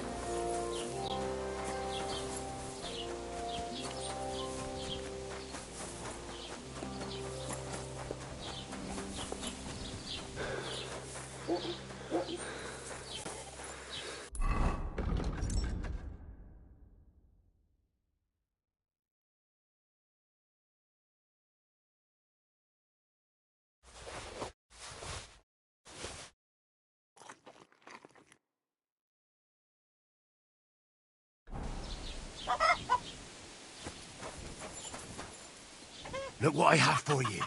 Look what I have for you.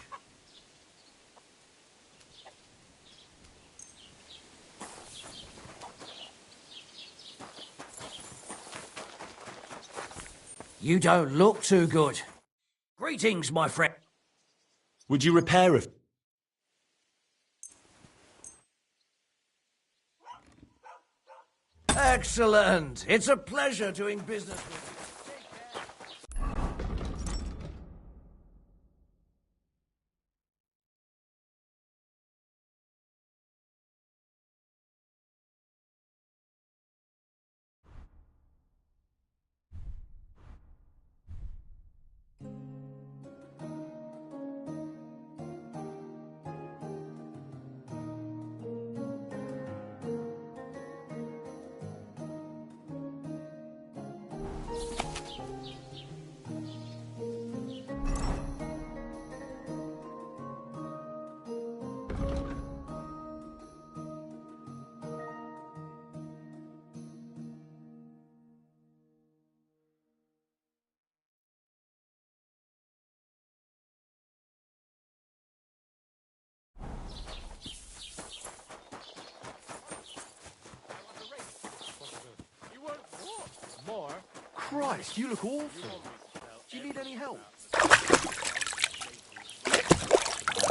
You don't look too good. Greetings, my friend. Would you repair it? Excellent. It's a pleasure doing business with you. Christ, you look awful. Do you need any help?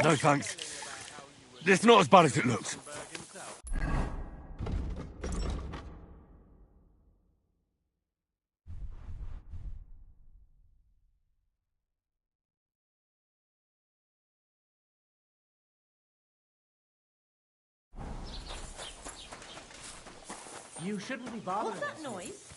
No, thanks. It's not as bad as it looks. You shouldn't be bothering What's that us. noise?